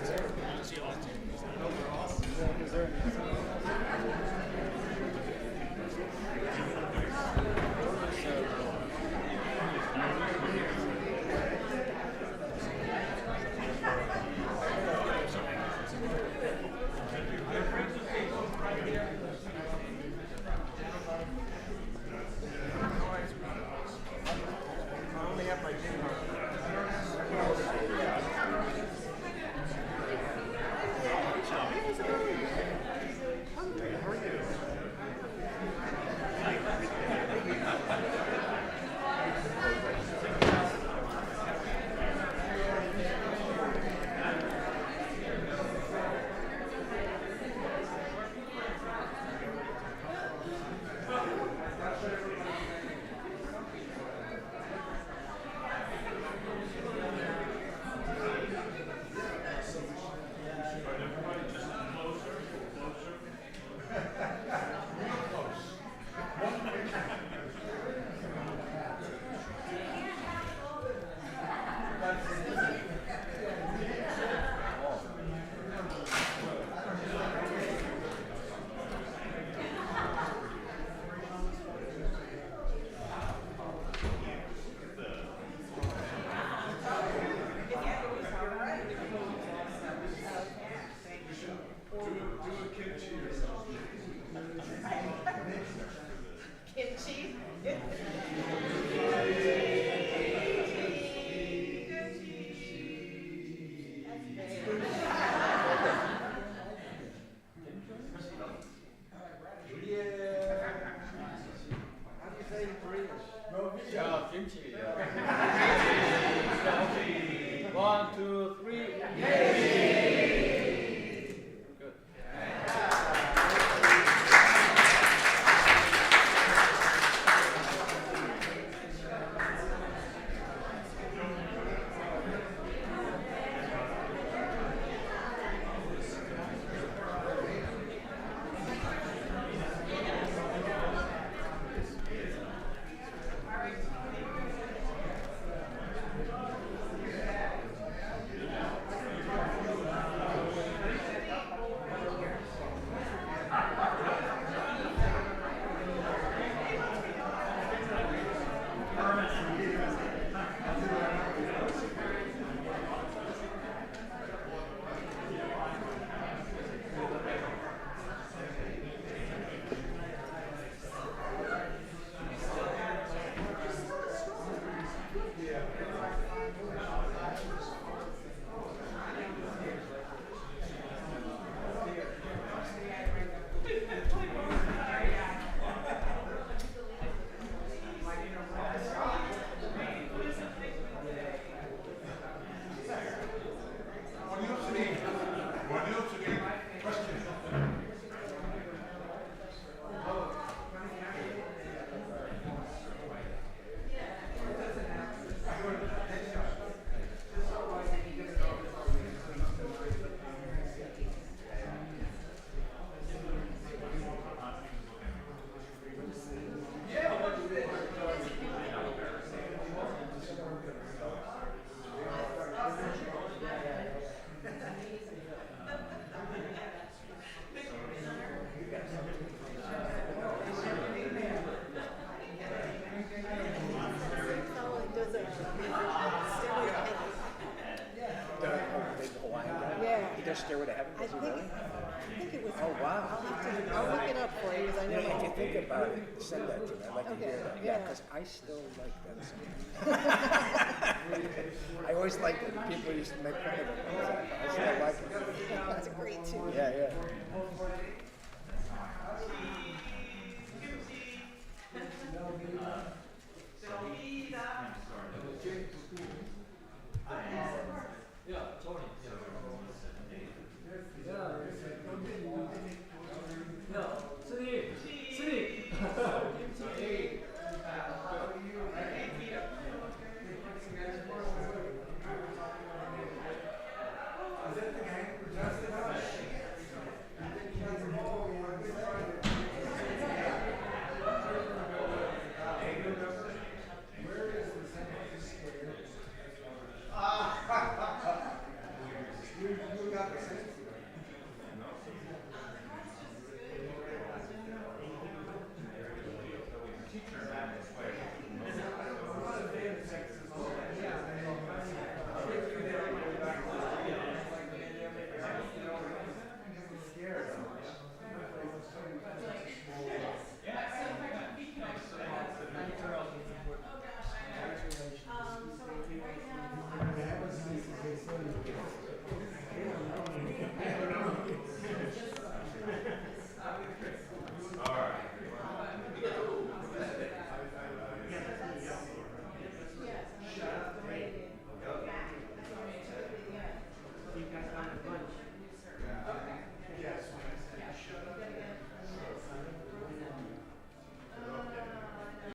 if you think about it, send that to me. I'd like to hear that. Yeah, because I still like that song. I always liked it. People used to make fun of it. I still like it. That's a great tune. Yeah, yeah.